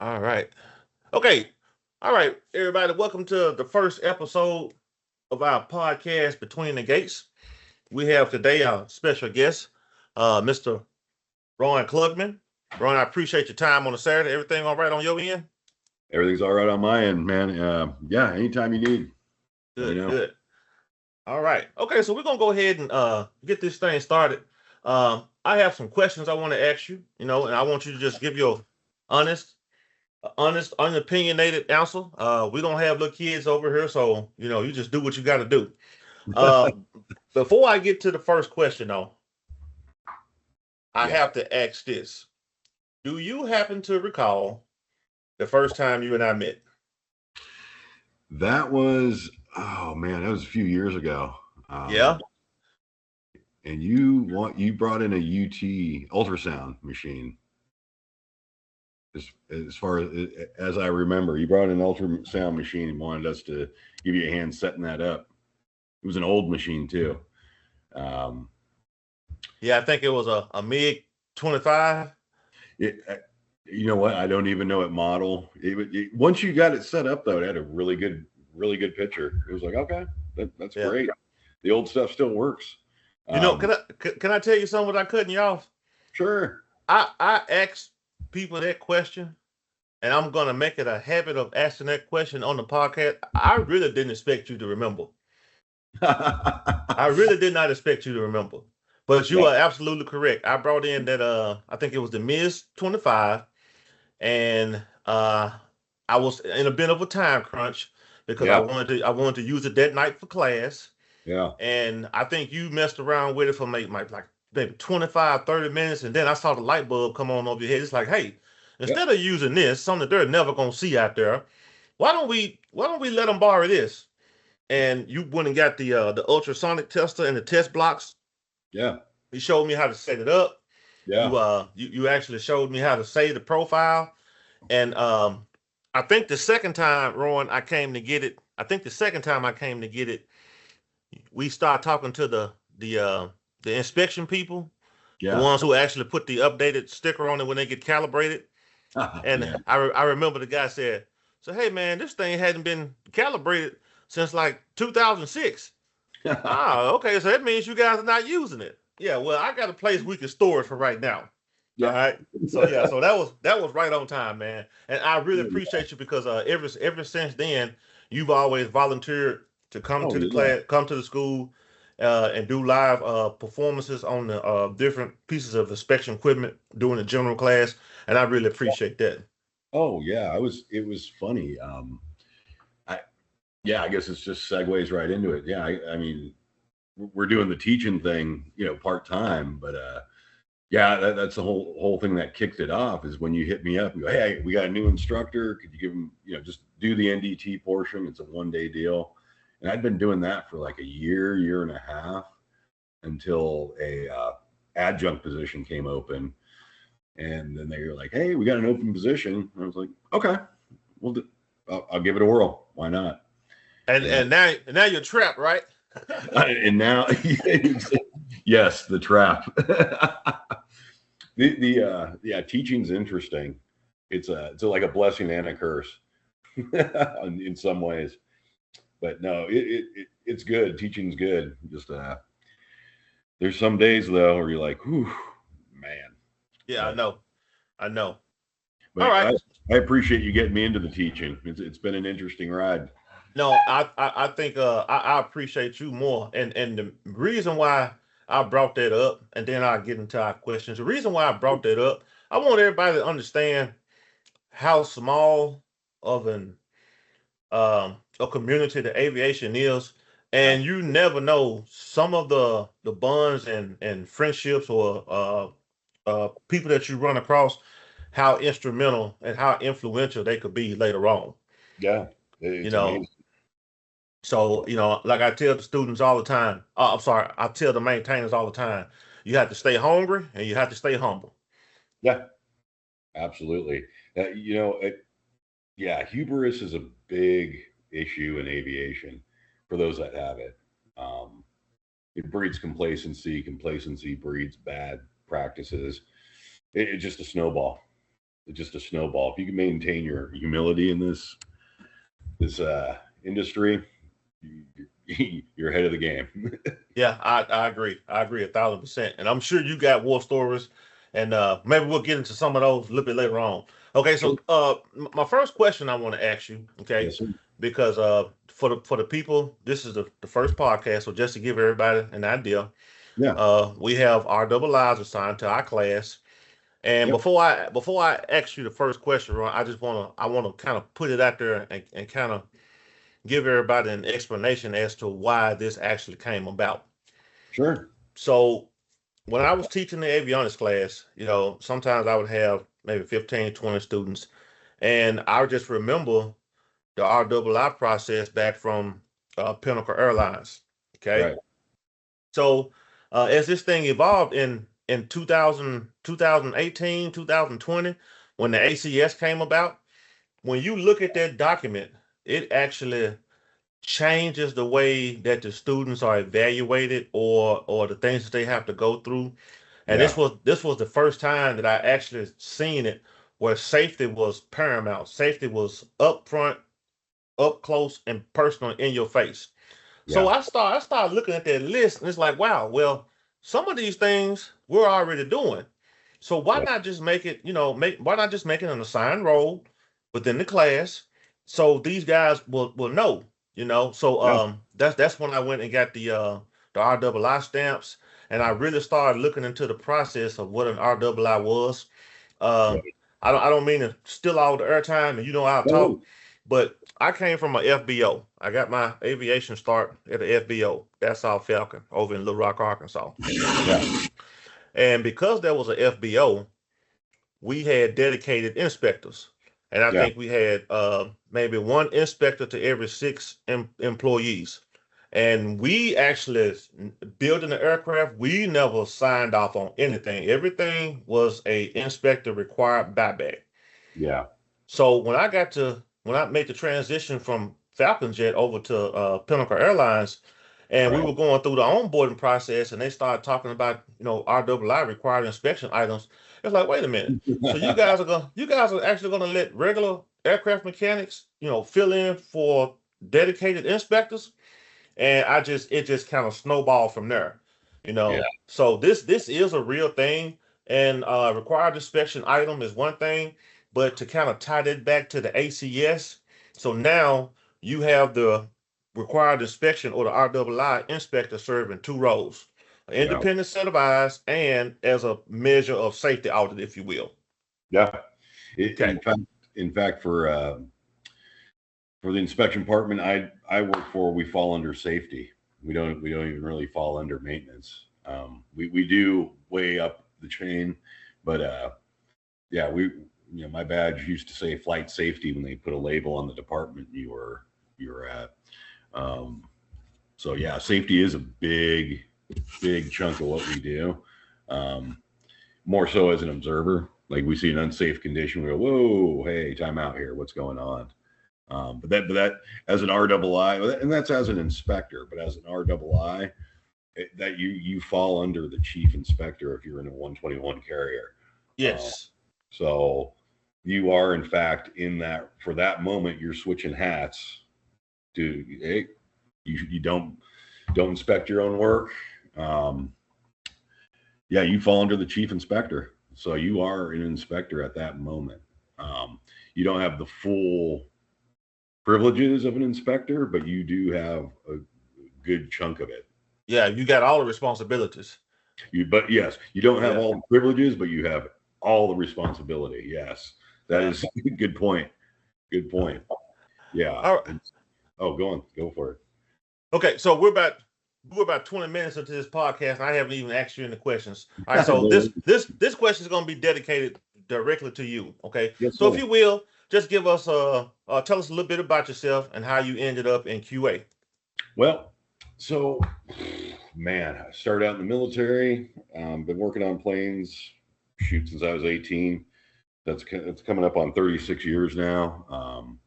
All right. Okay. All right, everybody. Welcome to the first episode of our podcast, Between the Gates. We have today our special guest, Mr. Raun Klugman. Ron, I appreciate your time on a Saturday. Everything all right on your end? Everything's all right on my end, man. Yeah, anytime you need, let me Good, know. good. All right. Okay, so we're gonna go ahead and get this thing started. I have some questions I want to ask you, and I want you to just give your honest unopinionated answer. We don't have little kids over here, so you just do what you got to do. Uh, Before I get to the first question, though, I Yeah, have to ask this: do you happen to recall the first time you and I met? that was oh man, that was a few years ago. Um, Yeah. and you brought in a UT ultrasound machine. As far as I remember, you brought in an ultrasound machine and wanted us to give you a hand setting that up. It was an old machine too. Um, Yeah, I think it was a MiG 25. it, you know what? I don't even know what model. Once you got it set up, though, it had a really good picture. It was like, okay, that's Yeah. great. The old stuff still works. Can Um, I tell you something without cutting you off? sure. I ask people that question, and I'm gonna make it a habit of asking that question on the podcast. I really didn't expect you to remember. I really did not expect you to remember. But you Yeah, are absolutely correct. I brought in that I think it was the Miz 25, and I was in a bit of a time crunch because yeah, I wanted to use it that night for class. yeah, And I think you messed around with it for maybe 25, 30 minutes, and then I saw the light bulb come on over your head. It's like, hey, yeah. instead of using this, something that they're never gonna see out there, why don't we let them borrow this? And you went and got the ultrasonic tester and the test blocks. Yeah, You showed me how to set it up. yeah. You actually showed me how to save the profile. And I think the second time, Rowan, I came to get it. I think the second time I came to get it, we start talking to the inspection people, the Yeah. ones who actually put the updated sticker on it when they get calibrated. And Yeah. I remember the guy said, "So hey man, this thing hadn't been calibrated since like 2006." Ah, okay, so that means you guys are not using it. Yeah, well, I got a place we can store it for right now. All Yeah. right. So yeah, so that was right on time, man. And I really appreciate you because ever since then, you've always volunteered to come Oh to the yeah. class, come to the school, and do live performances on the different pieces of inspection equipment during the general class. And I really appreciate that. Oh yeah. I was. It was funny. I Yeah. I guess it's just segues right into it. Yeah. I mean, we're doing the teaching thing, part time, but yeah, that's the whole thing that kicked it off is when you hit me up and go, hey, we got a new instructor. Could you give him, just do the NDT portion? It's a 1 day deal, and I'd been doing that for like a year and a half until a adjunct position came open, and then they were like, hey, we got an open position. And I was like, okay, we'll do, I'll give it a whirl. Why not? And And, now you're trapped, right? and now, yes, the trap. Yeah, teaching's interesting. It's like a blessing and a curse in some ways. But no, it's good. Teaching's good. Just there's some days though where you're like, whew, man. Yeah, I But know. I know. All but right. I appreciate you getting me into the teaching. It's been an interesting ride. No, I think I appreciate you more, and the reason why I brought that up, and then I'll get into our questions. The reason why I brought that up, I want everybody to understand how small of a community the aviation is, Yeah. and you never know some of the bonds and friendships or people that you run across, how instrumental and how influential they could be later on. Yeah. You It's know, amazing. So, like I tell the students all the time, I'm sorry, I tell the maintainers all the time, you have to stay hungry and you have to stay humble. Yeah, absolutely. Yeah, hubris is a big issue in aviation for those that have it. Um, it breeds complacency. Complacency breeds bad practices. It's just a snowball. it's just a snowball. If you can maintain your humility in this industry, you're ahead of the game. Yeah, I agree. I agree 1,000%. And I'm sure you got war stories, and maybe we'll get into some of those a little bit later on. Okay, Sure. so my first question I want to ask you, okay, Yes, sir. because for the people, this is the first podcast, so just to give everybody an idea, Yeah. we have our double I's assigned to our class. And Yep. before I ask you the first question, Ron, I wanna kind of put it out there and kind of give everybody an explanation as to why this actually came about. Sure. So when I was teaching the avionics class, sometimes I would have maybe 15, 20 students, and I just remember the RII process back from Pinnacle Airlines. Okay. Right. So as this thing evolved in 2000, 2018, 2020, when the ACS came about, when you look at that document, it actually changes the way that the students are evaluated or the things that they have to go through. And Yeah. this was the first time that I actually seen it where safety was paramount. Safety was up front, up close, and personal in your face. So Yeah. I started looking at that list, and it's like, wow, well, some of these things we're already doing. So why Yeah. not just make it, why not just make it an assigned role within the class so these guys will know. So Yeah. that's when I went and got the RII stamps, and I really started looking into the process of what an RII was. Yeah. Um, I don't mean to steal all the airtime, and you know I'll No. talk, but I came from a FBO. I got my aviation start at the FBO. That's all Falcon over in Little Rock, Arkansas. Yeah. And because there was a FBO, we had dedicated inspectors. And I Yeah. think we had maybe one inspector to every six employees. And we actually, building the aircraft, we never signed off on anything. Everything was a inspector required buyback. Yeah. So when I made the transition from Falcon Jet over to Pinnacle Airlines, and we Right. were going through the onboarding process, and they started talking about RII required inspection items. It's like, wait a minute. So you guys are actually gonna let regular aircraft mechanics, fill in for dedicated inspectors, and it just kind of snowballed from there. Yeah. So this is a real thing, and required inspection item is one thing, but to kind of tie that back to the ACS, so now you have the required inspection or the RII inspector serving two roles: an Yeah. independent set of eyes and as a measure of safety audit, if you will. Yeah. Okay. In fact, for the inspection department I work for, we fall under safety. We don't even really fall under maintenance. We do way up the chain, but yeah, my badge used to say flight safety when they put a label on the department you were at. Um, so yeah, safety is a big chunk of what we do. Um, More so as an observer, like we see an unsafe condition, we go, whoa, hey, time out here, what's going on? But that as an RII, and that's as an inspector, but as an RII, that you fall under the chief inspector if you're in a 121 carrier. Uh, Yes. so you are in fact in that, for that moment you're switching hats to, hey, you don't inspect your own work. Um, yeah, you fall under the chief inspector, so you are an inspector at that moment. You don't have the full privileges of an inspector, but you do have a good chunk of it. Yeah, you got all the responsibilities. But yes, you don't have Yeah. all the privileges, but you have all the responsibility. Yes, that Yeah. is a good point. Good point. Yeah. All right. Oh, go for it. Okay, so we're about 20 minutes into this podcast, and I haven't even asked you any questions. All right, so this question is going to be dedicated directly to you. Okay, Yes, so if sir. you will, just give us tell us a little bit about yourself and how you ended up in QA. Well, so man, I started out in the military. Been working on planes, shoot, since I was 18. That's coming up on 36 years now.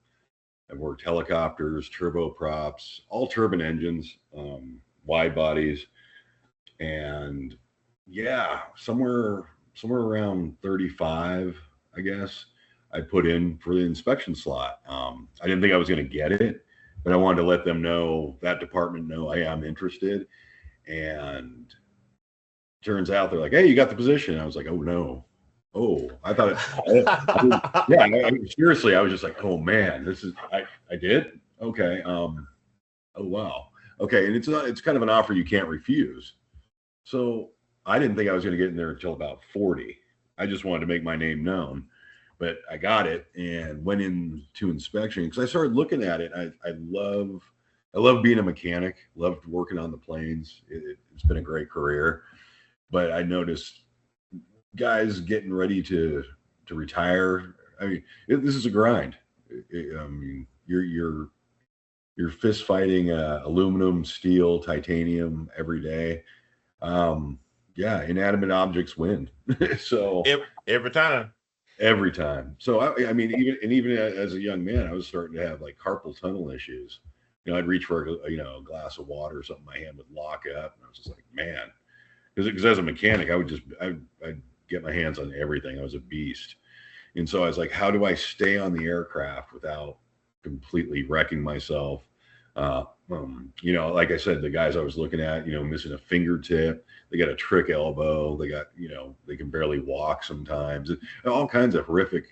I've worked helicopters, turboprops, all turbine engines, wide bodies, and yeah, somewhere around 35. I guess, I put in for the inspection slot. I didn't think I was going to get it, but I wanted to let them know, that department know, hey, I'm interested. And turns out they're like, hey, you got the position. I was like, oh no. Oh, I thought yeah, seriously, I was just like, oh man, I did. Okay. Oh wow. Okay. And it's kind of an offer you can't refuse. So I didn't think I was going to get in there until about 40. I just wanted to make my name known, but I got it and went into inspection because I started looking at it. I love being a mechanic, loved working on the planes. It's been a great career, but I noticed guys getting ready to retire. I mean, this is a grind. I mean, you're fist fighting aluminum, steel, titanium every day. Yeah, inanimate objects win. So every time. every time. So I mean, even as a young man, I was starting to have like carpal tunnel issues. You know, I'd reach for a glass of water or something, my hand would lock up, and I was just like, man, because as a mechanic, I'd get my hands on everything. I was a beast, and so I was like, how do I stay on the aircraft without completely wrecking myself? Like I said, the guys I was looking at, missing a fingertip, they got a trick elbow, they got, they can barely walk sometimes, all kinds of horrific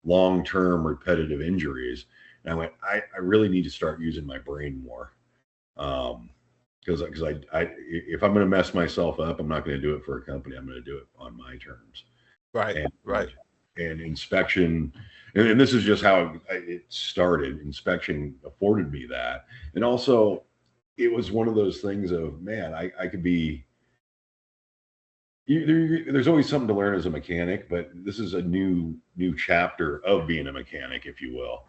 long-term repetitive injuries. And I went, I really need to start using my brain more. Because if I'm going to mess myself up, I'm not going to do it for a company. I'm going to do it on my terms. Right. And, Right. And inspection, and this is just how it started. Inspection afforded me that, and also it was one of those things of, man, I could be. There's always something to learn as a mechanic, but this is a new chapter of being a mechanic, if you will.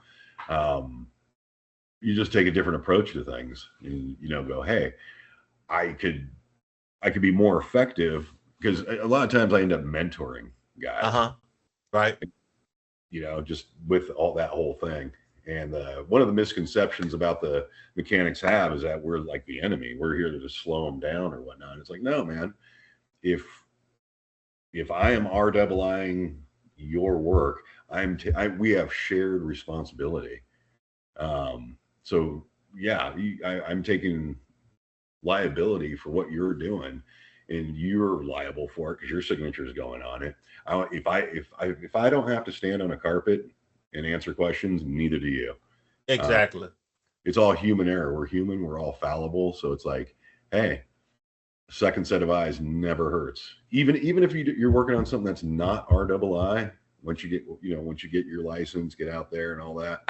You just take a different approach to things, and go, hey, I could be more effective, because a lot of times I end up mentoring guys. Right. Just with all that whole thing. And one of the misconceptions about the mechanics have is that we're like the enemy. We're here to just slow them down or whatnot. It's like, no, man. If I am RIIing your work, we have shared responsibility. So yeah, I'm taking liability for what you're doing, and you're liable for it because your signature is going on it. If I don't have to stand on a carpet and answer questions, neither do you. Exactly. It's all human error. We're human. We're all fallible. So it's like, hey, a second set of eyes never hurts. Even if you're working on something that's not RII, once you get your license, get out there and all that,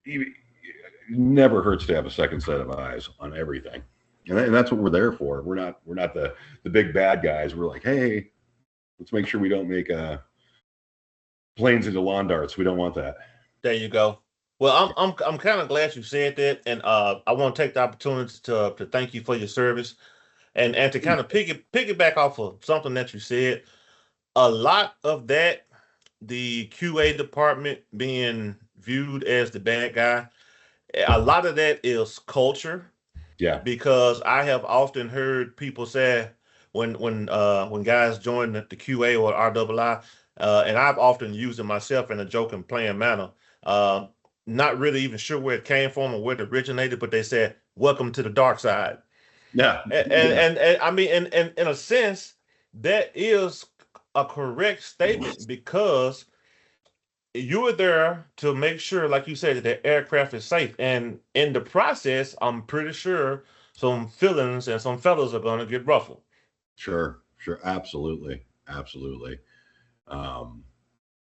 it never hurts to have a second set of eyes on everything. And that's what we're there for. We're not the big bad guys. We're like, hey, let's make sure we don't make planes into lawn darts. We don't want that. There you go. Well, I'm kind of glad you said that, and I want to take the opportunity to thank you for your service, and to kind of piggyback off of something that you said. A lot of that, the QA department being viewed as the bad guy, a lot of that is culture. Yeah. Because I have often heard people say when guys join the QA or RII, and I've often used it myself in a joking, playing manner. Uh, Not really even sure where it came from or where it originated, but they said, "Welcome to the dark side." Yeah. And I mean, in a sense, that is a correct statement because you were there to make sure, like you said, that the aircraft is safe. And in the process, I'm pretty sure some feelings and some fellows are going to get ruffled. Sure. Absolutely. Um,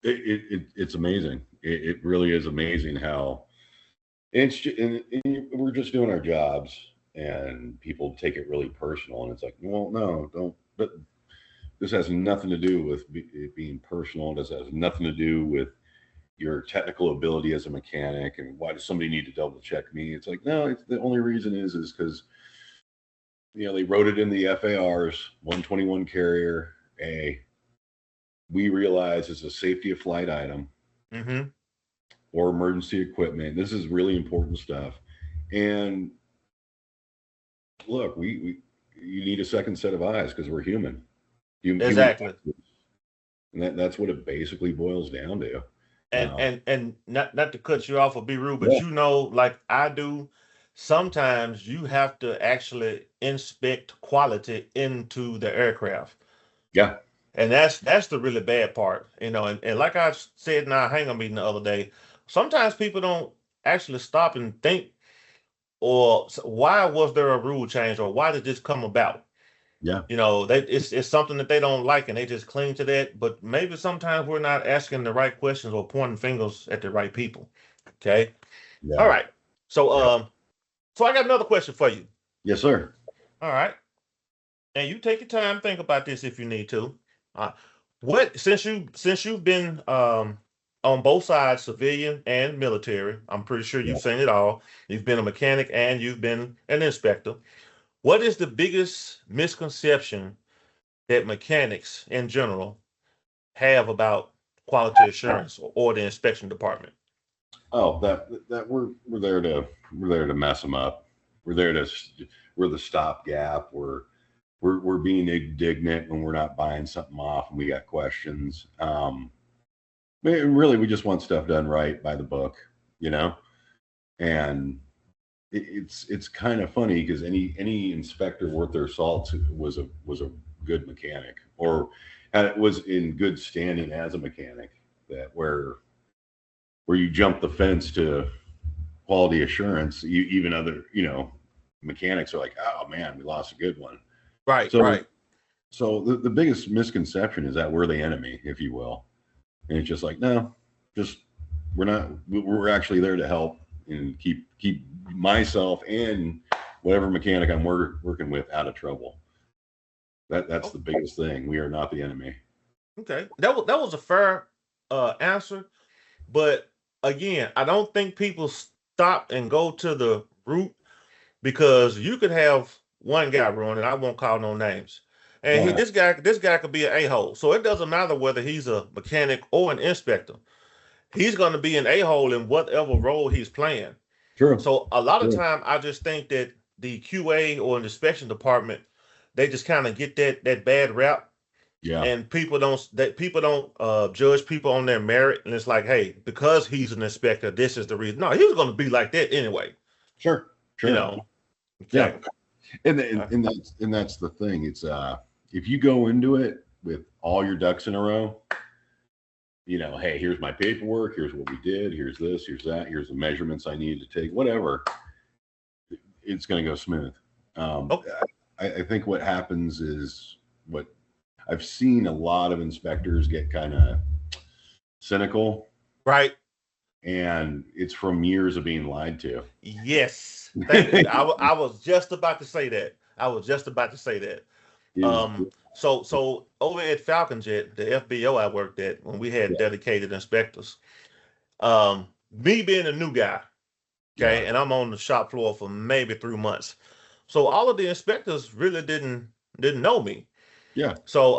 it's amazing. It really is amazing how and we're just doing our jobs, and people take it really personal, and it's like, well, no, don't. But this has nothing to do with it being personal. This has nothing to do with your technical ability as a mechanic, and why does somebody need to double check me? It's like, no, the only reason is because they wrote it in the FARs, 121 carrier A. We realize it's a safety of flight item. Mm-hmm. Or emergency equipment. This is really important stuff. And look, you need a second set of eyes because we're human. Exactly. And that's what it basically boils down to. And not to cut you off or be rude, but Yeah, you know, like I do, sometimes you have to actually inspect quality into the aircraft. yeah, And that's the really bad part, you know. And like I said in our hangar meeting the other day, sometimes people don't actually stop and think, or why was there a rule change, or why did this come about? yeah, You know, it's something that they don't like, and they just cling to that. But maybe sometimes we're not asking the right questions or pointing fingers at the right people. Okay. All yeah, right. So yeah. so I got another question for you. Yes, sir. All right. And you take your time, think about this if you need to. Uh, what since you've been on both sides, civilian and military, I'm pretty sure Yeah. you've seen it all. You've been a mechanic and you've been an inspector. What is the biggest misconception that mechanics in general have about quality assurance or the inspection department? Oh, that we're there to mess them up. We're there to we're the stopgap. We're being indignant when we're not buying something off and we got questions. Really, we just want stuff done right by the book, you know. And it's kind of funny because any inspector worth their salt was a good mechanic or was in good standing as a mechanic. That where you jump the fence to quality assurance, even other mechanics are like, oh man, we lost a good one. Right, So right. the biggest misconception is that we're the enemy, if you will, and it's just like no, just we're not. We're actually there to help and keep myself and whatever mechanic I'm working with out of trouble. That's Oh, the biggest thing. We are not the enemy. okay. That was a fair answer. But again, I don't think people stop and go to the root, because you could have one guy run, and I won't call no names. And Oh, this guy could be an a-hole. So it doesn't matter whether he's a mechanic or an inspector. He's going to be an a-hole in whatever role he's playing. true, So a lot of true. time, I just think that the QA or the inspection department, they just kind of get that bad rap, Yeah, and people don't judge people on their merit, and it's like, hey, because he's an inspector, this is the reason. No, he was going to be like that anyway. sure, You sure. know. Yeah, Okay. and that's the thing. It's if you go into it with all your ducks in a row, hey, here's my paperwork, here's what we did, here's this, here's that, here's the measurements I need to take, whatever, it's going to go smooth. Um, Oh, I think what happens is what I've seen a lot of inspectors get kind of cynical, right. and it's from years of being lied to. Yes. Thank you. I was just about to say that. I was just about to say that. Is So over at Falcon Jet, the FBO I worked at, when we had Yeah, dedicated inspectors, me being a new guy, yeah, okay, and I'm on the shop floor for maybe 3 months. So all of the inspectors really didn't know me. yeah. So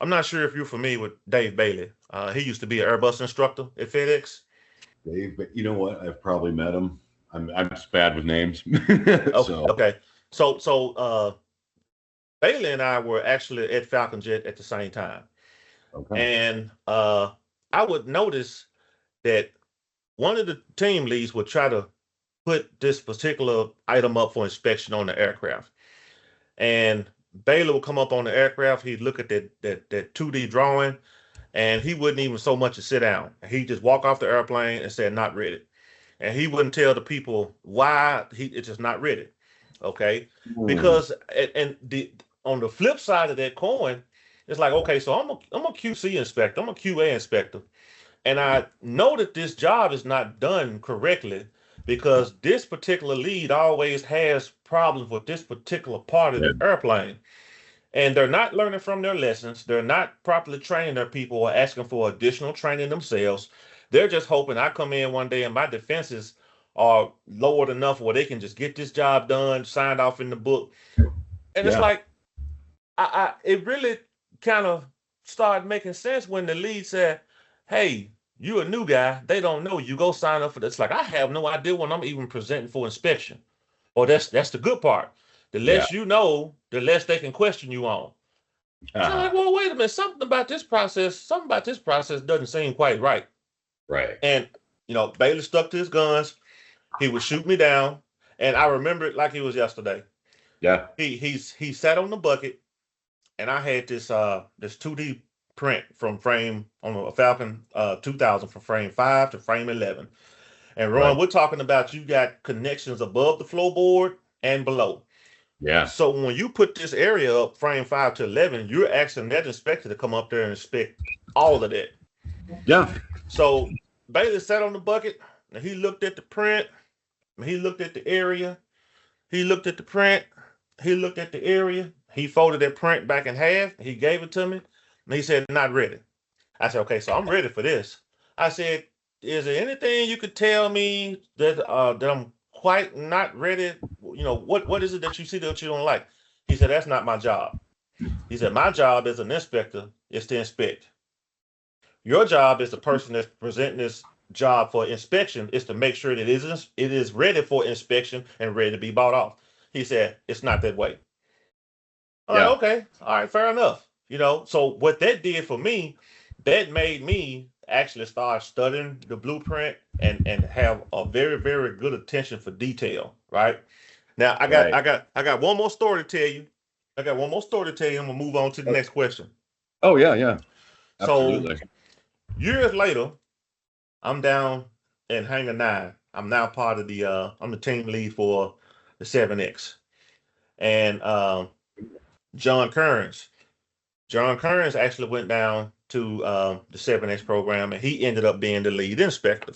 I'm not sure if you're familiar with Dave Bailey. He used to be an Airbus instructor at FedEx. Dave, but you know what? I've probably met him. I'm just bad with names, Oh, so okay. So Bailey and I were actually at Falcon Jet at the same time. okay. And I would notice that one of the team leads would try to put this particular item up for inspection on the aircraft. And Baylor would come up on the aircraft, he'd look at that 2D drawing, and he wouldn't even so much as sit down. He'd just walk off the airplane and say, not ready. And he wouldn't tell the people why it's just not ready. Okay. Hmm. Because and the on the flip side of that coin, it's like, okay, so I'm a QC inspector, I'm a QA inspector, and I know that this job is not done correctly because this particular lead always has problems with this particular part of Yeah, the airplane. And they're not learning from their lessons. They're not properly training their people or asking for additional training themselves. They're just hoping I come in one day and my defenses are lowered enough where they can just get this job done, signed off in the book. And it's yeah, like, it really kind of started making sense when the lead said, "Hey, you a new guy. They don't know you. Go sign up for this." Like I have no idea when I'm even presenting for inspection. Or that's the good part. The yeah. less you know, the less they can question you on. So I'm like, well, wait a minute, something about this process doesn't seem quite right. Right. And Bailey stuck to his guns. He would shoot me down, and I remember it like it was yesterday. Yeah. He sat on the bucket, and I had this 2D print from frame on a Falcon 2000 from frame 5 to frame 11. And Ron, Right. we're talking about you got connections above the floorboard and below. Yeah. So when you put this area up, frame 5 to 11, you're asking that inspector to come up there and inspect all of that. Yeah. So Bailey sat on the bucket, and he looked at the print, and he looked at the area, he looked at the print, he looked at the area, he folded that print back in half, he gave it to me, and he said, not ready. I said, okay, so I'm ready for this. I said, is there anything you could tell me that I'm quite not ready? What is it that you see that you don't like? He said, that's not my job. He said, my job as an inspector is to inspect. Your job as the person that's presenting this job for inspection is to make sure that it is ready for inspection and ready to be bought off. He said, it's not that way. I'm like, Yeah. okay, all right, fair enough. So what that did for me, that made me actually start studying the blueprint and have a very, very good attention for detail. Right now, Right. I got one more story to tell you. I got one more story to tell you. I'm gonna move on to the next question. Oh yeah. Yeah. So Absolutely. years later, I'm down in Hangar 9. I'm now part of I'm the team lead for the 7X. And John Kearns. John Kearns actually went down to the 7X program, and he ended up being the lead inspector.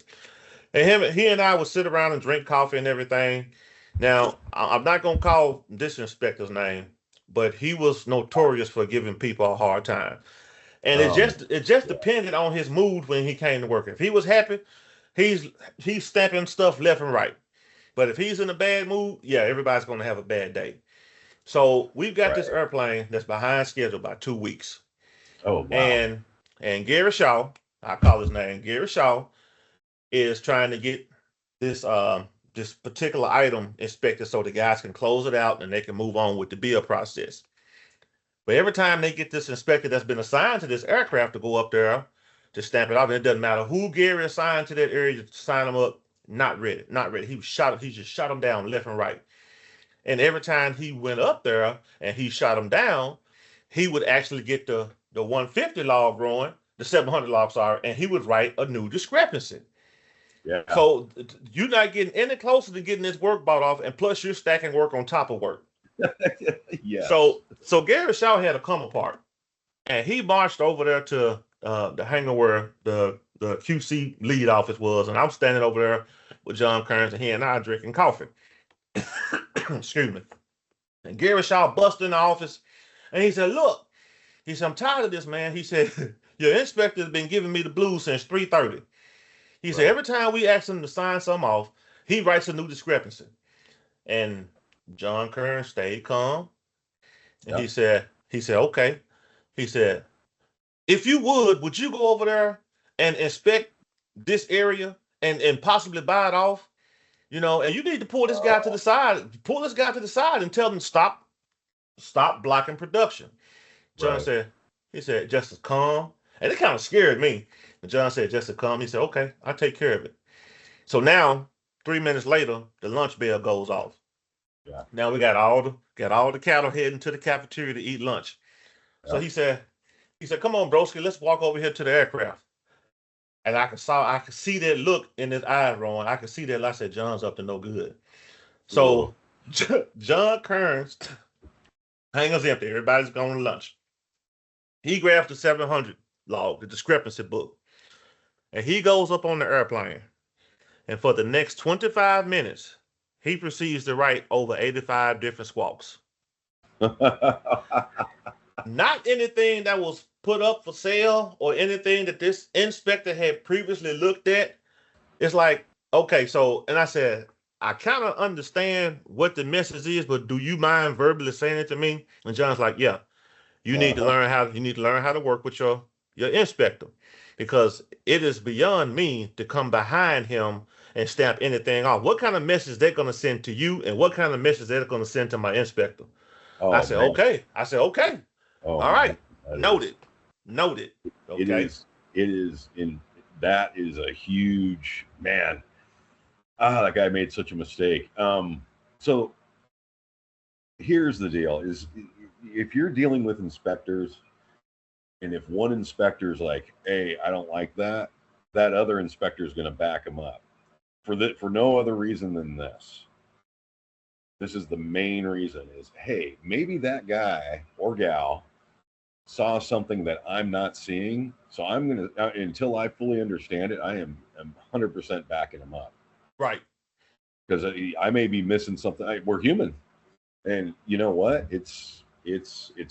And he and I would sit around and drink coffee and everything. Now, I'm not going to call this inspector's name, but he was notorious for giving people a hard time. And Um, it just depended on his mood when he came to work. If he was happy, he's he's stamping stuff left and right. But if he's in a bad mood, yeah, everybody's going to have a bad day. So we've got this right. airplane that's behind schedule by 2 weeks. Oh wow. And Gary Shaw, I call his name, Gary Shaw, is trying to get this particular item inspected so the guys can close it out and they can move on with the build process. But every time they get this inspector that's been assigned to this aircraft to go up there to stamp it out, and it doesn't matter who Gary assigned to that area to sign them up, not ready, not ready. He just shot them down left and right. And every time he went up there and he shot them down, he would actually get the 150 log rolling, the 700 log, sorry, and he would write a new discrepancy. Yeah. So you're not getting any closer to getting this work bought off, and plus you're stacking work on top of work. Yes. So Gary Shaw had to come apart, and he marched over there to the hangar where the QC lead office was, and I'm standing over there with John Kearns, and he and I are drinking coffee. Excuse me. And Gary Shaw busted in the office, and he said, "Look," he said, "I'm tired of this, man." He said, "Your inspector's been giving me the blues since 3:30." He said, Right. "Every time we ask him to sign something off, he writes a new discrepancy." And John Kern stayed calm, and Yeah. he said, "Okay." He said, "If you would you go over there and inspect this area and possibly buy it off? And you need to pull this guy to the side, and tell him stop blocking production." John Right. said, he said, "Just as calm." And it kind of scared me. And John said, "Just as calm." He said, "Okay, I'll take care of it." So now, 3 minutes later, the lunch bell goes off. Yeah. Now we got all the cattle heading to the cafeteria to eat lunch. So Yeah. he said, "Come on, broski, let's walk over here to the aircraft." And I could see that look in his eyes, Ron. I could see that. I said, John's up to no good. Ooh. So John Kearns hangar's empty. Everybody's going to lunch. He grabs the 700 log, the discrepancy book, and he goes up on the airplane. And for the next 25 minutes, he proceeds to write over 85 different squawks. Not anything that was put up for sale or anything that this inspector had previously looked at. It's like, okay, so, and I said, I kind of understand what the message is, but do you mind verbally saying it to me? And John's like, yeah, Uh-huh. you need to learn how to work with your inspector, because it is beyond me to come behind him and stamp anything off. What kind of message they're going to send to you, and what kind of message they're going to send to my inspector? I Oh said, man. okay. I said, okay. Oh All man, right. that is Noted. Noted. it Okay. is it is in that is a huge man. That guy made such a mistake. So here's the deal: is if you're dealing with inspectors, and if one inspector's like, "Hey, I don't like that," that other inspector is going to back him up for no other reason than this. This is the main reason: is hey, maybe that guy or gal saw something that I'm not seeing, so I'm gonna until I fully understand it, I'm 100% backing him up Right. because I may be missing something. We're human, and you know what? It's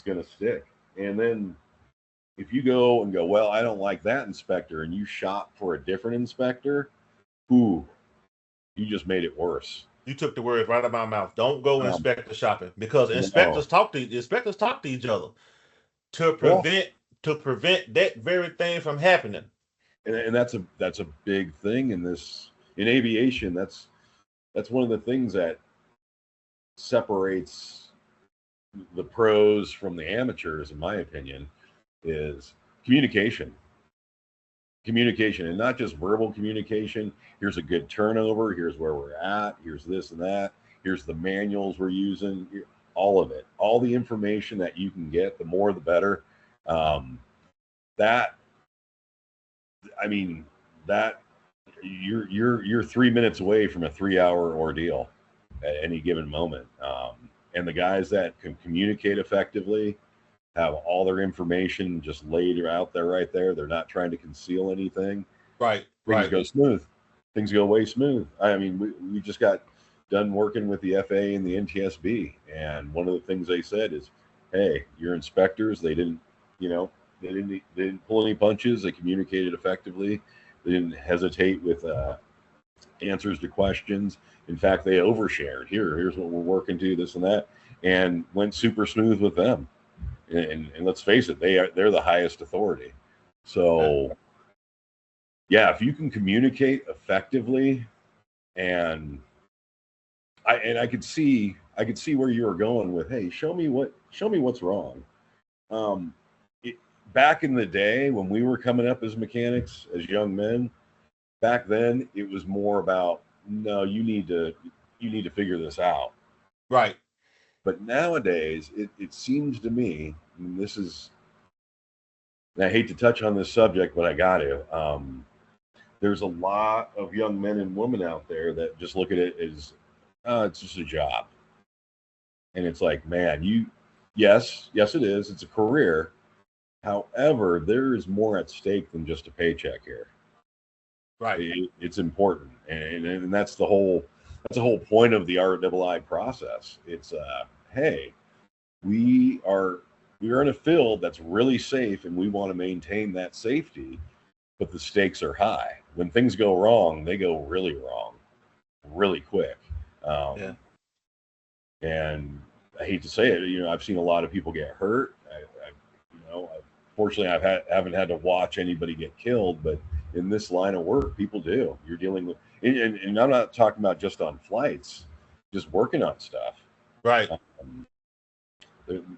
gonna stick. And then if you go and go, well, I don't like that inspector, and you shop for a different inspector, ooh, you just made it worse. You took the words right out of my mouth. Don't go Um, inspector shopping because no, inspectors talk to each other to well, prevent that very thing from happening. and that's a big thing in this in aviation. That's one of the things that separates the pros from the amateurs, in my opinion, is communication. Communication, and not just verbal communication. Here's a good turnover. Here's where we're at. Here's this and that. Here's the manuals we're using. All of it, all the information that you can get, the more the better. That, I mean, that you're 3 minutes away from a 3 hour ordeal at any given moment. And the guys that can communicate effectively have all their information just laid out there right there. They're not trying to conceal anything. Right. Things Right. go smooth. Things go way smooth. I mean, we just got done working with the FAA and the NTSB, and one of the things they said is, "Hey, your inspectors, they didn't, you know, they didn't pull any punches. They communicated effectively. They didn't hesitate with answers to questions. In fact, they overshared. Here's what we're working to, this and that, and went super smooth with them. And let's face it, they're the highest authority. Yeah. So yeah, if you can communicate effectively, and I could see where you were going with, hey, show me what's wrong. Um, it, Back in the day when we were coming up as mechanics, as young men, back then it was more about no, you need to figure this out. Right. But nowadays, it seems to me, and this is, and I hate to touch on this subject, but I got to. There's a lot of young men and women out there that just look at it as, it's just a job. And it's like, man, yes, it is. It's a career. However, there is more at stake than just a paycheck here. Right. It's important, and that's the whole point of the RII process. It's hey, we are we are in a field that's really safe, and we want to maintain that safety, but the stakes are high. When things go wrong, they go really wrong, really quick. Yeah. Um, and I hate to say it, I've seen a lot of people get hurt. Fortunately, haven't had to watch anybody get killed, but in this line of work, people do. You're dealing with, and I'm not talking about just on flights, just working on stuff. Right. Um,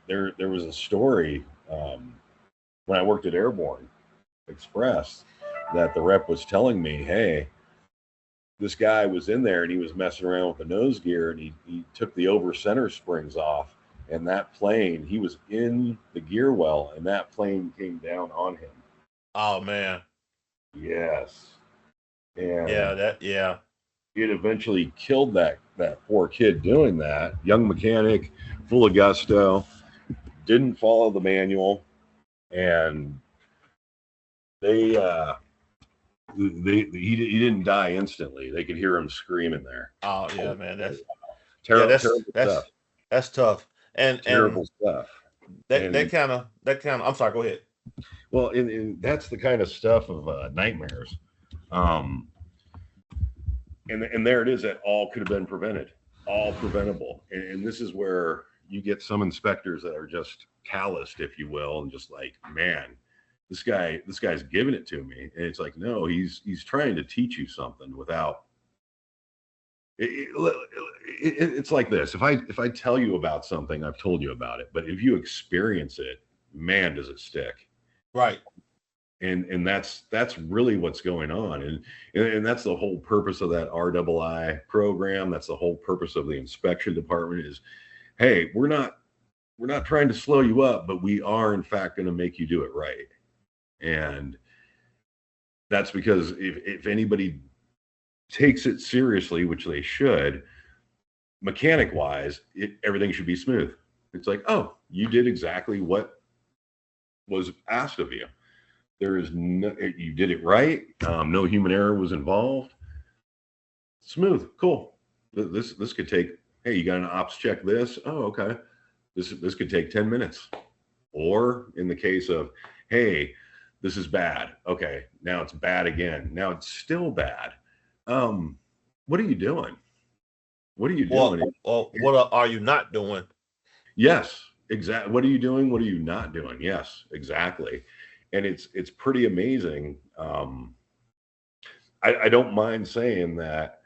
there was a story when I worked at Airborne Express that the rep was telling me, hey, this guy was in there and he was messing around with the nose gear, and he took the over center springs off, and that plane, he was in the gear well, and that plane came down on him. Oh man. Yes. Yeah. And That. Yeah. it eventually killed that poor kid doing that. Young mechanic, full of gusto, didn't follow the manual, and they he didn't die instantly. They could hear him screaming there. Oh yeah, man. Yeah. Terrible, terrible stuff. That's tough. And Terrible stuff. that And kind of. I'm sorry. Go ahead. well, and that's the kind of stuff of nightmares. Um, and there it is, that all could have been prevented, all preventable. And this is where you get some inspectors that are just calloused, if you will, and just like, man, this guy's giving it to me. And it's like, no, he's trying to teach you something without it's like this. If I tell you about something, I've told you about it, but if you experience it, man, does it stick. Right. And that's really what's going on, and that's the whole purpose of that RII program. That's the whole purpose of the inspection department is, hey, we're not trying to slow you up, but we are in fact going to make you do it right. And that's because if anybody takes it seriously, which they should, mechanic wise, everything should be smooth. It's like, oh, you did exactly what was asked of you. There is no, you did it right. No human error was involved. Smooth, cool. This could take. Hey, you got an ops check. This. Oh, okay. This could take 10 minutes. Or in the case of, hey, this is bad. Okay, now it's bad again. Now it's still bad. What are you doing? What are you doing? What are you not doing? Yes, exactly. What are you doing? What are you not doing? Yes, exactly. And it's pretty amazing. I don't mind saying that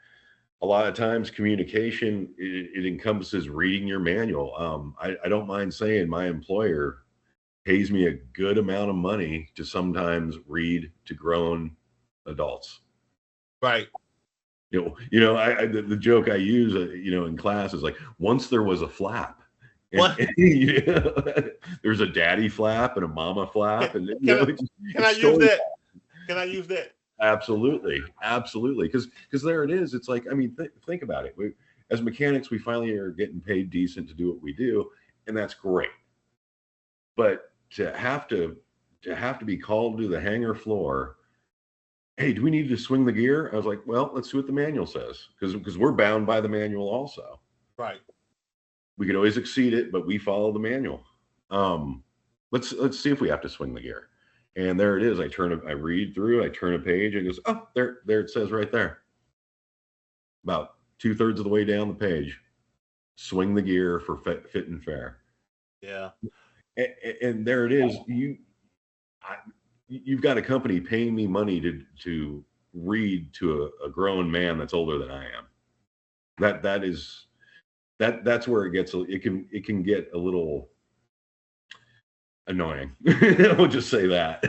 a lot of times communication it encompasses reading your manual. I don't mind saying my employer pays me a good amount of money to sometimes read to grown adults. Right. The joke I use, in class is like, once there was a flap. What? There's a daddy flap and a mama flap, and can I use that? Can I use that? Absolutely, because there it is. It's like, I mean, think about it. As mechanics, we finally are getting paid decent to do what we do, and that's great. But to have to be called to the hangar floor, hey, do we need to swing the gear? I was like, well, let's see what the manual says, because we're bound by the manual also. Right. We could always exceed it, but we follow the manual. Let's see if we have to swing the gear. And there it is. I read through, I turn a page, and it goes, oh, there it says right there. About 2/3 of the way down the page, swing the gear for fit and fair. Yeah. And there it is. You've got a company paying me money to read to a grown man that's older than I am. That's where it can get a little annoying. We'll just say that.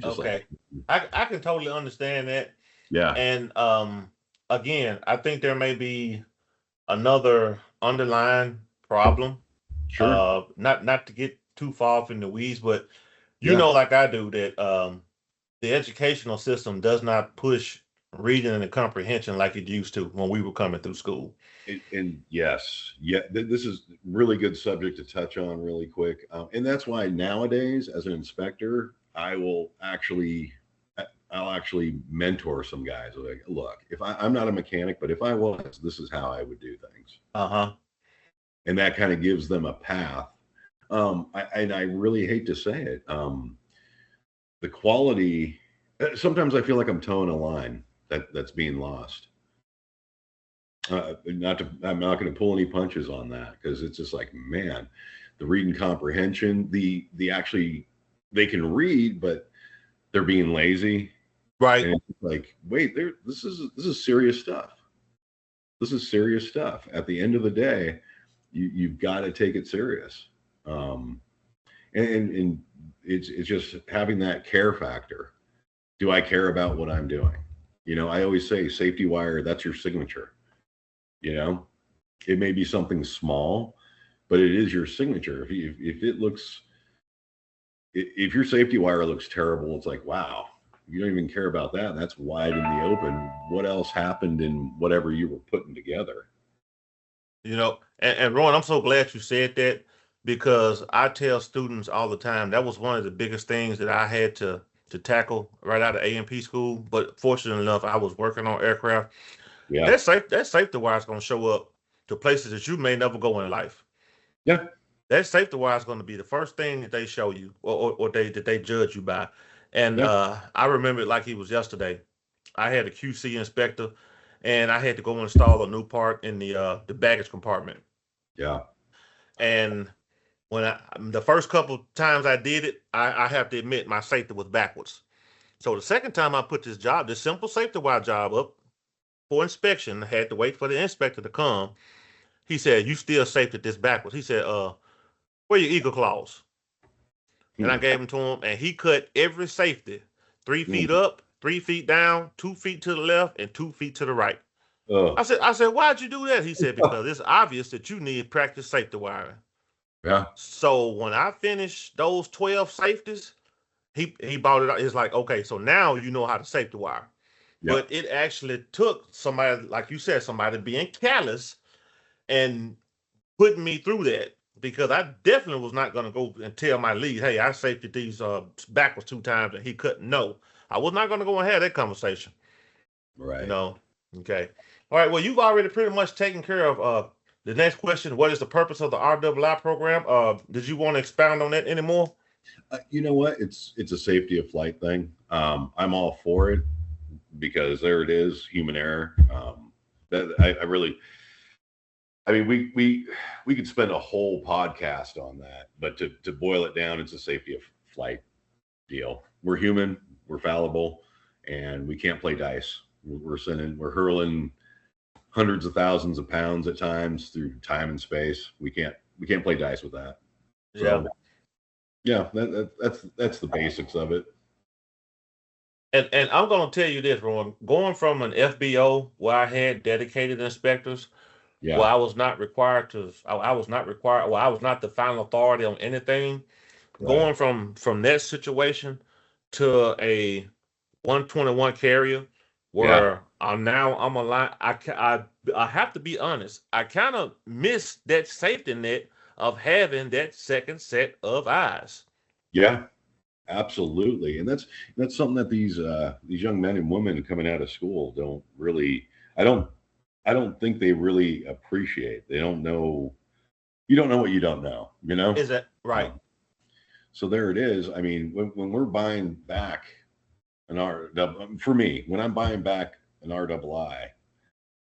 Okay. I can totally understand that. Yeah. And again, I think there may be another underlying problem. Sure. Not to get too far off in the weeds, but like I do, that the educational system does not push reading and comprehension like it used to when we were coming through school. And yes, this is really good subject to touch on really quick. And that's why nowadays, as an inspector, I'll actually mentor some guys. Like, look, if I'm not a mechanic, but if I was, this is how I would do things. And that kind of gives them a path. I really hate to say it. The quality, sometimes I feel like I'm towing a line that's being lost. I'm not going to pull any punches on that, because it's just like, man, the reading comprehension, the actually, they can read, but they're being lazy. Right. And it's like, wait, this is serious stuff. This is serious stuff. At the end of the day, you've got to take it serious. And it's just having that care factor. Do I care about what I'm doing? I always say, safety wire, that's your signature. It may be something small, but it is your signature. If your safety wire looks terrible, it's like, wow, you don't even care about that. That's wide in the open. What else happened in whatever you were putting together? And Raun, I'm so glad you said that, because I tell students all the time, that was one of the biggest things that I had to tackle right out of A&P school. But fortunately enough, I was working on aircraft. Yeah. That safety wire is going to show up to places that you may never go in life. Yeah. That safety wire is going to be the first thing that they show you, or that they judge you by. And I remember it like it was yesterday. I had a QC inspector, and I had to go install a new part in the baggage compartment. Yeah. And when the first couple times I did it, I have to admit my safety was backwards. So the second time I put this simple safety wire job up for inspection, I had to wait for the inspector to come. He said, "You still safety this backwards." He said, "Where your eagle claws?" and I gave them to him, and he cut every safety 3 feet Mm. up, 3 feet down, 2 feet to the left, and 2 feet to the right. Oh, I said, why'd you do that? He said, because it's obvious that you need practice safety wiring. yeah, So when I finished those 12 safeties, he bought it out. It's like, okay, so now you know how to safety wire. yeah, But it actually took somebody, like you said, somebody being callous and putting me through that, because I definitely was not going to go and tell my lead, hey, I safety these backwards 2 times and he couldn't know. I was not going to go and have that conversation, you right. know. Okay. All right. Well, you've already pretty much taken care of the next question. What is the purpose of the RWI program? Did you want to expound on that anymore? You know what? It's a safety of flight thing. I'm all for it because there it is, human error. That I really, I mean, we could spend a whole podcast on that, but to boil it down, it's a safety of flight deal. We're human, we're fallible, and we can't play dice. We're hurling hundreds of thousands of pounds at times through time and space. We can't play dice with that. Yeah. So yeah, that's the basics of it. And I'm going to tell you this, Ron. Going from an FBO where I had dedicated inspectors, where Yeah, I was not required to, I was not required, well, I was not the final authority on anything. right. Going from that situation to a 121 carrier, Yeah, where I'm a line. I have to be honest. I kind of miss that safety net of having that second set of eyes. yeah, absolutely. And that's something that these young men and women coming out of school don't really. I don't I don't think they really appreciate. They don't know. You don't know what you don't know. You know. Is that right? Um, so there it is. I mean, when we're buying back an for me, when I'm buying back an RII,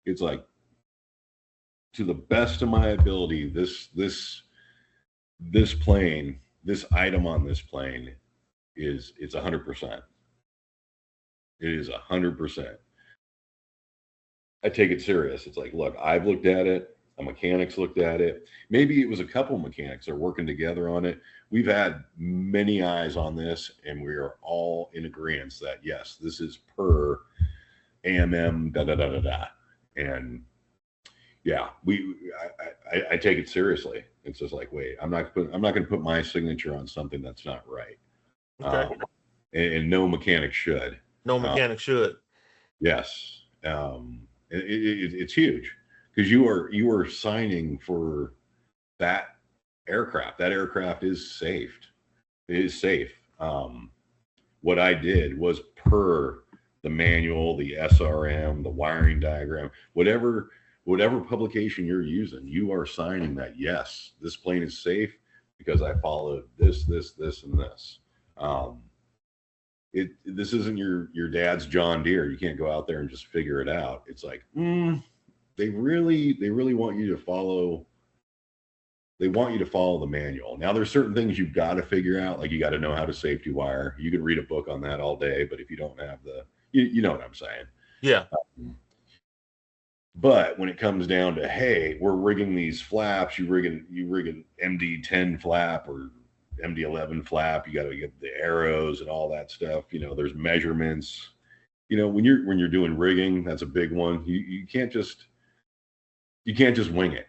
it's like to the best of my ability, this plane, this item on this plane it's 100%. It is 100%. I take it serious. It's like, look, I've looked at it. A mechanic's looked at it. Maybe it was a couple mechanics that are working together on it. We've had many eyes on this, and we are all in agreement that yes, this is per AMM da da da da da. And yeah, I take it seriously. It's just like, wait, I'm not going to put my signature on something that's not right. Okay. And no mechanic should. No Uh, mechanic should. yes, it's huge because you are signing for that aircraft. That aircraft is safe. It is safe. What I did was per the manual, the SRM, the wiring diagram, whatever publication you're using, you are signing that yes, this plane is safe because I followed this, and this. Um, this isn't your dad's John Deere. You can't go out there and just figure it out. It's like they really want you to follow. They want you to follow the manual. Now there's certain things you've got to figure out, like you got to know how to safety wire. You can read a book on that all day, but if you don't have you know what I'm saying. Yeah. But when it comes down to, hey, we're rigging these flaps, you rig an MD10 flap or MD11 flap, you got to get the arrows and all that stuff. There's measurements. When you're doing rigging, that's a big one. You can't just wing it,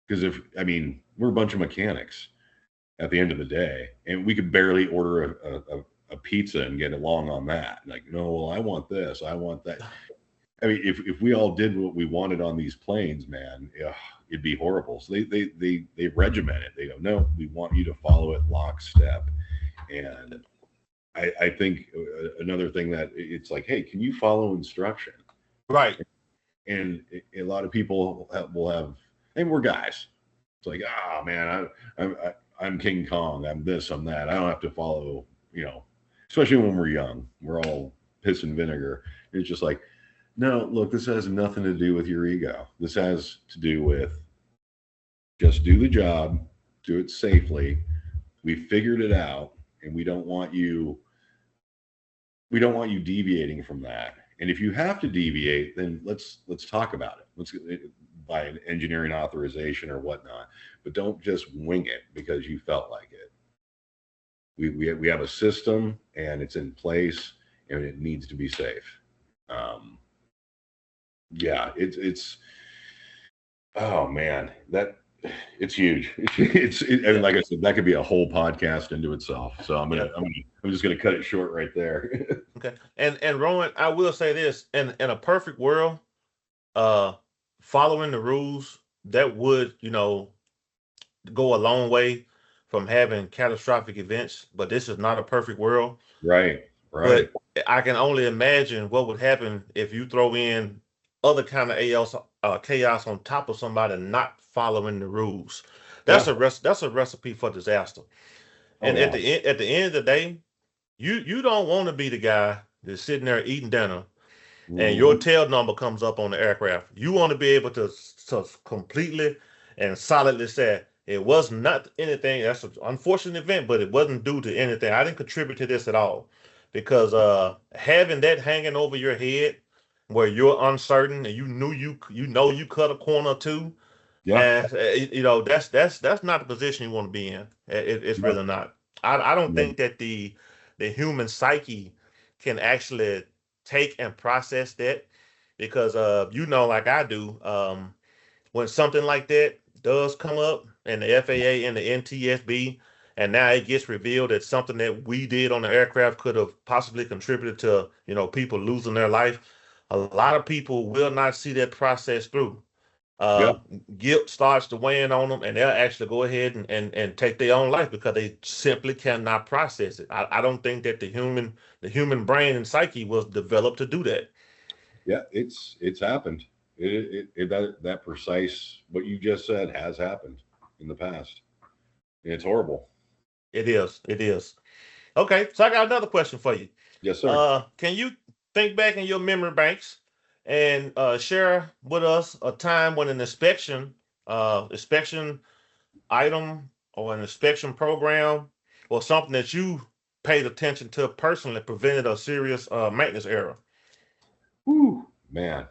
because we're a bunch of mechanics at the end of the day, and we could barely order a pizza and get along on that. Like, no, well, I want this, I want that. If we all did what we wanted on these planes, man, it'd be horrible. So they regiment it. They go, no, we want you to follow it lockstep. And I think another thing that it's like, hey, can you follow instruction? Right. And a lot of people will have, and we're guys. It's like, oh man, I'm King Kong. I'm this, I'm that. I don't have to follow, especially when we're young. We're all piss and vinegar. It's just like, no, look, this has nothing to do with your ego. This has to do with just do the job, do it safely. We figured it out, and we don't want you deviating from that. And if you have to deviate, then let's talk about it. Let's by an engineering authorization or whatnot. But don't just wing it because you felt like it. We have a system and it's in place and it needs to be safe. Um, yeah, it's oh man, that it's huge. And Yeah, like I said, that could be a whole podcast into itself. So yeah. I'm just gonna cut it short right there. Okay. And Rowan, I will say this: in a perfect world, uh, following the rules that would go a long way from having catastrophic events. But this is not a perfect world. Right, right. But I can only imagine what would happen if you throw in other kind of chaos on top of somebody not following the rules. Yeah. That's a recipe for disaster. Oh And yeah. at the end of the day, you don't want to be the guy that's sitting there eating dinner and your Hmm. tail number comes up on the aircraft. You want to be able to completely and solidly say it was not anything. That's an unfortunate event, but it wasn't due to anything. I didn't contribute to this at all, because having that hanging over your head where you're uncertain and you cut a corner too, Yeah. and that's not the position you want to be in. It's Yeah. really not. I don't Yeah. think that the human psyche can actually take and process that, because like I do, when something like that does come up and the FAA and the NTSB, and now it gets revealed that something that we did on the aircraft could have possibly contributed to people losing their life. A lot of people will not see that process through. Yeah. uh, Guilt starts to weigh in on them, and they'll actually go ahead and take their own life because they simply cannot process it. I don't think that the human brain and psyche was developed to do that. Yeah. It's happened. That precise what you just said has happened in the past. And it's horrible. It is. It is. Okay, so I got another question for you. Yes, sir. Can you think back in your memory banks and share with us a time when an inspection item or an inspection program or something that you paid attention to personally prevented a serious maintenance error? Whew, man,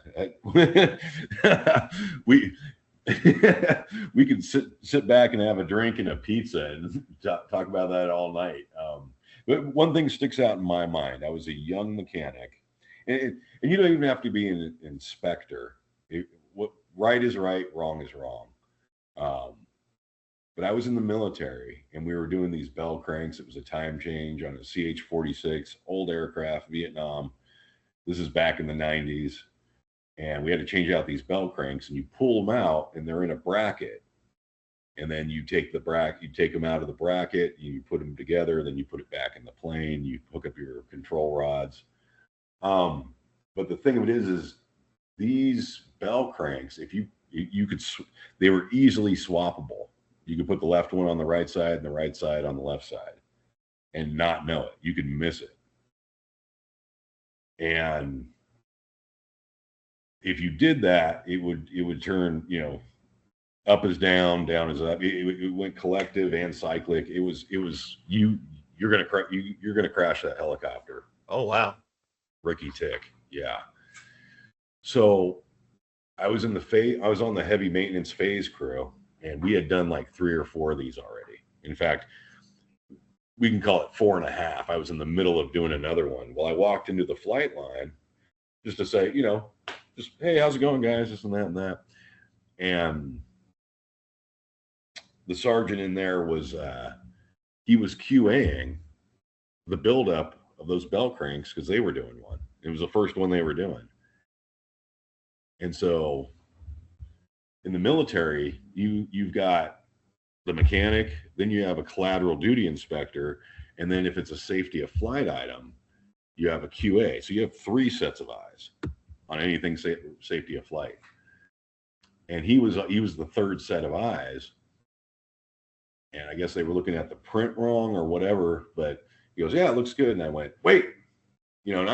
we we could sit back and have a drink and a pizza and talk about that all night. But one thing sticks out in my mind. I was a young mechanic, and you don't even have to be an inspector. What right is right, wrong is wrong. Um, but I was in the military, and we were doing these bell cranks. It was a time change on a CH-46, old aircraft, Vietnam. This is back in the 90s, and we had to change out these bell cranks, and you pull them out and they're in a bracket, and then you take them out of the bracket, you put them together, then you put it back in the plane, you hook up your control rods. But the thing of it is these bell cranks, if you could they were easily swappable. You could put the left one on the right side and the right side on the left side and not know it. You could miss it. And if you did that, it would turn, up is down, down is up. It went collective and cyclic. It was you're gonna crash that helicopter. Oh, wow. Ricky Tick, yeah. So I was on the heavy maintenance phase crew, and we had done like 3 or 4 of these already. In fact, we can call it 4.5. I was in the middle of doing another one. Well, I walked into the flight line just to say, just hey, how's it going, guys? This and that and that. And the sergeant in there was he was QAing the buildup of those bell cranks because they were doing one. It was the first one they were doing. And so in the military, you've got the mechanic, then you have a collateral duty inspector, and then if it's a safety of flight item, you have a QA. So you have 3 sets of eyes on anything safety of flight. And he was the third set of eyes, and I guess they were looking at the print wrong or whatever. But he goes, "Yeah, it looks good." And I went, "Wait," and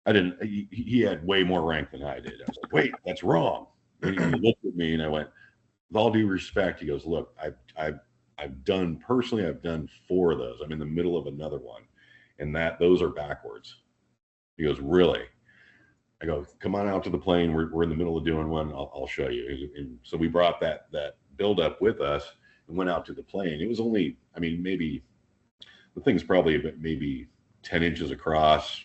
I didn't. He had way more rank than I did. I was like, "Wait, that's wrong." And he looked at me, and I went, "With all due respect," he goes, "Look, I've done 4 of those. I'm in the middle of another one, and those are backwards." He goes, "Really?" I go, "Come on out to the plane. We're in the middle of doing one. I'll show you." And so we brought that build up with us, and went out to the plane. It was only, I mean, maybe the thing's probably maybe 10 inches across,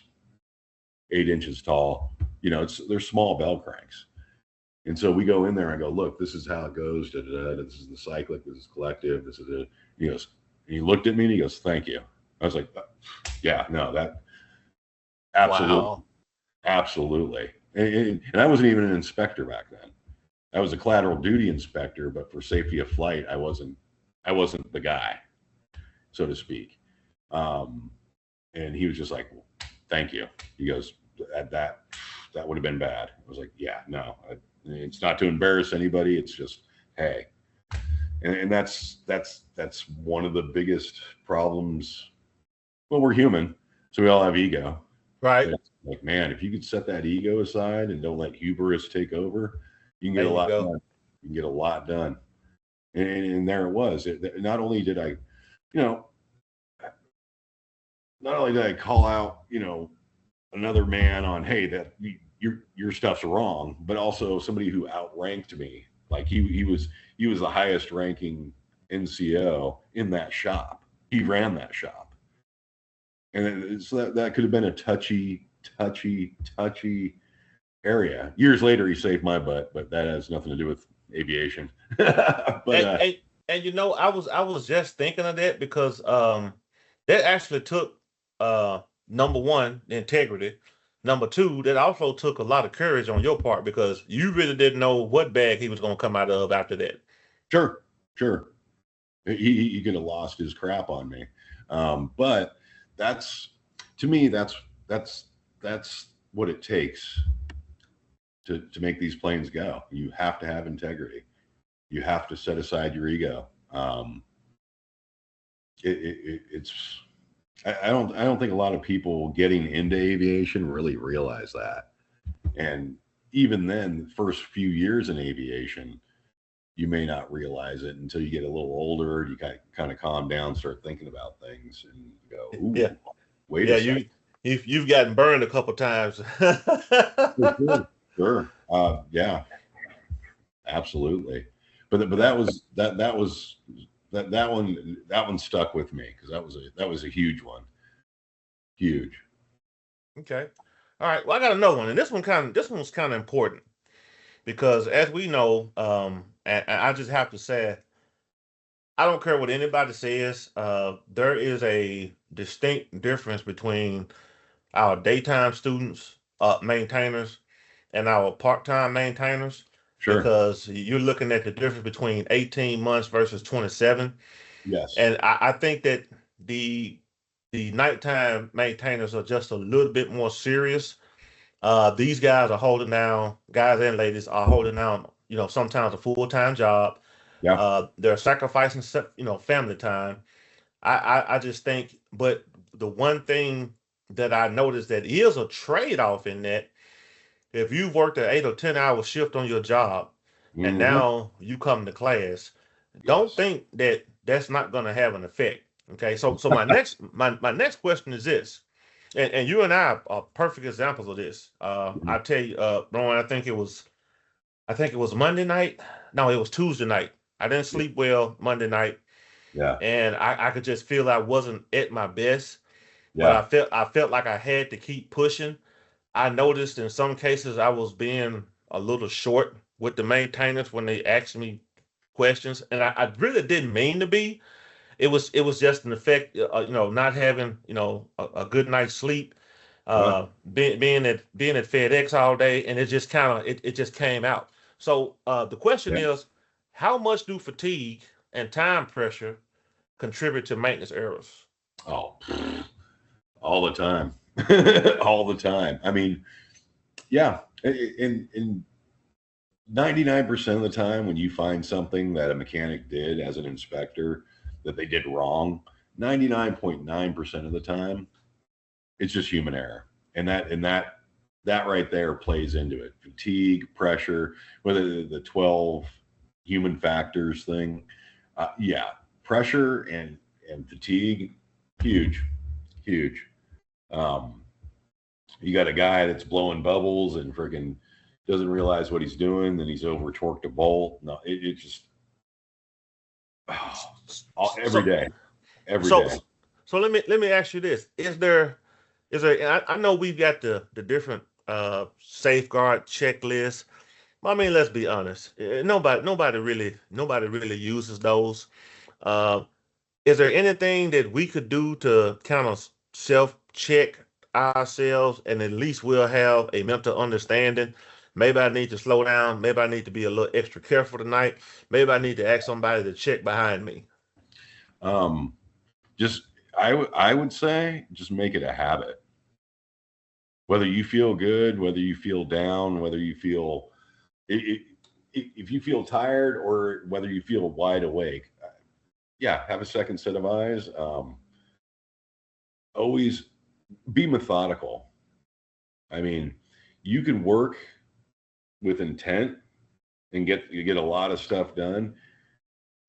8 inches tall. You know, they're small bell cranks. And so we go in there and I go, look, this is how it goes. Da, da, da, this is the cyclic, this is collective, this is the, he goes, and he looked at me and he goes, thank you. I was like, yeah, no, that absolutely, Wow. absolutely. And I wasn't even an inspector back then. I was a collateral duty inspector, but for safety of flight, I wasn't the guy, so to speak. And he was just like, well, thank you. He goes, that would have been bad. I was like, yeah, no, it's not to embarrass anybody. It's just, hey, and that's one of the biggest problems. Well, we're human, so we all have ego. Right. Like, man, if you could set that ego aside and don't let hubris take over, you can get There a you lot go. done. You can get a lot done. And there it was. Not only did I, you know, not only did I call out, you know, another man on, hey, that your stuff's wrong, but also somebody who outranked me. Like he was the highest ranking NCO in that shop. He ran that shop. And so that could have been a touchy area. Years later, he saved my butt, but that has nothing to do with aviation. But And you know, I was just thinking of that because that actually took number one, integrity. Number two, that also took a lot of courage on your part because you really didn't know what bag he was going to come out of after that. sure, he could have lost his crap on me. But that's, to me, that's what it takes to make these planes go. You have to have integrity. You have to set aside your ego. It's I don't think a lot of people getting into aviation really realize that. And even then, the first few years in aviation, you may not realize it until you get a little older. You kind of calm down, start thinking about things, and go, Yeah, "Ooh, wait a yeah, second." you've gotten burned a couple times. Sure, sure. Yeah, absolutely. But Yeah. that one stuck with me because that was a huge one, huge. Okay. All right. Well, I got another one, and this one's kind of important because as we know, and I just have to say, I don't care what anybody says. There is a distinct difference between our daytime students, maintainers, and our part-time maintainers, Sure. because you're looking at the difference between 18 months versus 27. Yes. And I think that the the nighttime maintainers are just a little bit more serious. These guys are holding down, guys and ladies are holding down, you know, sometimes a full-time job. Yeah. They're sacrificing, you know, family time. I just think, but the one thing that I noticed that is a trade-off in that if you've worked an 8 or 10 hour shift on your job and Hmm. now you come to class, don't Yes. think that that's not going to have an effect. Okay, so my next question is this, and you and I are perfect examples of this. Mhm. I tell you, Rowan, I think it was Monday night. No, it was Tuesday night. I didn't Yeah. sleep well Monday night, Yeah. and I could just feel I wasn't at my best. But Yeah. I felt like I had to keep pushing. I noticed in some cases I was being a little short with the maintainers when they asked me questions, and I really didn't mean to be. It was just an effect, you know, not having, you know, a good night's sleep, Huh. being at FedEx all day, and it just kind of it just came out. So the question Yeah. is, how much do fatigue and time pressure contribute to maintenance errors? Oh, all the time. All the time. I mean, yeah. In 99% of the time, when you find something that a mechanic did as an inspector that they did wrong, 99.9% of the time, it's just human error. And that right there plays into it. Fatigue, pressure, whether the 12 human factors thing. Yeah, pressure and fatigue, huge, huge. Um, you got a guy that's blowing bubbles and freaking doesn't realize what he's doing, then he's over torqued a bolt. No, it just every So day, every so day. so let me ask you this: is there? I know we've got the different safeguard checklists. I mean, let's be honest. Nobody really uses those. Uh, is there anything that we could do to kind of self check ourselves, and at least we'll have a mental understanding? Maybe I need to slow down. Maybe I need to be a little extra careful tonight. Maybe I need to ask somebody to check behind me. Um, just I would say just make it a habit. Whether you feel good, whether you feel down, whether you feel it, if you feel tired or whether you feel wide awake, yeah, have a second set of eyes. Always be methodical. I mean, you can work with intent and get a lot of stuff done,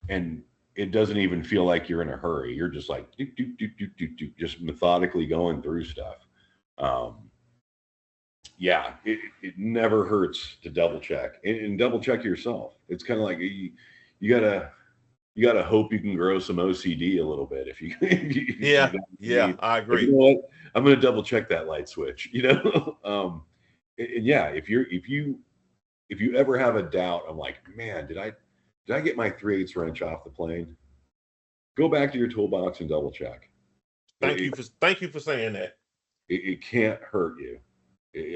and it doesn't even feel like you're in a hurry. You're just like doop, doop, doop, doop, doop, doop, just methodically going through stuff. Um, yeah, it never hurts to double check and double check yourself. It's kind of like you gotta you gotta hope you can grow some OCD a little bit if you if you Yeah, know what I yeah, mean. I Like, you agree. know what? I'm gonna double check that light switch. And yeah, if you ever have a doubt, I'm like, man, did I get my 3/8 wrench off the plane? Go back to your toolbox and double check. It, Thank you for saying that. it can't hurt you.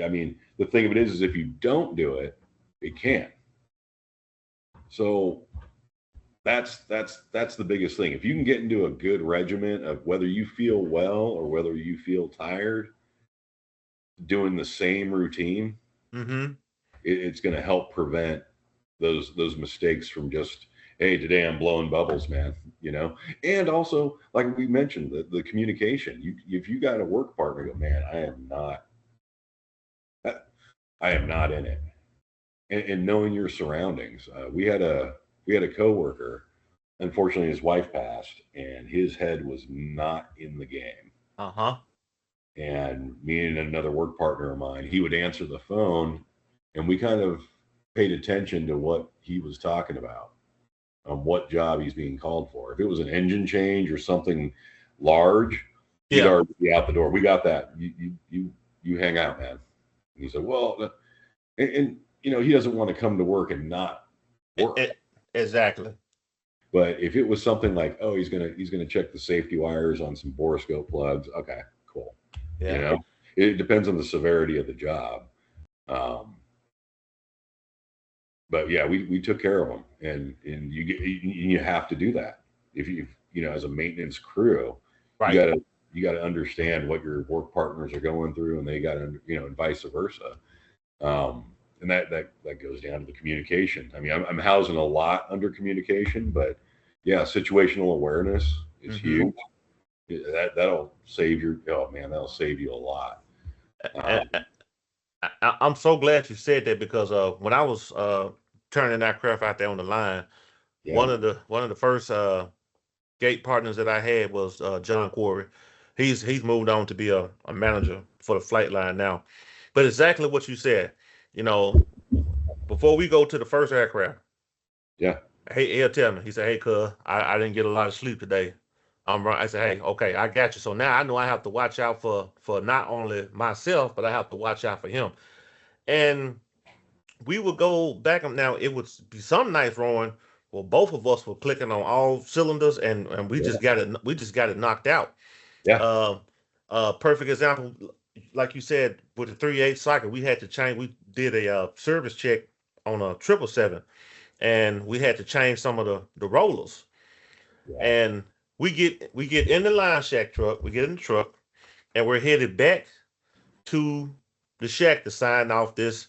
I mean, the thing of it is if you don't do it, it can. So that's the biggest thing. If you can get into a good regiment of whether you feel well or whether you feel tired, doing the same routine, Mm-hmm. it's going to help prevent those mistakes from just, hey, today I'm blowing bubbles, man. And also like we mentioned, the communication. If you got a work partner, go, man, I am not in it. And knowing your surroundings. We had a coworker. Unfortunately, his wife passed, and his head was not in the game. Uh-huh. And me and another work partner of mine, he would answer the phone, and we kind of paid attention to what he was talking about, what job he's being called for. If it was an engine change or something large, he'd Yeah. already be out the door. We got that. You hang out, man. And he said, well, and he doesn't want to come to work and not E- work. e- exactly. But if it was something like, oh, he's gonna check the safety wires on some borescope plugs, okay, cool. You Yeah. know, it depends on the severity of the job. Um, but yeah, we took care of them, and you have to do that if as a maintenance crew, you Right. gotta you gotta understand what your work partners are going through, and they gotta and vice versa. And that goes down to the communication. I mean, I'm housing a lot under communication, but yeah, situational awareness is Mm-hmm. huge. That'll save your oh man, that'll save you a lot. I, Um, I'm so glad you said that because when I was turning that craft out there on the line, yeah, one of the first gate partners that I had was John Corey. He's moved on to be a manager for the flight line now. But exactly what you said, you know, before we go to the first aircraft, yeah, hey, he'll tell me. He said, "Hey, cuz, I didn't get a lot of sleep today. I'm right." I said, "Hey, okay, I got you." So now I know I have to watch out for not only myself, but I have to watch out for him. And we would go back and now it would be some nights, Rowan, well, both of us were clicking on all cylinders and yeah, we just got it knocked out. yeah, Uh, perfect example, like you said, with the 3/8 cycle, we had to change. We did a service check on a 777, and we had to change some of the rollers. yeah, And we get in the line shack truck, we get in the truck, and we're headed back to the shack to sign off this.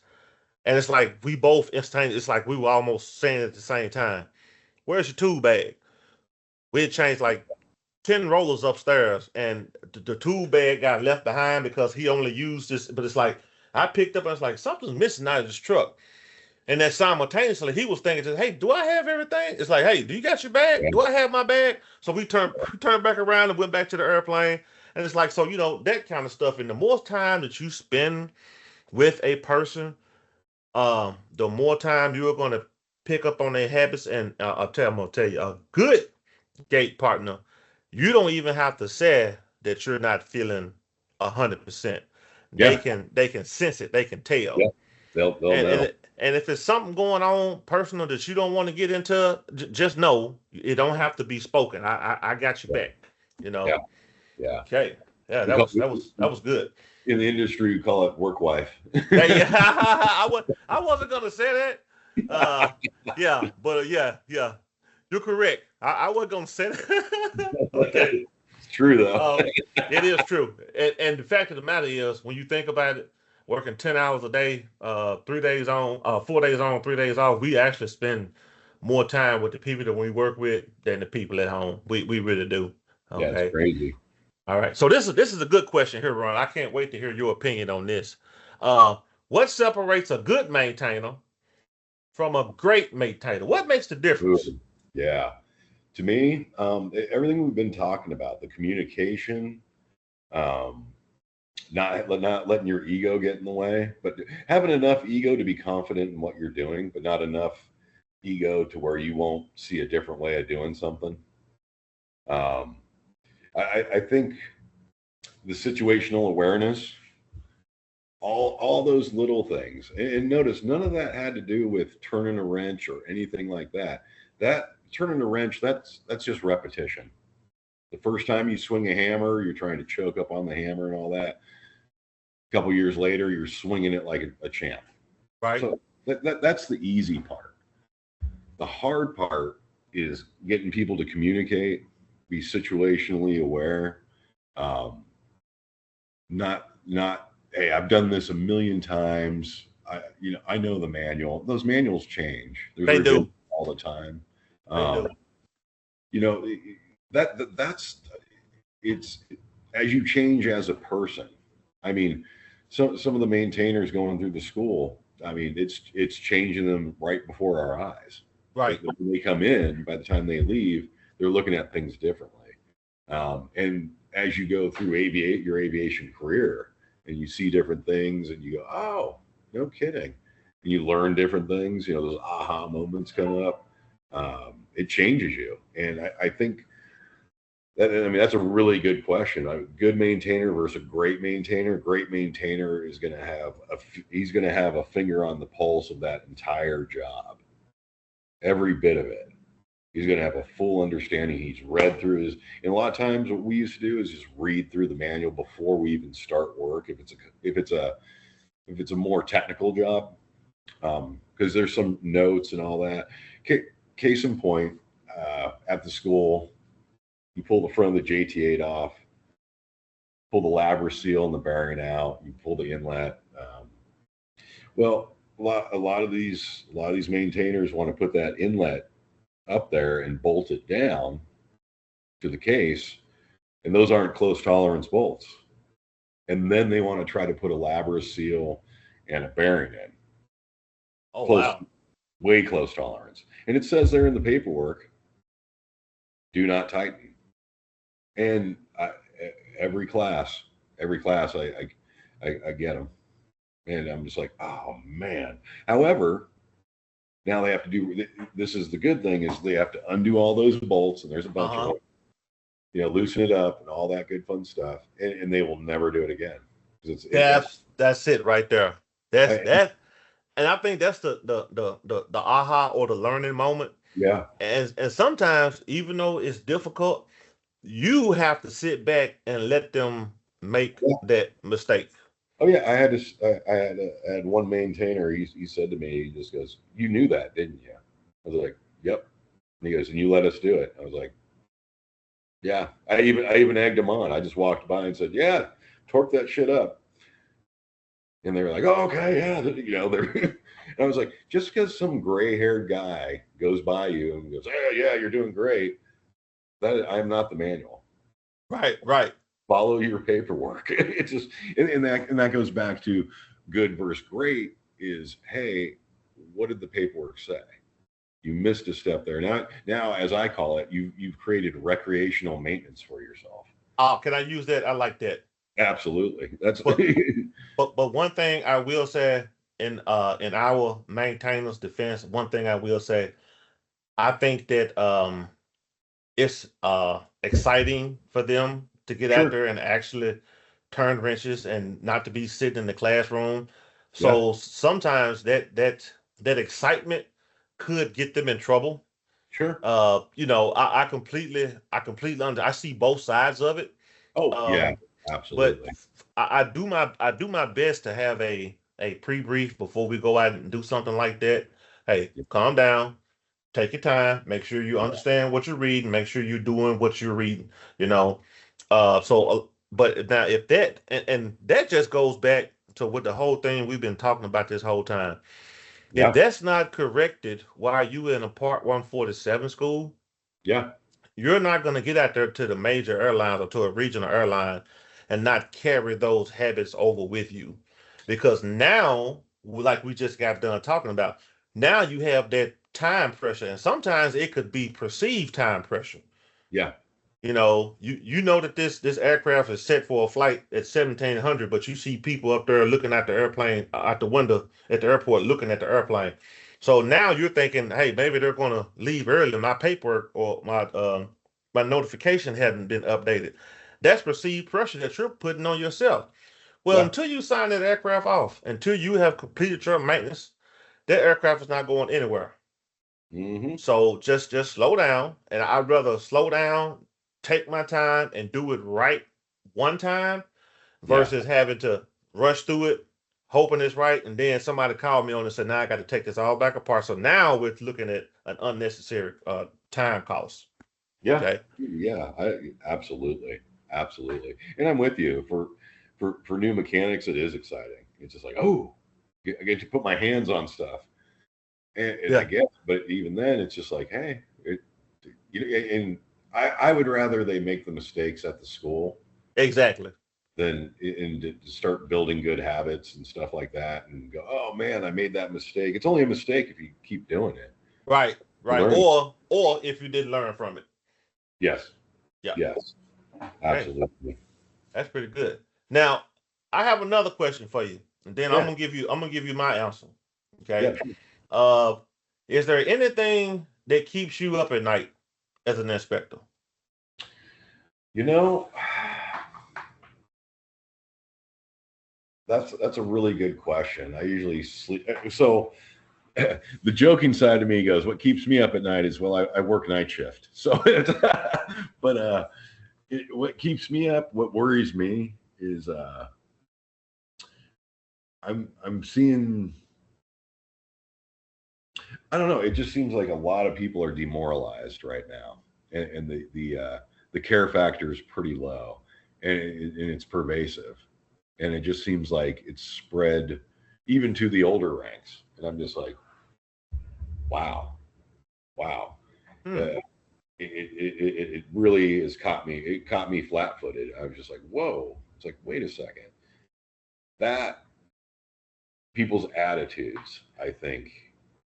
And it's like we both instantaneously, it's like we were almost saying at the same time, "Where's your tool bag?" We had changed like 10 rollers upstairs, and the tool bag got left behind because he only used this. But it's like I picked up and it's like something's missing out of this truck. And then simultaneously, he was thinking, "Hey, do I have everything?" It's like, "Hey, do you got your bag? yeah, Do I have my bag?" So we turned back around and went back to the airplane. And it's like, so that kind of stuff. And the more time that you spend with a person, the more time you're going to pick up on their habits. And I'm gonna tell you, a good gate partner, you don't even have to say that you're not feeling 100%. Yeah. They can sense it. They can Yeah. tell. They'll And know. and if it's something going on personal that you don't want to get into, just know it don't have to be spoken. I got you Yeah. back. You know. Yeah. Yeah. Okay. Yeah, We call that was good. in the industry, we call it work wife. Yeah, I wasn't gonna say that. Yeah, but yeah, you're correct. I wasn't gonna say that. Okay. It's true though. Um, it is true, and the fact of the matter is, when you think about it, working 10 hours a day, 3 days on, 4 days on, 3 days off, we actually spend more time with the people that we work with than the people at home. We really do. Yeah, it's Okay. crazy. All right. So this is a good question here, Ron. I can't wait to hear your opinion on this. Uh, what separates a good maintainer from a great maintainer? What makes the difference? Ooh, yeah. To me, everything we've been talking about, the communication, um, not letting your ego get in the way, but having enough ego to be confident in what you're doing, but not enough ego to where you won't see a different way of doing something. Um, I think the situational awareness, all those little things, and notice none of that had to do with turning a wrench or anything like that. That turning a wrench, that's just repetition. The first time you swing a hammer, you're trying to choke up on the hammer and all that. A couple years later, you're swinging it like a champ. Right. So that's the easy part. The hard part is getting people to communicate, be situationally aware, um, not hey, I've done this a million times. I know the manual. Those manuals change. There's They revisions do. all the time. They Um, do. you know that's it's as you change as a person. I mean, some of the maintainers going through the school. I mean, it's changing them right before our eyes. Right. When they come in, by the time they leave, they're looking at things differently. And as you go through your aviation career, and you see different things, and you go, "Oh, no kidding," and you learn different things. You know, those aha moments come up. It changes you, and I think I mean, that's a really good question. A good maintainer versus a great maintainer. Great maintainer is going to have he's going to have a finger on the pulse of that entire job, every bit of it. He's going to have a full understanding. He's read through his. And a lot of times, what we used to do is just read through the manual before we even start work. If it's a more technical job, because there's some notes and all that. Case in point, at the school, you pull the front of the JT8 off, pull the laver seal and the bearing out, you pull the inlet. Well, a lot of these maintainers want to put that inlet up there and bolt it down to the case, and those aren't close tolerance bolts. And then they want to try to put a laver seal and a bearing in Oh close, wow. way close tolerance. And it says there in the paperwork, do not tighten. And every class, every class, I get them, and I'm just like, oh man. However, now they have to do. This is the good thing is they have to undo all those bolts, and there's a Uh bunch of huh. them. You know, loosen it up and all that good fun stuff, and they will never do it again because That's it right there. That's I, that, and I think that's the aha or the learning moment. yeah, And sometimes, even though it's difficult, you have to sit back and let them make yeah. that mistake. Oh yeah, I had one maintainer. He said to me, he just goes, "You knew that, didn't you?" I was like, "Yep." And he goes, "And you let us do it." I was like, "Yeah." I even egged him on. I just walked by and said, "Yeah, torque that shit up." And they were like, "Oh, okay, yeah." You know, they're. And I was like, just because some gray-haired guy goes by you and goes, "Oh yeah, you're doing great," that I'm not the manual. Right, right. Follow your paperwork. It's just, and that goes back to good versus great. Is hey, what did the paperwork say? You missed a step there. Now, as I call it, you've created recreational maintenance for yourself. Oh, can I use that? I like that. Absolutely. That's But but one thing I will say in our maintainers defense, one thing I will say, I think that it's exciting for them to get out Sure. there and actually turn wrenches and not to be sitting in the classroom. Yeah. So sometimes that excitement could get them in trouble. Sure. I see both sides of it. Oh, yeah, Um, but absolutely. I do my best to have a pre-brief before we go out and do something like that. Hey, Yeah. calm down, take your time, make sure you Yeah. understand what you're reading, make sure you're doing what you're reading, you know. But now if and that just goes back to what the whole thing we've been talking about this whole time. If Yeah. that's not corrected while you in a Part 147 school, Yeah. you're not going to get out there to the major airlines or to a regional airline and not carry those habits over with you. Because now, like we just got done talking about, now you have that time pressure, and sometimes it could be perceived time pressure. Yeah. You know that this aircraft is set for a flight at 1700, but you see people up there looking at the airplane out the window at the airport, looking at the airplane. So now you're thinking, hey, maybe they're going to leave early. My paperwork or my notification hadn't been updated. That's perceived pressure that you're putting on yourself. Well, Yeah. until you sign that aircraft off, until you have completed your maintenance, that aircraft is not going anywhere. Hmm. So just slow down, and I'd rather slow down, take my time, and do it right one time Yeah. versus having to rush through it, hoping it's right, and then somebody called me on and said, "Now I got to take this all back apart." So now we're looking at an unnecessary time cost. Yeah. Okay. Yeah. Absolutely. Absolutely. And I'm with you. For new mechanics, it is exciting. It's just like, oh, I get to put my hands on stuff, and I Yeah. guess, but even then, it's just like, hey, and I would rather they make the mistakes at the school Exactly. than to start building good habits and stuff like that, and go, oh man, I made that mistake. It's only a mistake if you keep doing it. Right. You Right. learn. Or if you didn't learn from it. Yes. Yeah. Yes. Hey, Absolutely. that's pretty good. Now, I have another question for you, and then Yeah. I'm gonna give you my answer. Yeah. Okay. Uh, is there anything that keeps you up at night as an inspector? You know, that's a really good question. I usually sleep. So the joking side of me goes, what keeps me up at night is, well, I work night shift. So, but what keeps me up, what worries me is I'm seeing. I don't know. It just seems like a lot of people are demoralized right now, and the care factor is pretty low, and it's pervasive, and it just seems like it's spread even to the older ranks. And I'm just like, wow, wow. Hmm. Uh, it really has caught me. It caught me flat-footed. I was just like, whoa. It's like, wait a second. That people's attitudes, I think,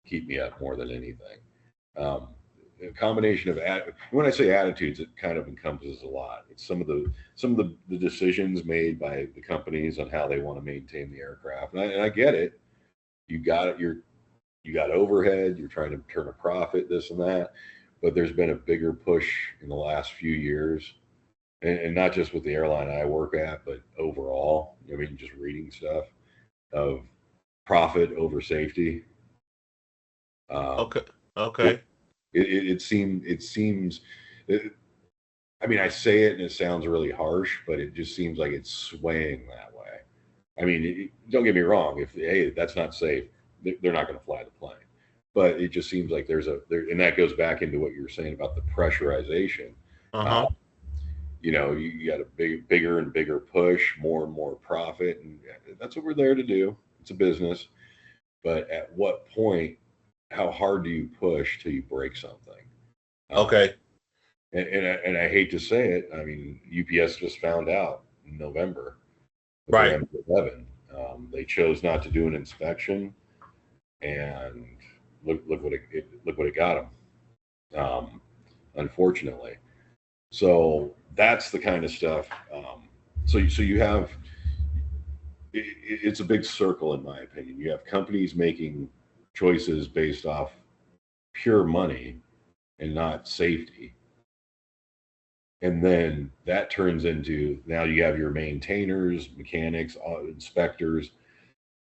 keep me up more than anything. Um, a combination of when I say attitudes, it kind of encompasses a lot. It's some of the decisions made by the companies on how they want to maintain the aircraft, and I get it. You got it. You got overhead. You're trying to turn a profit, this and that. But there's been a bigger push in the last few years, and not just with the airline I work at, but overall. I mean, just reading stuff of profit over safety. Um, Okay. Okay. it seems. It, I mean, I say it and it sounds really harsh, but it just seems like it's swaying that way. I mean, don't get me wrong. If hey, that's not safe, they're not going to fly the plane. But it just seems like and that goes back into what you were saying about the pressurization. Uh, Uh-huh. you got a bigger and bigger push, more and more profit, and that's what we're there to do. It's a business, but at what point? How hard do you push till you break something? Um, Okay. and I hate to say it. I mean, UPS just found out in November with their Right. MD-11. They chose not to do an inspection, and look what it got them. Unfortunately, so that's the kind of stuff. So you have it's a big circle in my opinion. You have companies making choices based off pure money and not safety, And then that turns into, now you have your maintainers, mechanics, inspectors,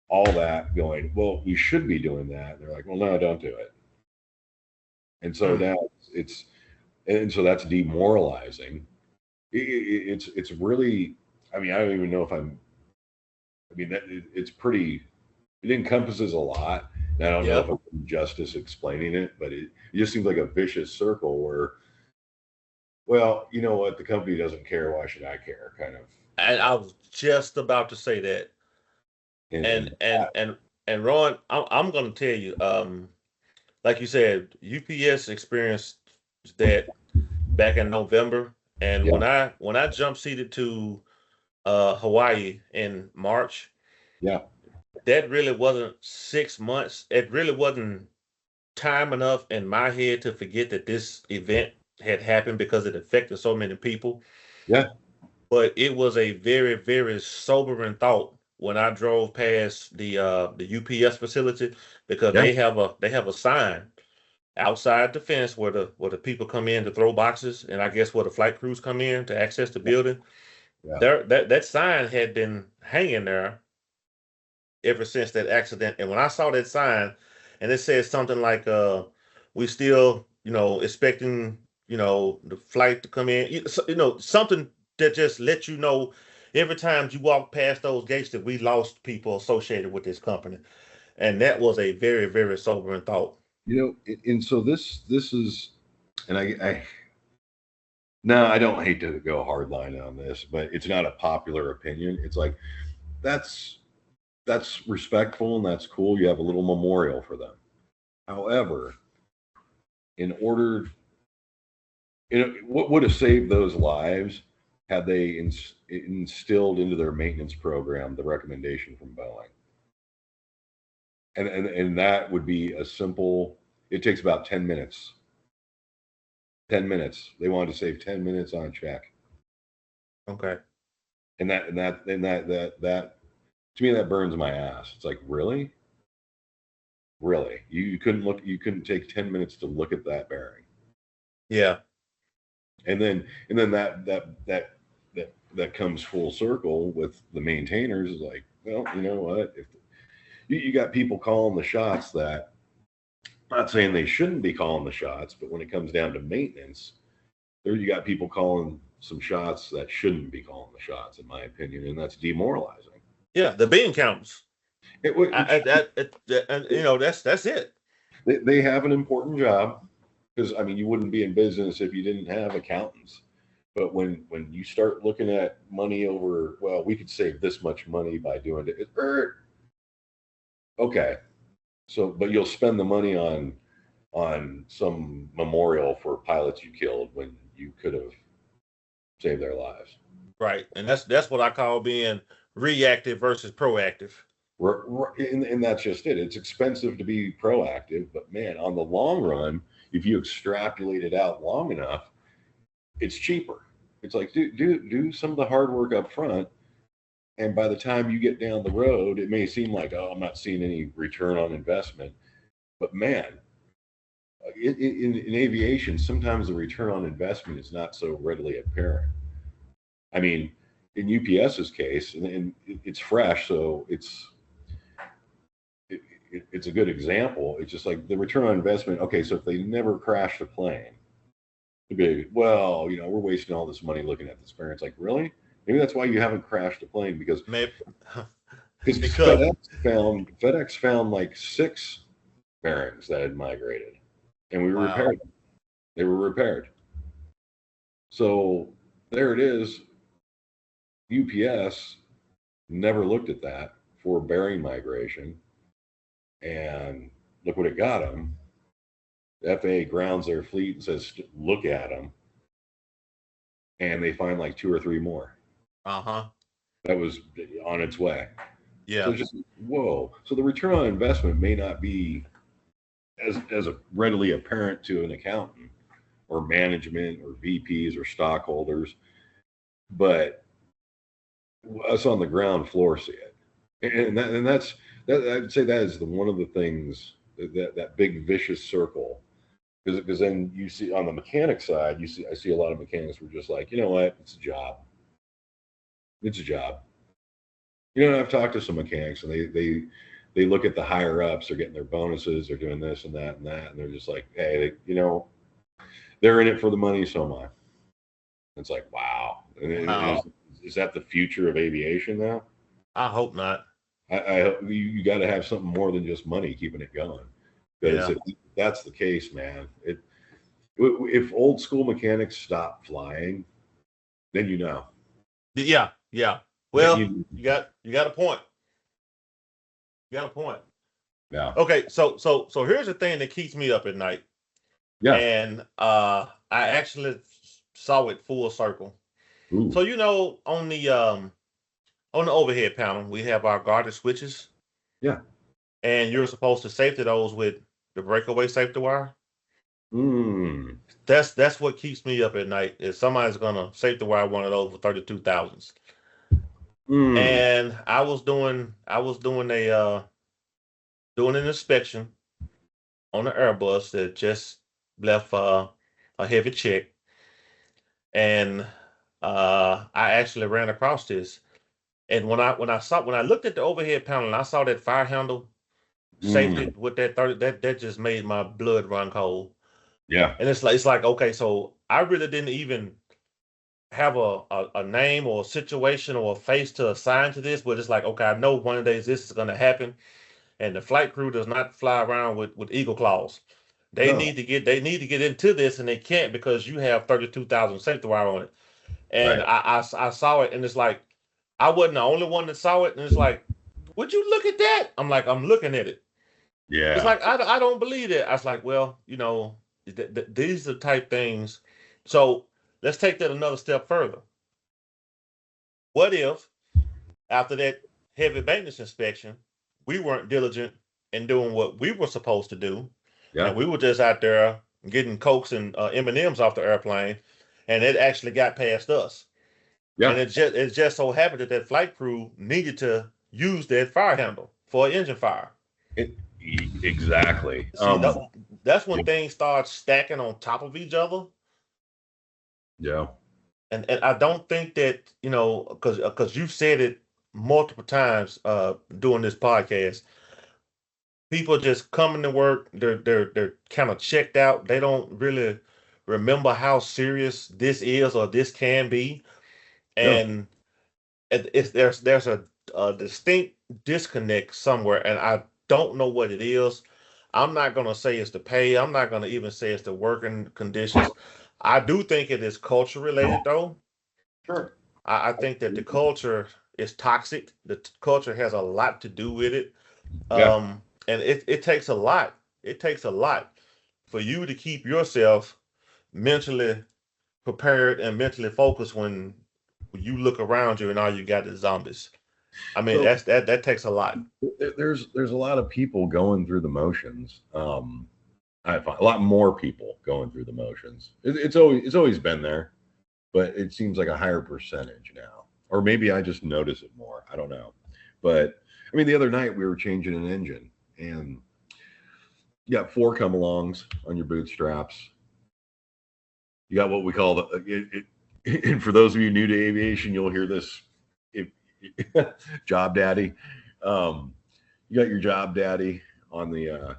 all that going, well, you should be doing that. And they're like, well, no, don't do it. And so Mm. now it's, and so that's demoralizing. It's really, I mean, I don't even know if I'm, I mean, it's pretty, it encompasses a lot. And I don't know if Yep. I'm doing justice explaining it, but it just seems like a vicious circle where, well, you know what, the company doesn't care, why should I care, kind of. And I was just about to say that. And And and and and Ron, I'm gonna tell you, like you said, UPS experienced that back in November. And yeah, when I jump seated to Hawaii in March, yeah, that really wasn't 6 months. It really wasn't time enough in my head to forget that this event had happened because it affected so many people. yeah, But it was a very, very sobering thought when I drove past the UPS facility, because yeah, they have a sign outside the fence where the people come in to throw boxes, and I guess where the flight crews come in to access the building. yeah. There, that sign had been hanging there ever since that accident. And when I saw that sign, and it said something like, "We still, expecting, the flight to come in," something that just let you know every time you walk past those gates that we lost people associated with this company. And that was a very, very sobering thought. And so this is, and I no, I don't hate to go hardline on this, but it's not a popular opinion. It's like that's that's respectful and that's cool. You have a little memorial for them. However, in order, what would have saved those lives had they instilled into their maintenance program the recommendation from Boeing, and that would be a simple. It takes about 10 minutes. 10 minutes. They wanted to save 10 minutes on a check, Okay. and that to me that burns my ass. It's like, really, really, you couldn't look, you couldn't take 10 minutes to look at that bearing, Yeah. and then that comes full circle with the maintainers. Is like, well, you know what, if you got people calling the shots that, I'm not saying they shouldn't be calling the shots, but when it comes down to maintenance, there you got people calling some shots that shouldn't be calling the shots, in my opinion, and that's demoralizing. Yeah. The bean counters. Which And that's it. they have an important job, because I mean, you wouldn't be in business if you didn't have accountants. But when you start looking at money over, well, we could save this much money by doing it. Okay, so but you'll spend the money on some memorial for pilots you killed when you could have saved their lives. Right. And that's what I call being reactive versus proactive. And that's just it. It's expensive to be proactive, but man, on the long run, if you extrapolate it out long enough, it's cheaper. It's like, do some of the hard work up front, and by the time you get down the road, it may seem like, oh, I'm not seeing any return on investment, but man, in aviation, sometimes the return on investment is not so readily apparent. I mean, in UPS's case, and it's fresh, so it's a good example. It's just like the return on investment. Okay, so if they never crash the plane, it'd be, well, we're wasting all this money looking at this plane. It's like, really? Maybe that's why you haven't crashed a plane, because Maybe because because FedEx found like six bearings that had migrated, and we wow. repaired them. They were repaired. So there it is. UPS never looked at that for bearing migration, and look what it got them. The FAA grounds their fleet and says, look at them, and they find like two or three more. Uh-huh. That was on its way. So Yeah. just, whoa. So the return on investment may not be as readily apparent to an accountant or management or VPs or stockholders, but us on the ground floor see it. And that's I'd say that is one of the things, that big vicious circle Because then you see on the mechanic side, I see a lot of mechanics who are just like, you know what, it's a job. It's a job. You know, I've talked to some mechanics, and they look at the higher ups. They're getting their bonuses. They're doing this and that and that, and they're just like, hey, you know, they're in it for the money. So am I. It's like, wow. Wow. Is that the future of aviation now? I hope not. You got to have something more than just money keeping it going. Because Yeah. if that's the case, man, if old school mechanics stop flying, then you know. Yeah. Yeah. Then Well, you got a point. You got a point. yeah, Okay, so here's the thing that keeps me up at night. yeah. And I actually saw it full circle. Ooh, So on the overhead panel, we have our guarded switches, yeah. and you're supposed to safety those with the breakaway safety wire. Mm, That's what keeps me up at night. Is somebody's gonna safety wire one of those for 32,000. mm. And I was doing doing an inspection on the Airbus that just left a heavy check, and I actually ran across this. And when I looked at the overhead panel and I saw that fire handle Mm, safety with that 30, that just made my blood run cold. yeah, And it's like okay, so I really didn't even have a name or a situation or a face to assign to this, but it's like okay, I know one of the days this is going to happen, and the flight crew does not fly around with eagle claws. no, They need to get into this, and they can't because you have 32,000 safety wire on it. And right, I saw it, and it's like I wasn't the only one that saw it, and it's like, would you look at that? I'm like, I'm looking at it. It's yeah. like I don't believe it. I was like, well, these are the type things. So let's take that another step further. What if after that heavy maintenance inspection, we weren't diligent in doing what we were supposed to do, Yeah, and we were just out there getting cokes and M&Ms off the airplane, and it actually got past us. And yeah. it just so happened that flight crew needed to use that fire handle for an engine fire. Exactly. See, that's when Yeah, things start stacking on top of each other. yeah, And I don't think that, because you've said it multiple times during this podcast, people just coming to work, they're kind of checked out. They don't really remember how serious this is or this can be. yeah. And there's a distinct disconnect somewhere, and I don't know what it is. I'm not gonna say it's the pay. I'm not gonna even say it's the working conditions. I do think it is culture related, though. Sure. I think that the culture is toxic. Culture has a lot to do with it, Yeah. and it takes a lot. It takes a lot for you to keep yourself mentally prepared and mentally focused when you look around you and all you got is zombies. I mean, So that takes a lot. there's a lot of people going through the motions. I find a lot more people going through the motions. It's always been there, but it seems like a higher percentage now. Or maybe I just notice it more. I don't know. But I mean, the other night we were changing an engine, and you got four come alongs on your bootstraps. You got what we call and for those of you new to aviation, you'll hear this if, job daddy. Um, you got your job daddy on the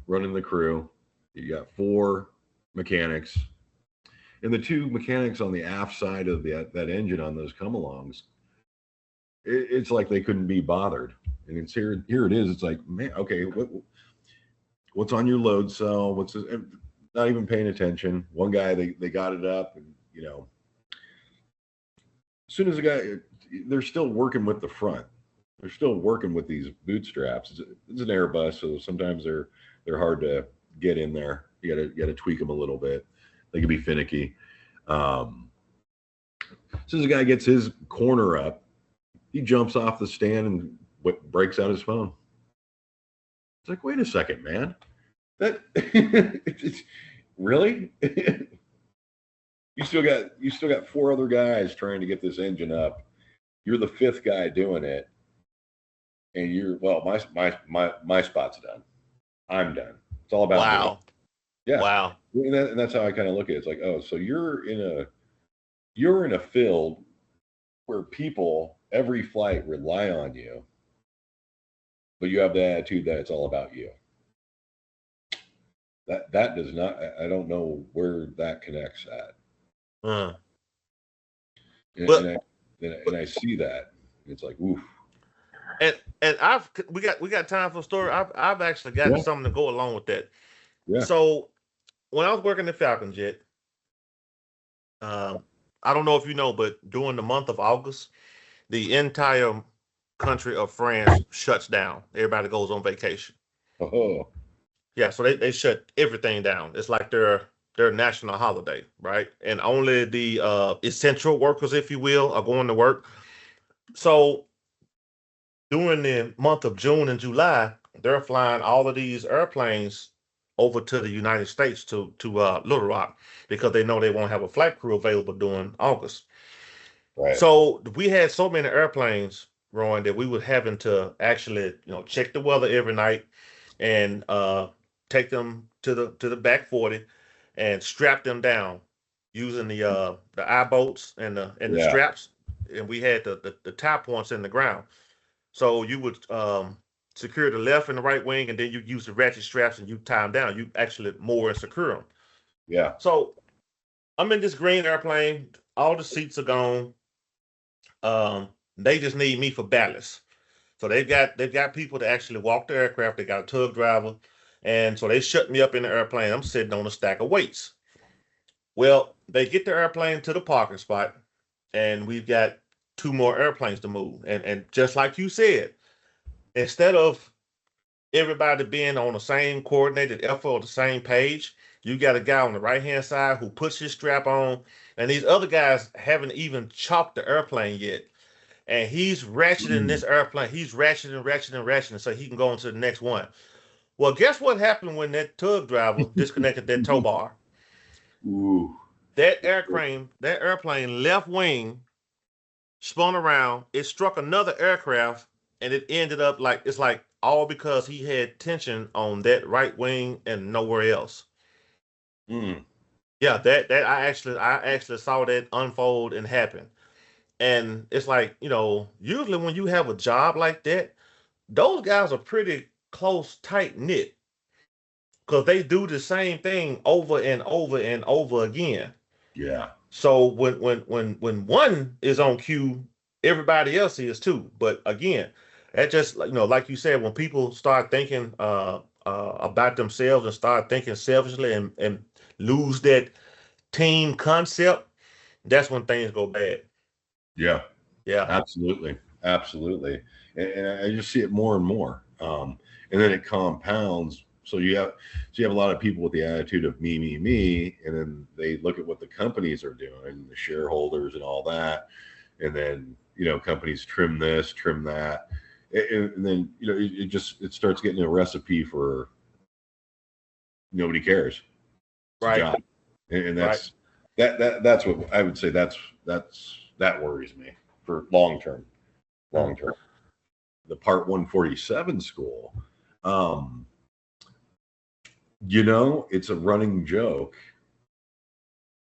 running the crew. You got four mechanics, and the two mechanics on the aft side of that engine on those come alongs. It's like they couldn't be bothered, and it's here it is. It's like, man, okay, what's on your load cell? What's this? Not even paying attention. One guy, they got it up, and as soon as the guy, they're still working with the front. They're still working with these bootstraps. It's an Airbus, so sometimes they're hard to get in there. You got to tweak them a little bit. They can be finicky. Um, as soon as the guy gets his corner up, he jumps off the stand and breaks out his phone. It's like, wait a second, man. That really? You still got four other guys trying to get this engine up. You're the fifth guy doing it, and my spot's done. I'm done. It's all about me. Wow. Yeah, Wow. and that's how I kind of look at it. It's like, oh, so you're in a field where people every flight rely on you, but you have the attitude that it's all about you. That does not. I don't know where that connects at, Uh, and but I see that. It's like, oof. and we got time for a story. I've actually got Yeah, something to go along with that. yeah. So when I was working at Falcon Jet, um, I don't know if you know, but during the month of August, the entire country of France shuts down. Everybody goes on vacation. Oh, Yeah, so they shut everything down. It's like their national holiday, right? And only the essential workers, if you will, are going to work. So during the month of June and July, they're flying all of these airplanes over to the United States to Little Rock because they know they won't have a flight crew available during August. right. So we had so many airplanes, Rowan, that we were having to actually, check the weather every night and take them to the back 40 and strap them down using the eye bolts and the Yeah, straps. And we had the tie points in the ground. So you would secure the left and the right wing, and then you use the ratchet straps and you tie them down. You actually moor and secure them. yeah, So I'm in this green airplane. All the seats are gone. They just need me for ballast. So they've got people to actually walk the aircraft. They got a tug driver, and so they shut me up in the airplane. I'm sitting on a stack of weights. Well, they get the airplane to the parking spot, and we've got two more airplanes to move. And just like you said, instead of everybody being on the same coordinated effort or the same page, you got a guy on the right hand side who puts his strap on, and these other guys haven't even chopped the airplane yet. And he's ratcheting mm, this airplane. He's ratcheting, ratcheting, ratcheting so he can go on to the next one. Well, guess what happened when that tug driver disconnected that tow bar? ooh, That airplane left wing spun around. It struck another aircraft, and it ended up like it's like all because he had tension on that right wing and nowhere else. mm, Yeah, that I actually saw that unfold and happen. And it's like, usually when you have a job like that, those guys are pretty close, tight knit because they do the same thing over and over and over again. yeah, So when one is on cue, everybody else is too. But again, that just like you said, when people start thinking about themselves and start thinking selfishly and lose that team concept, that's when things go bad. yeah. Yeah. Absolutely, absolutely, and I just see it more and more. And then it compounds. So you have a lot of people with the attitude of me, and then they look at what the companies are doing, the shareholders and all that, and then companies trim this, trim that, and then it starts getting a recipe for nobody cares. It's a Right. job, and Right. that's what I would say. That worries me for long term. Long term. The Part 147 school, um, it's a running joke.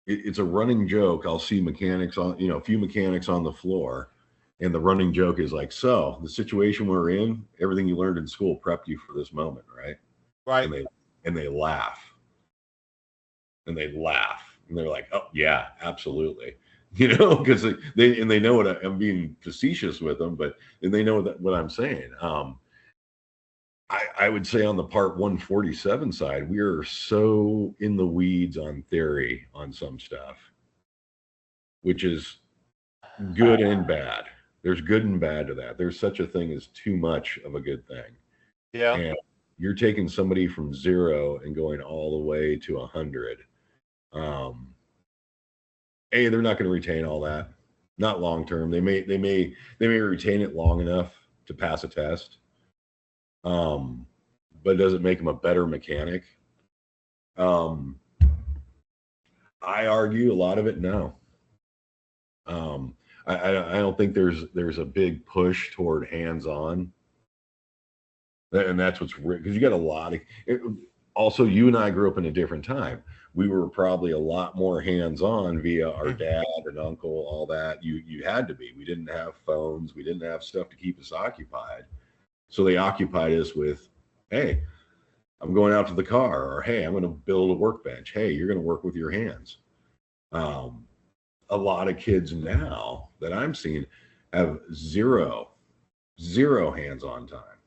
It's a running joke. I'll see mechanics a few mechanics on the floor, and the running joke is like, so the situation we're in, everything you learned in school prepped you for this moment, right? Right. And they laugh, and they're like, oh yeah, absolutely. Because they know what I'm being facetious with them, but and they know what I'm saying. I would say on the Part 147 side, we are so in the weeds on theory on some stuff, which is good and bad. There's good and bad to that. There's such a thing as too much of a good thing. Yeah. And you're taking somebody from 0 and going all the way to 100. Um, they're not going to retain all that. Not long term. They may retain it long enough to pass a test. But does it make them a better mechanic? Um, I argue a lot of it no. Um, I don't think there's a big push toward hands on, and that's what's because you got a lot of Also, you and I grew up in a different time. We were probably a lot more hands-on via our Mhm. dad and uncle, all that. You had to be. We didn't have phones. We didn't have stuff to keep us occupied. So they occupied us with, hey, I'm going out to the car, or hey, I'm going to build a workbench. Hey, you're going to work with your hands. Um, a lot of kids now that I'm seeing have zero hands-on time,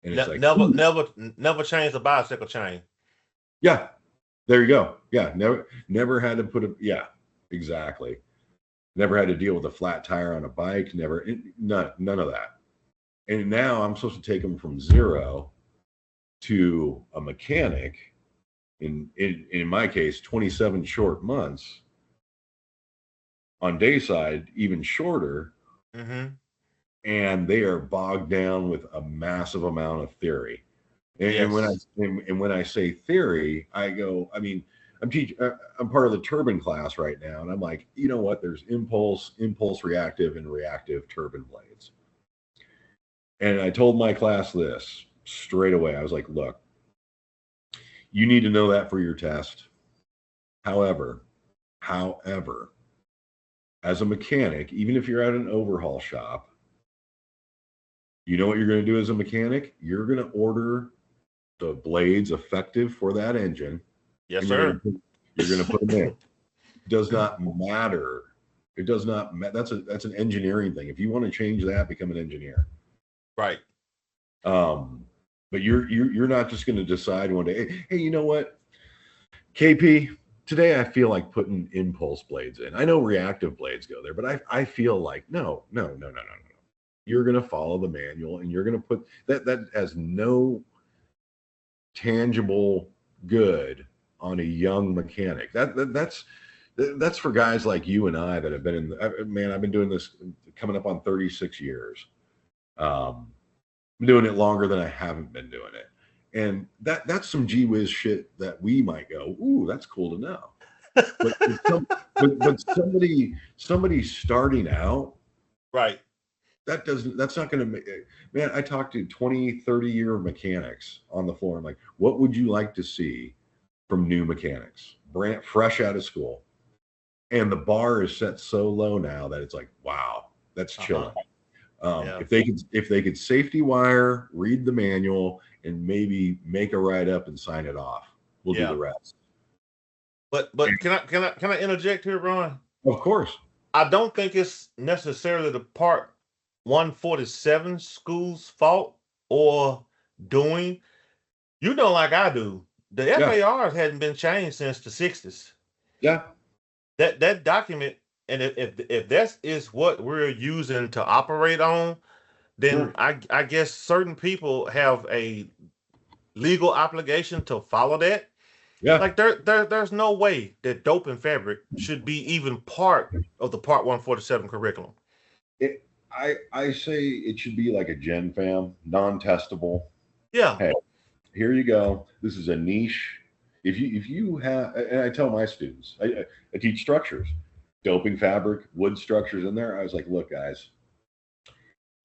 and it's like, Never, ooh, never change the bicycle chain. yeah, there you go. Yeah, never had to put a yeah, exactly. Never had to deal with a flat tire on a bike. Never, none of that. And now I'm supposed to take them from zero to a mechanic in my case 27 short months, on day side even shorter, Mm-hmm. and they are bogged down with a massive amount of theory. And when I Yes. and when I say theory, I go, I mean, I'm part of the turbine class right now, and I'm like, you know what? There's impulse reactive, and reactive turbine blades. And I told my class this straight away. I was like, look, you need to know that for your test. However, as a mechanic, even if you're at an overhaul shop, you know what you're going to do as a mechanic? You're going to order the blades effective for that engine, Yes, and sir. you're going to put them in. Does not matter. It does not. That's an engineering thing. If you want to change that, become an engineer. Right. Um, but you're not just going to decide one day. Hey, you know what, KP? Today I feel like putting impulse blades in. I know reactive blades go there, but I feel like no. You're going to follow the manual, and you're going to put that. That has no tangible good on a young mechanic. That's for guys like you and I that have been in. Man, I've been doing this coming up on 36 years. Um, I'm doing it longer than I haven't been doing it, and that's some gee whiz shit that we might go, ooh, that's cool to know. But somebody starting out, Right. that's not going to make. Man, I talked to 20, 30 year mechanics on the floor. I'm like, what would you like to see from new mechanics, brand fresh out of school? And the bar is set so low now that it's like, wow, that's Uh-huh. chilling. Yeah. If they could safety wire, read the manual, and maybe make a write up and sign it off, we'll do the Yeah. rest. But can I interject here, Ron? Of course. I don't think it's necessarily the Part 147 school's fault or doing. You know, like I do, the Yeah. FARs hadn't been changed since the 60s. Yeah. That document, and if that is what we're using to operate on, then Sure. I guess certain people have a legal obligation to follow that. Yeah. Like there's no way that dope and fabric should be even part of the Part 147 curriculum. I say it should be like a Gen Fam, non-testable. Yeah. Hey, here you go. This is a niche. If you have, and I tell my students, I teach structures, doping fabric, wood structures in there. I was like, look, guys,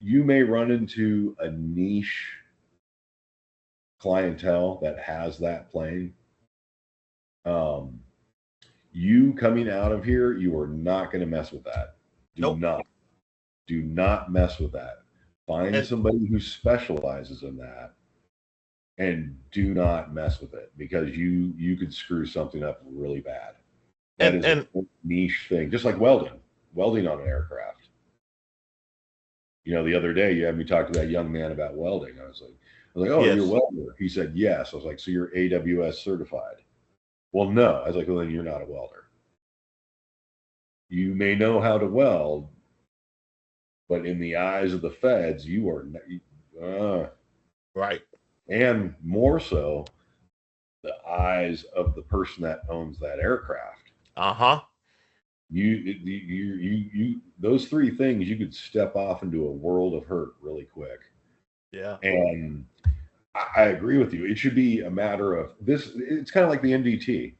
you may run into a niche clientele that has that plane. Um, you coming out of here, you are not going to mess with that. Do Nope. not, do not mess with that. Find And somebody who specializes in that, and do not mess with it, because you could screw something up really bad. That and is a and niche thing, just like welding on an aircraft. The other day you had me talk to that young man about welding. I was like, oh, you're a yes. welder. He said, yes. I was like, so you're AWS certified? Well, no. I was like, well, then you're not a welder. You may know how to weld, but in the eyes of the feds, you are, Right. and more so, the eyes of the person that owns that aircraft. Uh-huh. Those three things, you could step off into a world of hurt really quick. Yeah. And I agree with you. It should be a matter of this. It's kind of like the NDT.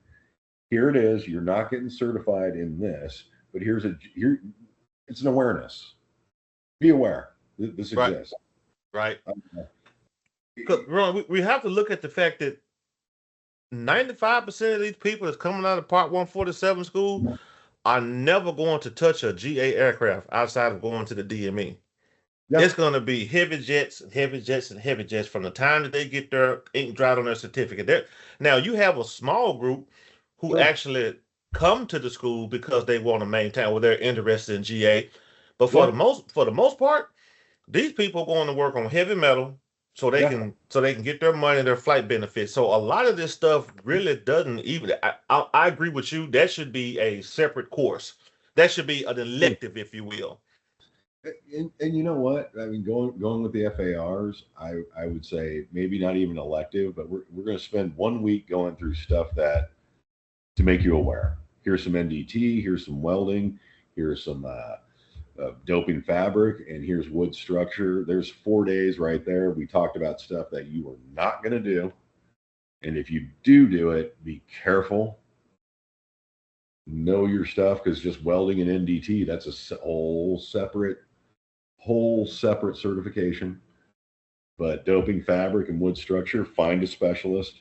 Here it is. You're not getting certified in this, but here. It's an awareness. Be aware. This Right. exists. Right. Um, Because Ron, we have to look at the fact that 95% of these people that's coming out of Part 147 school are never going to touch a GA aircraft outside of going to the DME. Yeah, It's going to be heavy jets and heavy jets and heavy jets from the time that they get their ink dried on their certificate. Now, you have a small group who sure. actually come to the school because they want to maintain or they're interested in GA. But Yeah, for the most part, these people are going to work on heavy metal yeah. so they can get their money, their flight benefits. So a lot of this stuff really doesn't even. I agree with you. That should be a separate course. That should be an elective, if you will. And you know what? I mean, going with the FARs, I would say maybe not even elective, but we're going to spend 1 week going through stuff that to make you aware. Here's some NDT, here's some welding, here's some doping fabric, and here's wood structure. There's 4 days right there. We talked about stuff that you are not going to do, and if you do it, be careful. Know your stuff because just welding and NDT, that's a whole separate certification. But doping fabric and wood structure, find a specialist.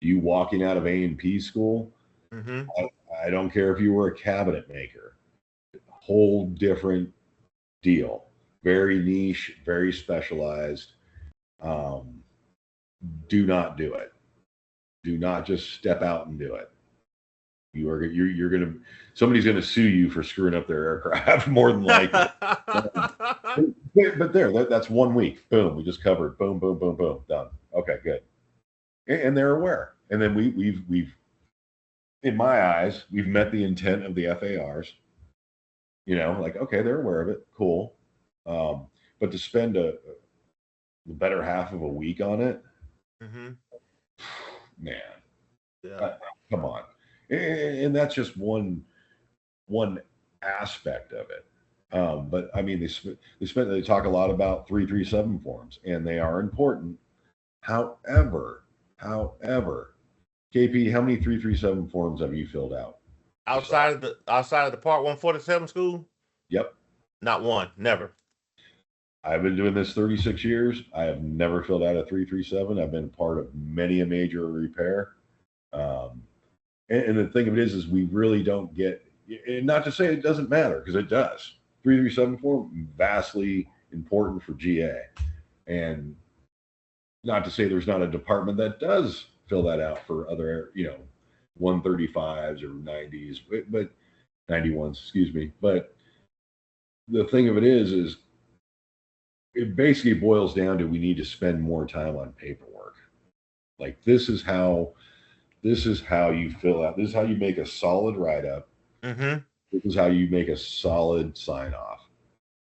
You walking out of A&P school, Hmm. I don't care if you were a cabinet maker, whole different deal. Very niche, very specialized. Um, do not do it. Do not just step out and do it. You're gonna somebody's gonna sue you for screwing up their aircraft more than likely. But there, that's 1 week. Boom, we just covered. Boom, boom, boom, boom, done. Okay, good. And they're aware. And then we've in my eyes, we've met the intent of the FARs. You know, like okay, they're aware of it. Cool. But to spend the better half of a week on it, Hmm. man, Yeah. uh, come on. And that's just one aspect of it. But I mean, they talk a lot about 337 forms, and they are important. However, KP, how many 337 forms have you filled out yourself? Outside of the Part 147 school, Yep. not one, never. I've been doing this 36 years. I have never filled out a 337. I've been part of many a major repair. Um, and the thing of it is we really don't get, and not to say it doesn't matter, because it does. 337 form, vastly important for GA. And not to say there's not a department that does fill that out for other, 135s or 90s, but 91s, excuse me. But the thing of it is it basically boils down to we need to spend more time on paperwork. Like this is how you fill out. This is how you make a solid write up. Hmm. This is how you make a solid sign off.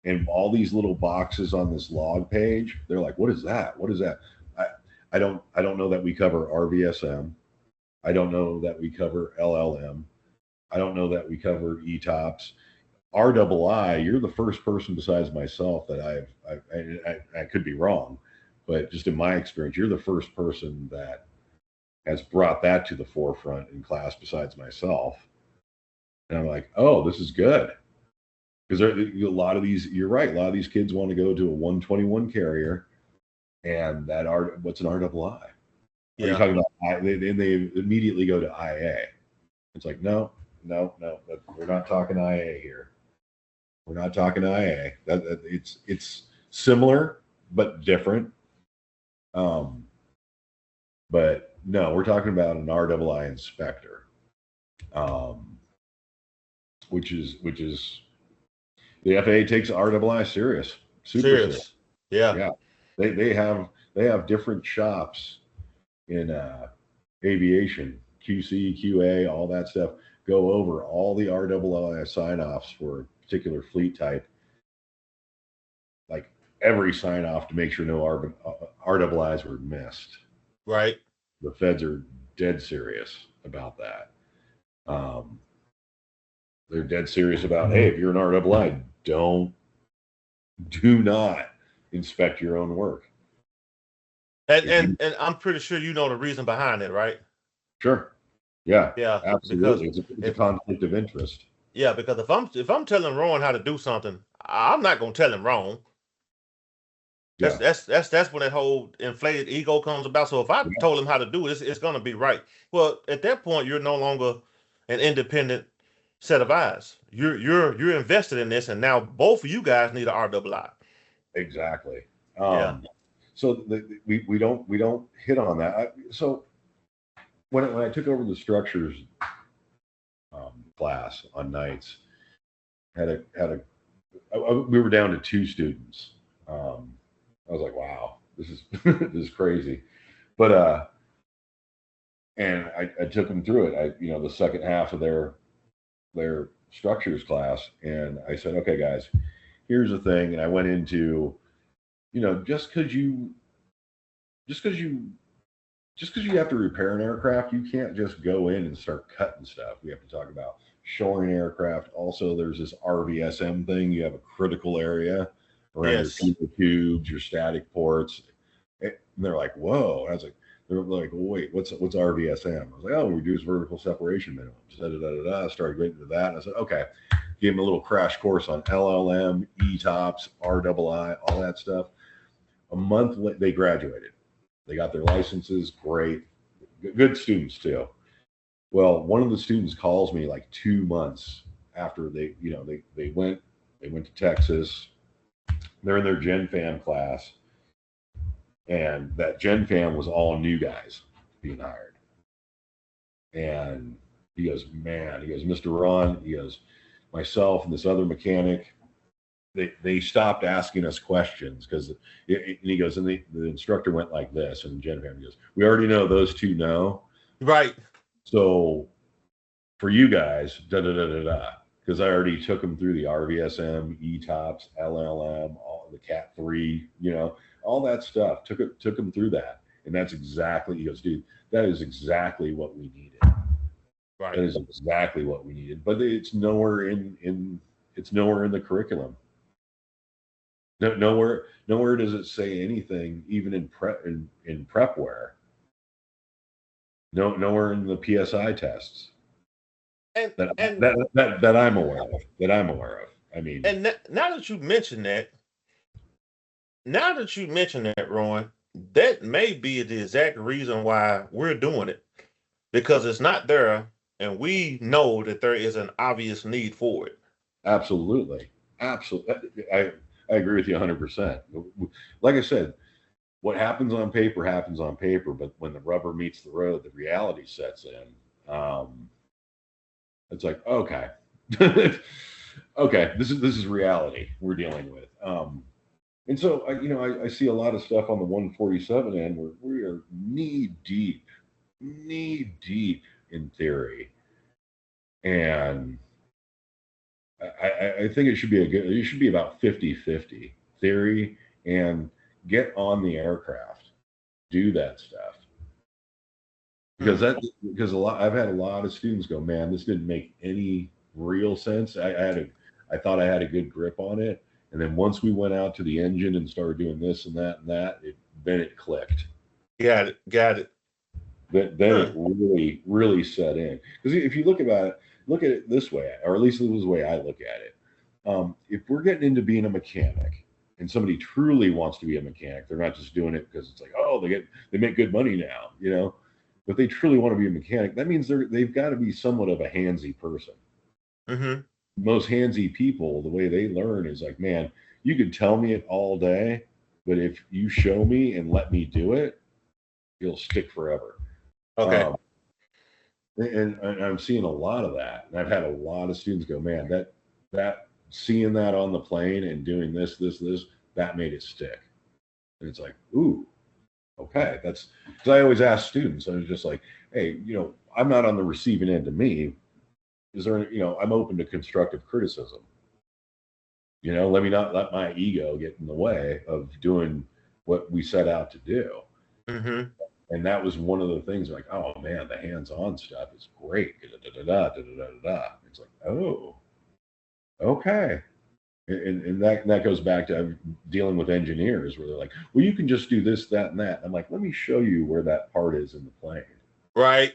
And all these little boxes on this log page, they're like, what is that? What is that? I, I don't know that we cover RVSM. I don't know that we cover LLM. I don't know that we cover ETOPS. RII, you're the first person besides myself that I could be wrong, but just in my experience, you're the first person that has brought that to the forefront in class besides myself. And I'm like, oh, this is good. Because a lot of these, you're right, a lot of these kids want to go to a 121 carrier and what's an RII? Are you Yeah. talking about they immediately go to IA? It's like, no, no, no, we're not talking IA here. We're not talking IA. It's similar but different. Um, but no, we're talking about an RII inspector, um, which is the FAA takes RII serious, super serious. Serious. Yeah. Yeah, they have different shops in aviation, QC, QA, all that stuff. Go over all the RII sign offs for a particular fleet type, like every sign off to make sure no RIIs were missed. Right. The feds are dead serious about that. Um, they're dead serious about, hey, if you're an RII, do not inspect your own work. And If and you and I'm pretty sure you know the reason behind it, right? Sure, yeah, Yeah. Because absolutely, it's a if conflict of interest. because if I'm telling Rowan how to do something, I'm not gonna tell him wrong. That's Yeah. that's that's that's when that whole inflated ego comes about. So if I Yeah. told him how to do it, it's gonna be right. Well, at that point, you're no longer an independent set of eyes. You're invested in this, and now both of you guys need an RWI. Exactly. Yeah, So we don't hit on that. So when I took over the structures class on nights, we were down to 2 students. I was like, wow, this is this is crazy. But and I took them through it. The second half of their structures class, and I said, okay, guys, here's the thing. And I went into, just because just because you just because you have to repair an aircraft, you can't just go in and start cutting stuff. We have to talk about shoring aircraft. Also, there's this RVSM thing. You have a critical area around your yes, fuel tubes, your static ports. And they're like, "Whoa!" They're like, well, "Wait, what's RVSM?" I was like, "Oh, reduce vertical separation minimums." Da, da, da, da, da. Started getting into that. And I said, "Okay." Gave them a little crash course on LLM, ETOPS, RII, all that stuff. A month later, they graduated. They got their licenses. Great, good students too. Well, one of the students calls me like 2 months after they went to Texas. They're in their Gen Fam class, and that Gen Fam was all new guys being hired. And he goes, man, he goes, Mr. Ron, he goes, myself and this other mechanic, they stopped asking us questions because he goes, and the instructor went like this, and Gen Fam goes, we already know those two know. right. So for you guys, da da da da da, because I already took them through the RVSM, ETOPS, LLM, all the Cat 3, all that stuff. Took them through that, and that's exactly. He goes, dude, that is exactly what we needed. Right. That is exactly what we needed, but it's nowhere in the curriculum. No, nowhere does it say anything, even in prepware. No, nowhere in the PSI tests. And that and that I'm aware of. That I'm aware of. I mean, now that you mention that, Rowan, that may be the exact reason why we're doing it because it's not there, and we know that there is an obvious need for it. absolutely, absolutely. I agree with you 100%. Like I said, what happens on paper, but when the rubber meets the road, the reality sets in. It's like, okay, okay, this is reality we're dealing with. And so, I see a lot of stuff on the 147 end where we are knee deep in theory, and I think it should be about 50-50 theory and get on the aircraft, do that stuff. Hmm. Because I've had a lot of students go, man, this didn't make any real sense. I thought I had a good grip on it, and then once we went out to the engine and started doing this and that and that, then it clicked. Got it. Got it. Then it Huh. really set in. Because if you look at it this way, or at least this is the way I look at it. If we're getting into being a mechanic, and somebody truly wants to be a mechanic, they're not just doing it because it's like, oh, they make good money now, If they truly want to be a mechanic, that means they've got to be somewhat of a handsy person. Mm-hmm. Most handsy people, the way they learn is like, man, you could tell me it all day, but if you show me and let me do it, it'll stick forever. Okay. Um, and I'm seeing a lot of that, and I've had a lot of students go, man, that seeing that on the plane and doing this, that made it stick. And it's like, ooh, okay, that's because I always ask students. I was just like, hey, I'm not on the receiving end of me. Is there, I'm open to constructive criticism. Let me not let my ego get in the way of doing what we set out to do. Mm-hmm. And that was one of the things like, oh man, the hands-on stuff is great. It's like, oh, okay. And that goes back to dealing with engineers where they're like, well, you can just do this, that, and that. I'm like, let me show you where that part is in the plane. Right.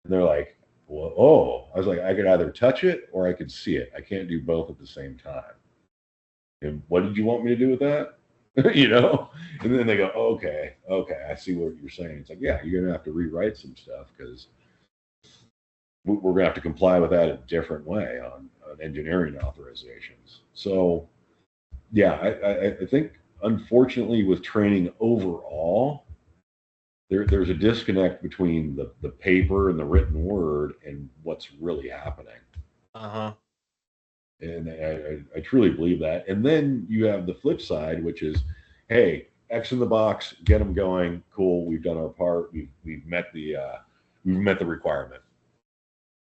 And they're like, well, oh, I was like, I could either touch it or I could see it. I can't do both at the same time. And what did you want me to do with that? you know? And then they go, okay, I see what you're saying. It's like, yeah, you're going to have to rewrite some stuff because we're going to have to comply with that a different way on engineering authorizations. So, yeah, I think unfortunately with training overall, there's a disconnect between the paper and the written word and what's really happening. Uh-huh. And I truly believe that. And then you have the flip side, which is, hey, X in the box, get them going. Cool, we've done our part. We've met the requirement.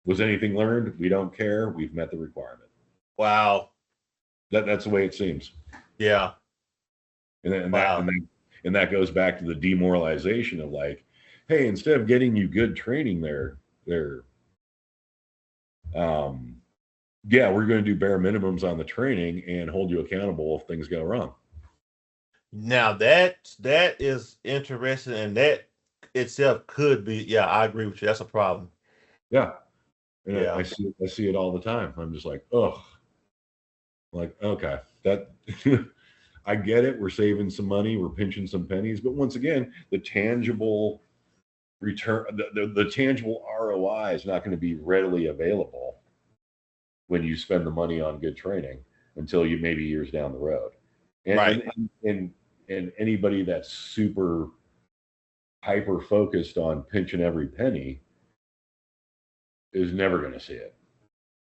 Was anything learned? We don't care. We've met the requirement. Wow. That's the way it seems. Yeah. And then, and that Wow. and then and that goes back to the demoralization of like, hey, instead of getting you good training there, um, yeah, we're going to do bare minimums on the training and hold you accountable if things go wrong. Now that is interesting, and that itself could be. Yeah, I agree with you. That's a problem. Yeah, and Yeah. I see it all the time. I'm just like, ugh, like okay, that I get it. We're saving some money, we're pinching some pennies, but once again, the tangible return, the tangible ROI is not going to be readily available when you spend the money on good training until you maybe years down the road. And Right. and anybody that's super hyper focused on pinching every penny is never going to see it.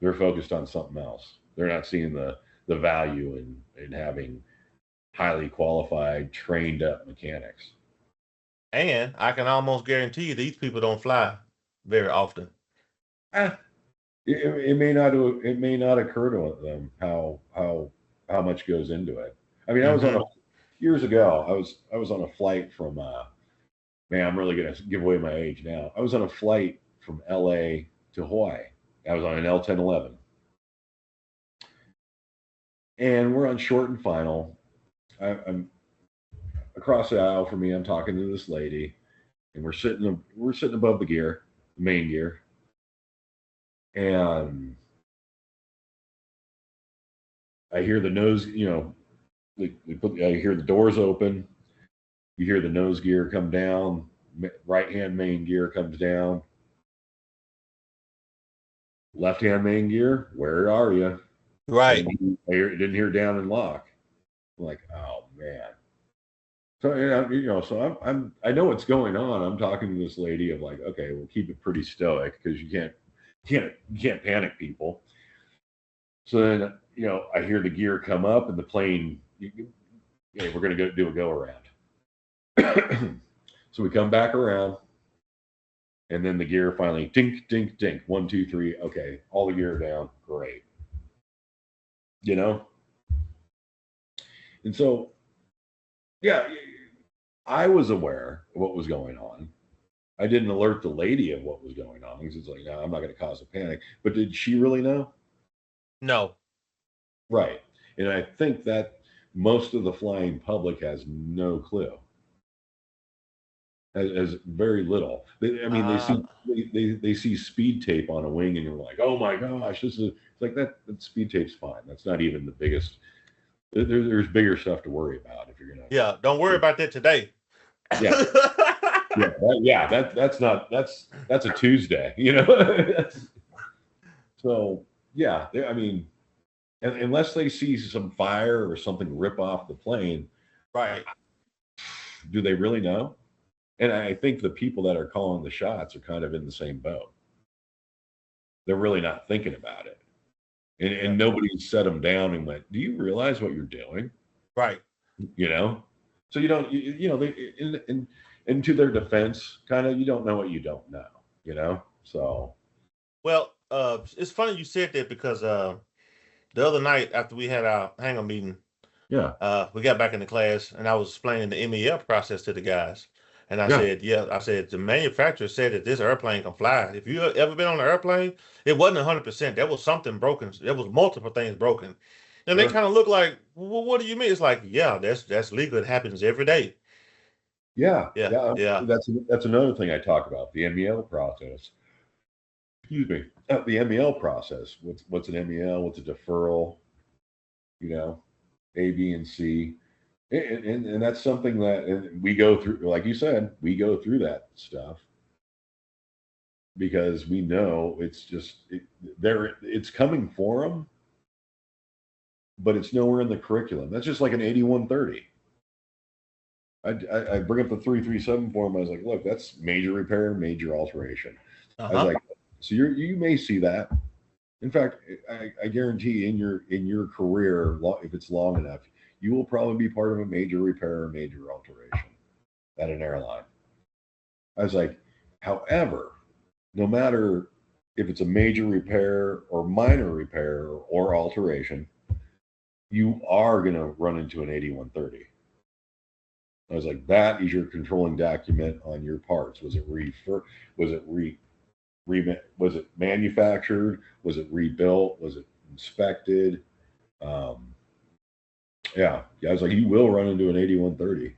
They're focused on something else. They're not seeing the value in having highly qualified, trained up mechanics. And I can almost guarantee you these people don't fly very often. Ah, it may not occur to them how much goes into it. I mean, I was on a Mm-hmm. years ago. I was on a flight from man. I'm really gonna give away my age now. I was on a flight from L.A. to Hawaii. I was on an L-1011, and we're on short and final. I'm across the aisle from me. I'm talking to this lady, and we're sitting above the gear, the main gear, and I hear the nose. You know, I hear the doors open. You hear the nose gear come down. Right hand main gear comes down. Left hand main gear. Where are you? Right. I didn't hear down and lock. I'm like, oh man. So you know, so I know what's going on. I'm talking to this lady of like, okay, we'll keep it pretty stoic because you can't panic people. So then you know, I hear the gear come up and the plane. Hey, we're gonna go do a go around. So we come back around, and then the gear finally dink dink dink 1 2 3. Okay, all the gear down. Great. You know, and so yeah, I was aware of what was going on. I didn't alert the lady of what was going on because it's like, no, I'm not going to cause a panic. But did she really know? No. Right. And I think that most of the flying public has no clue, has very little. I mean, Uh, they see speed tape on a wing, and you're like, oh my gosh, this is it's like that speed tape's fine. That's not even the biggest. There's bigger stuff to worry about if you're gonna. yeah. Don't worry about that today. Yeah, that's not that's a Tuesday, you know. So yeah, I mean, unless they see some fire or something rip off the plane, Right. do they really know? And I think the people that are calling the shots are kind of in the same boat. They're really not thinking about it, Yeah. and nobody set them down and went, "Do you realize what you're doing?" Right. You know. So you don't, you know, they in to their defense, kind of, you don't know what you don't know. You know. So Well, it's funny you said that because the other night after we had our hangar meeting, yeah, we got back into class and I was explaining the MEL process to the guys. And I yeah, said, yeah, I said, the manufacturer said that this airplane can fly. If you ever been on an airplane, it wasn't 100%. There was something broken. There was multiple things broken. And they sure. kind of look like, well, what do you mean? It's like, yeah, that's legal. It happens every day. Yeah, Yeah, yeah. yeah, That's another thing I talk about, the MEL process. Excuse me, the MEL process. What's an MEL? What's a deferral? You know, A, B, and C. And that's something that we go through, like you said, we go through that stuff because we know it's coming for them, but it's nowhere in the curriculum. That's just like an 8130. I bring up the 337 form. I was like, look, that's major repair, major alteration. I was Uh-huh. like, so you may see that. In fact, I guarantee in your career, if it's long enough, you will probably be part of a major repair or major alteration at an airline. I was like, however, no matter if it's a major repair or minor repair or alteration, you are going to run into an 8130. I was like, that is your controlling document on your parts. Was it was it was it manufactured? Was it rebuilt? Was it inspected? Um, yeah, I was like, you will run into an 8130,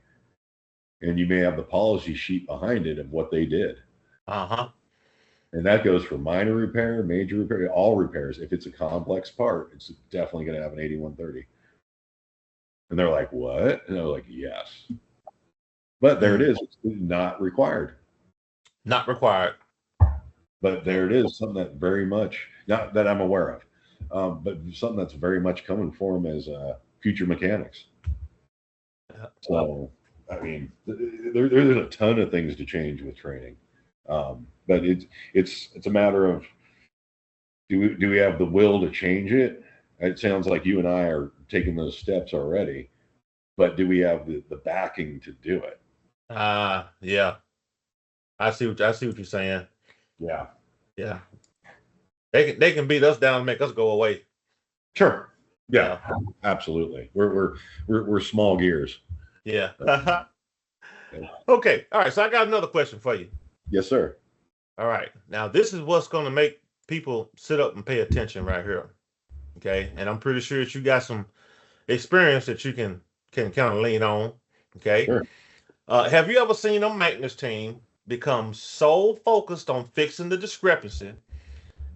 and you may have the policy sheet behind it of what they did. Uh-huh. And that goes for minor repair, major repair, all repairs. If it's a complex part, it's definitely going to have an 8130. And they're like, what? And I was like, yes. But there it is. It's not required. Not required. But there it is. Something that very much, not that I'm aware of, but something that's very much coming for them as future mechanics. So, I mean, there's a ton of things to change with training. But it's a matter of do we have the will to change it? It sounds like you and I are taking those steps already, but do we have the backing to do it? Yeah. I see what you're saying. Yeah. Yeah. They can beat us down and make us go away. Sure. Yeah. Absolutely. We're small gears. Yeah. Okay. All right. So I got another question for you. Yes, sir. All right. Now this is what's going to make people sit up and pay attention right here. Okay. And I'm pretty sure that you got some experience that you can kind of lean on. Okay. Sure. Have you ever seen a maintenance team become so focused on fixing the discrepancy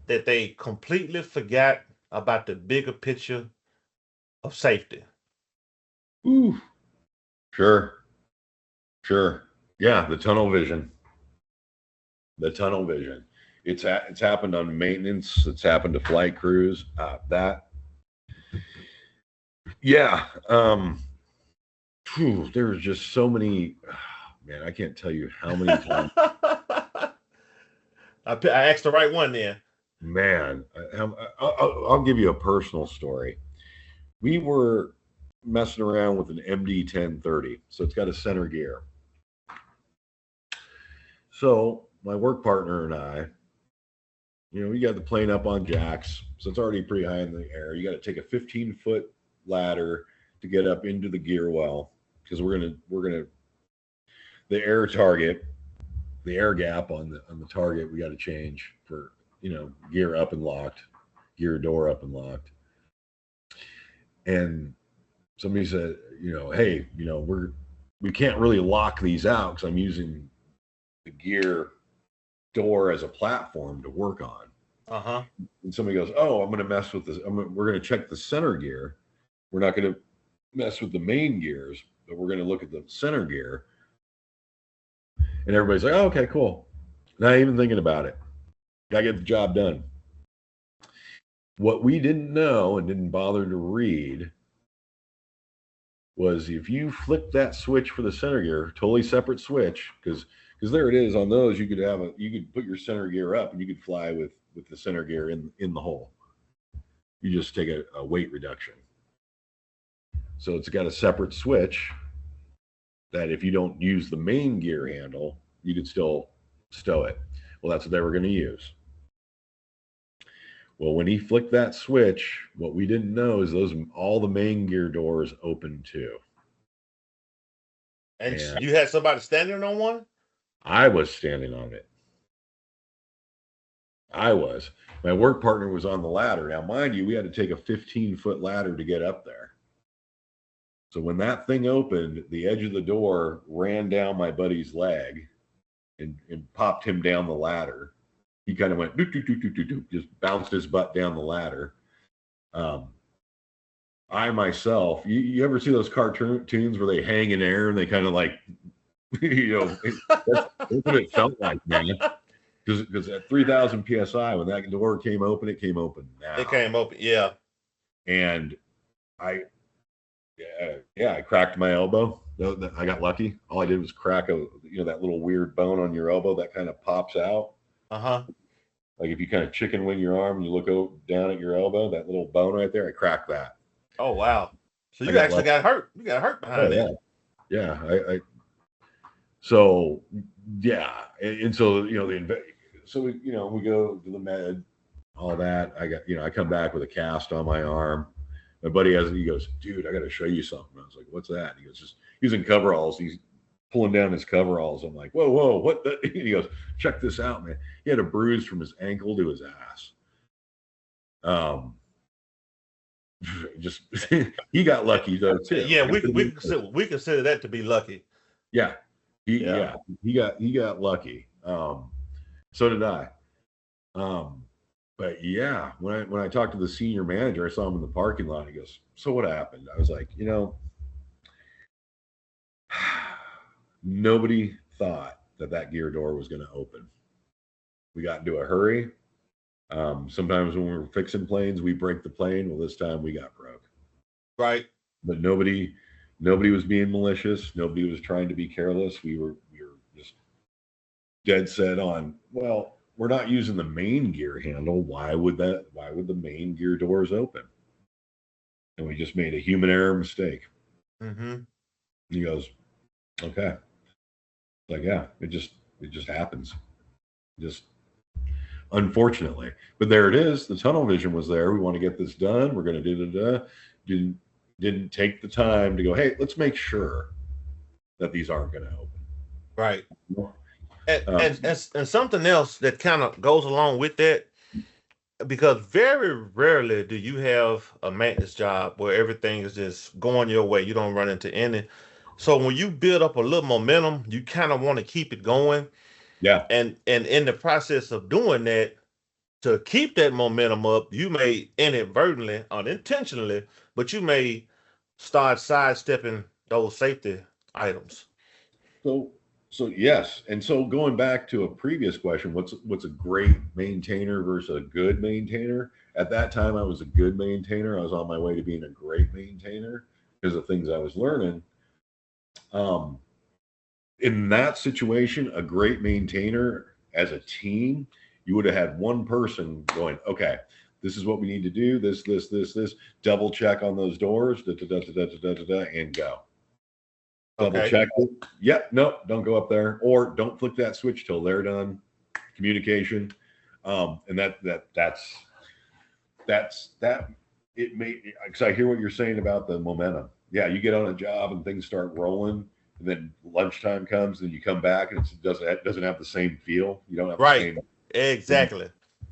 that they completely forgot about the bigger picture of safety? Ooh. Sure. Sure. Yeah, the tunnel vision. The tunnel vision. It's happened on maintenance. It's happened to flight crews. Yeah. There's just so many. Man, I can't tell you how many times. I asked the right one then. Man, I'll give you a personal story. We were messing around with an MD 1030, so it's got a center gear. So my work partner and I, we got the plane up on jacks, so it's already pretty high in the air. You got to take a 15-foot ladder to get up into the gear well, because we're gonna the air target, the air gap on the target, we got to change for gear up and locked, gear door up and locked. And somebody said, hey, we can't really lock these out because I'm using the gear door as a platform to work on. Uh-huh. And somebody goes, oh, I'm going to mess with this. We're going to check the center gear. We're not going to mess with the main gears, but we're going to look at the center gear. And everybody's like, oh, okay, cool. Not even thinking about it. Got to get the job done. What we didn't know and didn't bother to read was if you flip that switch for the center gear, totally separate switch, because there it is on those, you could put your center gear up and you could fly with the center gear in the hole. You just take a weight reduction. So it's got a separate switch that if you don't use the main gear handle, you could still stow it. Well, that's what they were going to use. Well, when he flicked that switch, what we didn't know is all the main gear doors open too. And you had somebody standing on one? I was standing on it. My work partner was on the ladder. Now, mind you, we had to take a 15-foot ladder to get up there. So when that thing opened, the edge of the door ran down my buddy's leg and popped him down the ladder. He kind of went, doop, doop, doop, doop, doop, just bounced his butt down the ladder. I myself, you ever see those cartoons where they hang in air and they kind of like, that's what it felt like, man. Because at 3,000 psi, when that door came open, it came open now. It came open, yeah. And I, I cracked my elbow. I got lucky. All I did was crack that little weird bone on your elbow that kind of pops out. Like if you kind of chicken wing your arm and you look down at your elbow, that little bone right there, I cracked that. Oh wow! So you actually got hurt. You got hurt behind that. Yeah. So yeah, and so so we go to the med, all that. I come back with a cast on my arm. My buddy he goes, dude, I got to show you something. I was like, what's that? He goes, just using coveralls. He's pulling down his coveralls. I'm like, whoa, what? He goes, check this out, man. He had a bruise from his ankle to his ass. Just he got lucky though too. Yeah, we consider that to be lucky. Yeah, he got lucky. So did I. But yeah, when I talked to the senior manager, I saw him in the parking lot. He goes, "So what happened?" I was like, nobody thought that gear door was going to open. We got into a hurry. Sometimes when we're fixing planes, we break the plane. Well, this time we got broke. Right. But nobody was being malicious. Nobody was trying to be careless. We were just dead set on, well, we're not using the main gear handle. Why would the main gear doors open? And we just made a human error mistake. Mm-hmm. He goes, okay. Like, yeah, it just happens. Just unfortunately. But there it is. The tunnel vision was there. We want to get this done. We're going to didn't take the time to go, hey, let's make sure that these aren't going to open. Right. And something else that kind of goes along with that, because very rarely do you have a maintenance job where everything is just going your way. You don't run into any. So when you build up a little momentum, you kind of want to keep it going. Yeah. And in the process of doing that, to keep that momentum up, you may inadvertently, unintentionally, but you may start sidestepping those safety items. So yes, and so going back to a previous question, what's a great maintainer versus a good maintainer? At that time, I was a good maintainer. I was on my way to being a great maintainer because of things I was learning. In that situation, a great maintainer as a team, you would have had one person going, okay, this is what we need to do. This, double check on those doors, and go. Double check it. Yep. Nope. Don't go up there, or don't flick that switch till they're done. Communication, and that's that. It may, because I hear what you're saying about the momentum. Yeah, you get on a job and things start rolling, and then lunchtime comes, and you come back, and it doesn't have the same feel. You don't have the same. Exactly.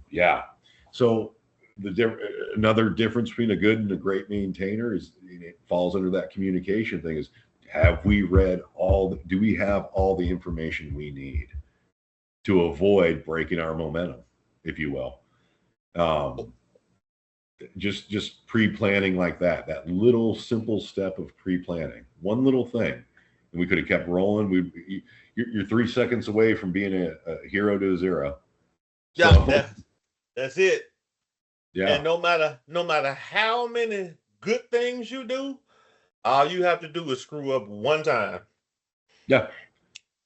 Yeah. So another difference between a good and a great maintainer is it falls under that communication thing. Is have we read do we have all the information we need to avoid breaking our momentum, if you will? Just pre-planning like that little simple step of pre-planning, one little thing, and we could have kept rolling. You're 3 seconds away from being a hero to a zero. Yeah, so, that's it. Yeah. And no matter how many good things you do, all you have to do is screw up one time. Yeah.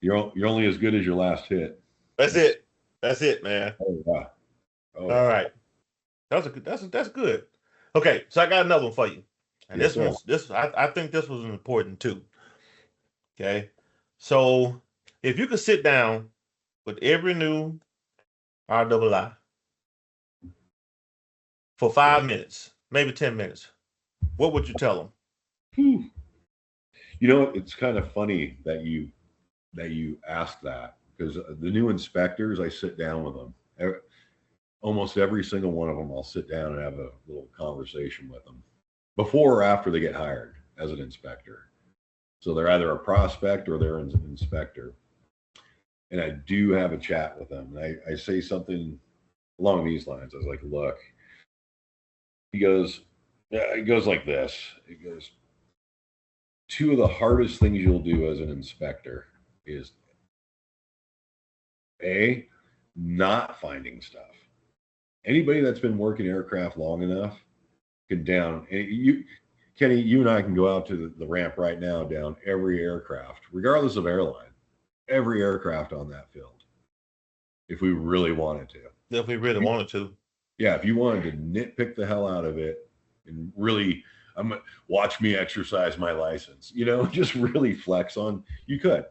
You're only as good as your last hit. That's it. That's it, man. Oh, yeah. All right. That's good. Okay, so I got another one for you. And I think this was important too. Okay. So if you could sit down with every new RII for 5 minutes, maybe 10 minutes, what would you tell them? It's kind of funny that you asked that, because the new inspectors, I sit down with them. Almost every single one of them, I'll sit down and have a little conversation with them before or after they get hired as an inspector. So they're either a prospect or they're an inspector. And I do have a chat with them. And I say something along these lines. I was like, look, he goes, it goes like this. It goes, two of the hardest things you'll do as an inspector is A, not finding stuff. Anybody that's been working aircraft long enough can down, and you, Kenny, you and I can go out to the ramp right now, down every aircraft, regardless of airline, every aircraft on that field, if we really wanted to. If we really wanted to. Yeah, if you wanted to nitpick the hell out of it and really, watch me exercise my license, just really flex on, you could.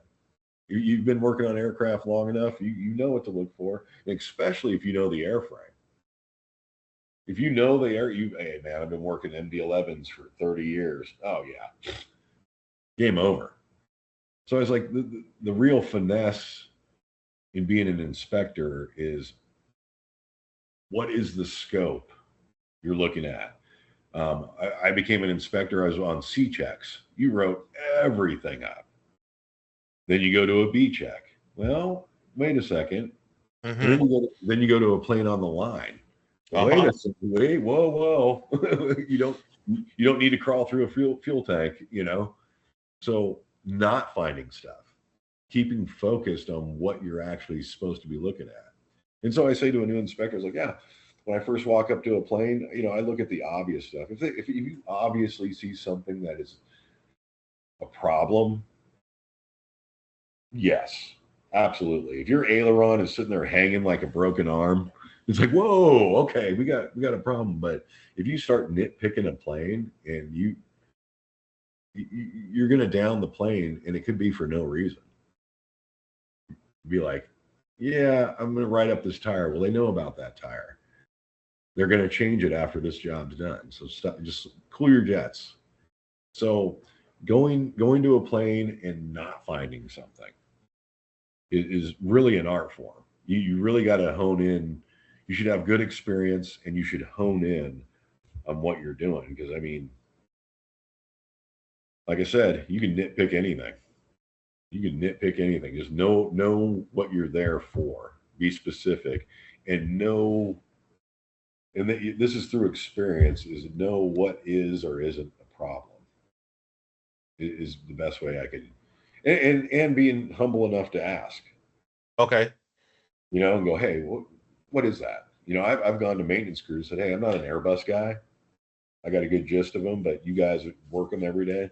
You've been working on aircraft long enough, you know what to look for, especially if you know the airframe. If you know the air, hey man, I've been working MD-11s for 30 years. Oh yeah, game over. So it's like the real finesse in being an inspector is, what is the scope you're looking at? I became an inspector. I was on C checks. You wrote everything up. Then you go to a B check. Well, wait a second. Mm-hmm. And then you go to a plane on the line. Wait a second. Wait, whoa. you don't need to crawl through a fuel tank, So not finding stuff, keeping focused on what you're actually supposed to be looking at. And so I say to a new inspector, I was like, yeah, when I first walk up to a plane, I look at the obvious stuff. If you obviously see something that is a problem, yes, absolutely. If your aileron is sitting there hanging like a broken arm, it's like, whoa, okay, we got a problem. But if you start nitpicking a plane and you're going to down the plane, and it could be for no reason. Be like, yeah, I'm going to write up this tire. Well, they know about that tire. They're going to change it after this job's done. So just cool your jets. So going to a plane and not finding something is really an art form. You really got to hone in. You should have good experience, and you should hone in on what you're doing. Because like I said, you can nitpick anything. You can nitpick anything. Just know what you're there for. Be specific, and know. And this is through experience. Is know what is or isn't a problem. Is the best way I could, and being humble enough to ask. Okay. And go, hey, what is that? I've gone to maintenance crews, said, hey, I'm not an Airbus guy. I got a good gist of them, but you guys work them every day.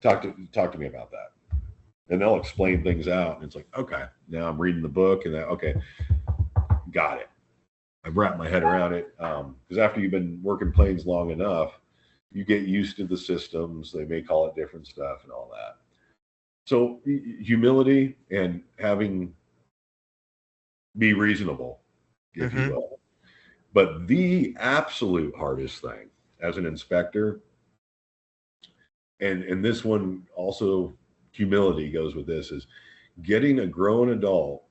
Talk to me about that. And they'll explain things out. And it's like, okay, now I'm reading the book, and okay, got it. I've wrapped my head around it. Because after you've been working planes long enough, you get used to the systems. They may call it different stuff and all that. So humility and be reasonable, if you will. But the absolute hardest thing as an inspector, and this one also, humility goes with this, is getting a grown adult,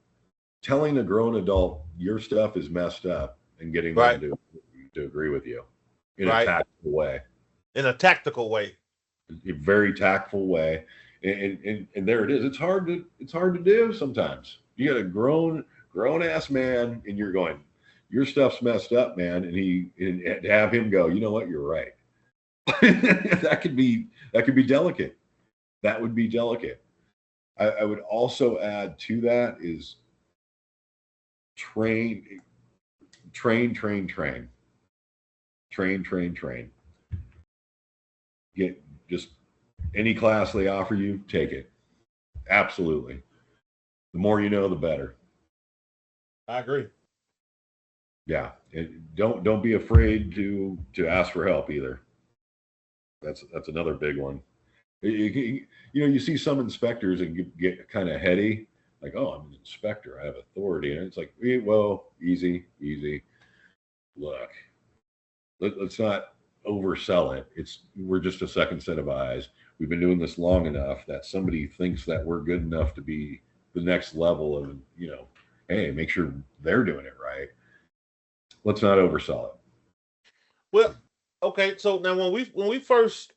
telling a grown adult your stuff is messed up, and getting them to agree with you in a tactful way. In a tactical way. A very tactful way. And there it is. It's hard to do sometimes. You got a grown ass man, and you're going, your stuff's messed up, man. And to have him go, you know what, you're right. that could be delicate. That would be delicate. I would also add to that is train. Get just any class they offer you, take it. Absolutely. The more you know, the better. I agree. Yeah. Don't be afraid to ask for help either. That's another big one. You see some inspectors and get kind of heady, like, oh, I'm an inspector, I have authority, and it's like, well, easy. Look, let's not oversell it. We're just a second set of eyes. We've been doing this long enough that somebody thinks that we're good enough to be the next level of, hey, make sure they're doing it right. Let's not oversell it. Well, okay. So now when we first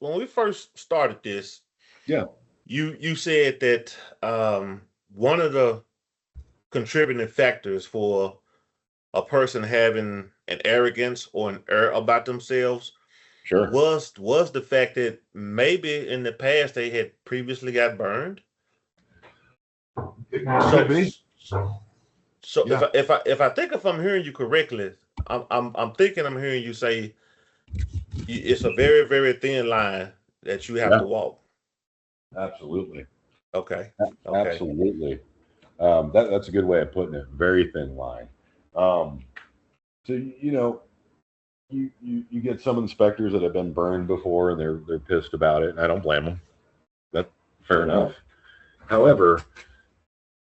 started this, yeah, you said that one of the contributing factors for a person having an arrogance or an air about themselves Sure. Was the fact that maybe in the past they had previously got burned. It could So be. so Yeah. if I think if I'm hearing you correctly, I'm thinking I'm hearing you say it's a very very thin line that you have Yeah. to walk. Absolutely. Okay. Okay. Absolutely. That's a good way of putting it. Very thin line. Um, so you get some inspectors that have been burned before and they're pissed about it, and I don't blame them. That's fair enough. However,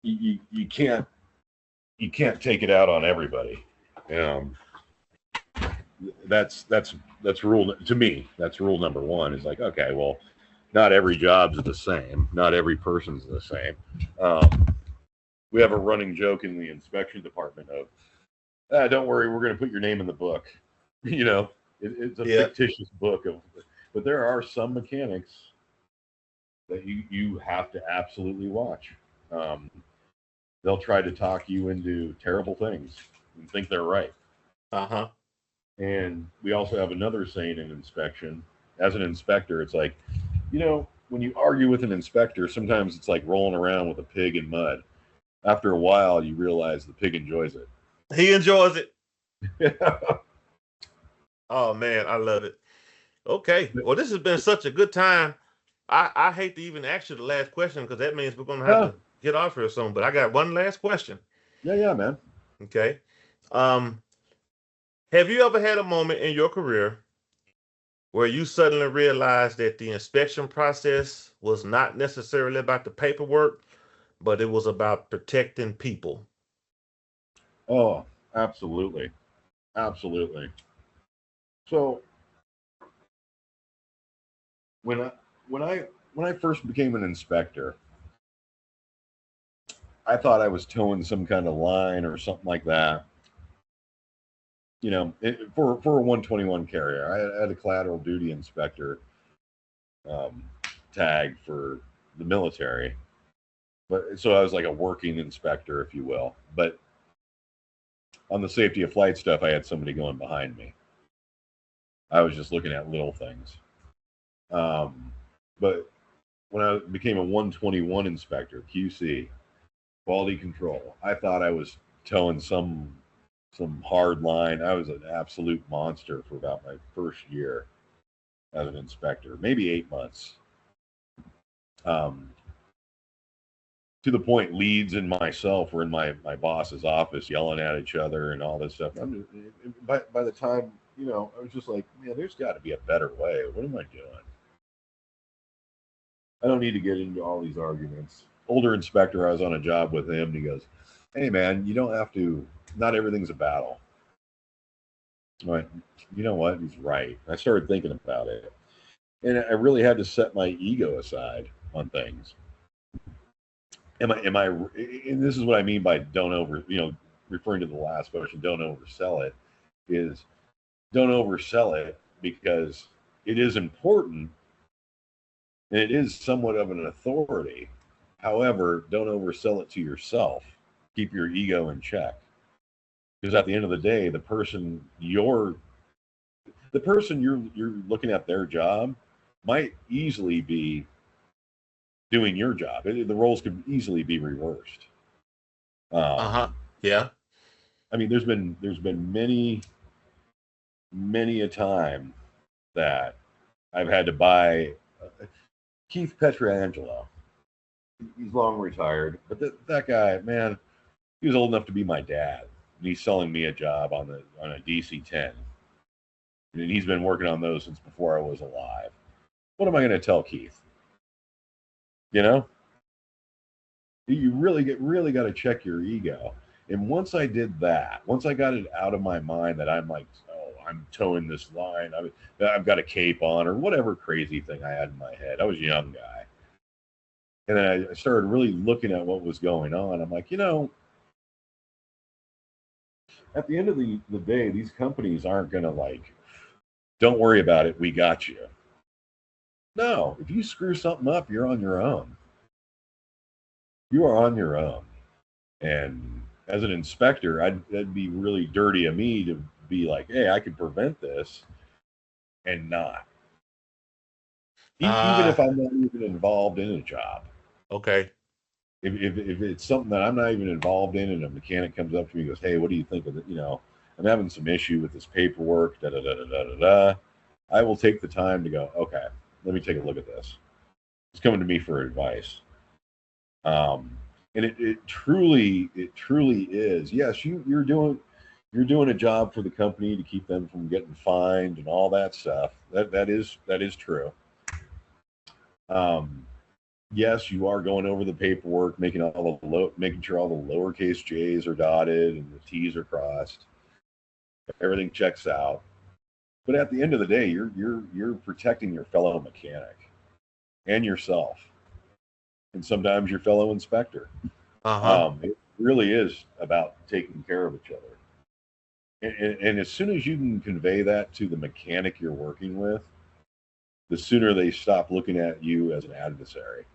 you can't take it out on everybody. Um, that's rule to me. That's rule number one. Is like, okay, well, not every job's the same. Not every person's the same. We have a running joke in the inspection department of, don't worry, we're going to put your name in the book. It's a Yeah. fictitious book of, but there are some mechanics that you have to absolutely watch. Um, they'll try to talk you into terrible things and think they're right. Uh-huh. And we also have another saying in inspection. As an inspector, it's like, when you argue with an inspector, sometimes it's like rolling around with a pig in mud. After a while, you realize the pig enjoys it. He enjoys it. Oh man, I love it. Okay. Well, this has been such a good time. I hate to even ask you the last question because that means we're gonna have yeah, to get off here soon. But I got one last question. yeah, man. Okay. Um, have you ever had a moment in your career where you suddenly realized that the inspection process was not necessarily about the paperwork, but it was about protecting people? Oh, absolutely, absolutely. So when I when I when I first became an inspector, I thought I was towing some kind of line or something like that. For a 121 carrier, I had a collateral duty inspector um, tag for the military, but so I was like a working inspector, if you will. But on the safety of flight stuff, I had somebody going behind me. I was just looking at little things. But when I became a 121 inspector, QC, quality control, I thought I was towing some hard line. I was an absolute monster for about my first year as an inspector, maybe 8 months. Um, to the point, leads and myself were in my boss's office yelling at each other and all this stuff. By the time, I was just like, man, there's got to be a better way. What am I doing? I don't need to get into all these arguments. Older inspector, I was on a job with him, and he goes, "Hey, man, you don't have to. Not everything's a battle." I went, you know what? He's right. I started thinking about it, and I really had to set my ego aside on things. Am I? And this is what I mean by don't over. Referring to the last question, don't oversell it. Is don't oversell it because it is important and it is somewhat of an authority. However, don't oversell it to yourself. Keep your ego in check. Because at the end of the day, the person you're looking at their job might easily be doing your job. The roles could easily be reversed. Uh-huh. Um, Yeah. I mean, there's been many a time that I've had to buy Keith Petrangelo. He's long retired, but that guy, man, he was old enough to be my dad. And he's selling me a job on a DC-10, and he's been working on those since before I was alive. What am I going to tell Keith? You know, you really got to check your ego. And once I did that, once I got it out of my mind that I'm like, oh, I'm towing this line, I've got a cape on or whatever crazy thing I had in my head. I was a young guy, and then I started really looking at what was going on. I'm like, at the end of the day, these companies aren't going to like, don't worry about it, we got you. No, if you screw something up, you're on your own. You are on your own. And as an inspector, that'd be really dirty of me to be like, hey, I can prevent this. and not. Even if Ah, I'm not even involved in a job. okay. If it's something that I'm not even involved in and a mechanic comes up to me and goes, hey, what do you think of it? I'm having some issue with this paperwork, da da da da da da da. I will take the time to go, okay, let me take a look at this. It's coming to me for advice. Um, and it truly is. Yes, you're doing a job for the company to keep them from getting fined and all that stuff. That is true. Um, yes, you are going over the paperwork, making sure all the lowercase J's are dotted and the T's are crossed. Everything checks out. But at the end of the day, you're protecting your fellow mechanic and yourself, and sometimes your fellow inspector. Uh-huh. It really is about taking care of each other. And as soon as you can convey that to the mechanic you're working with, the sooner they stop looking at you as an adversary.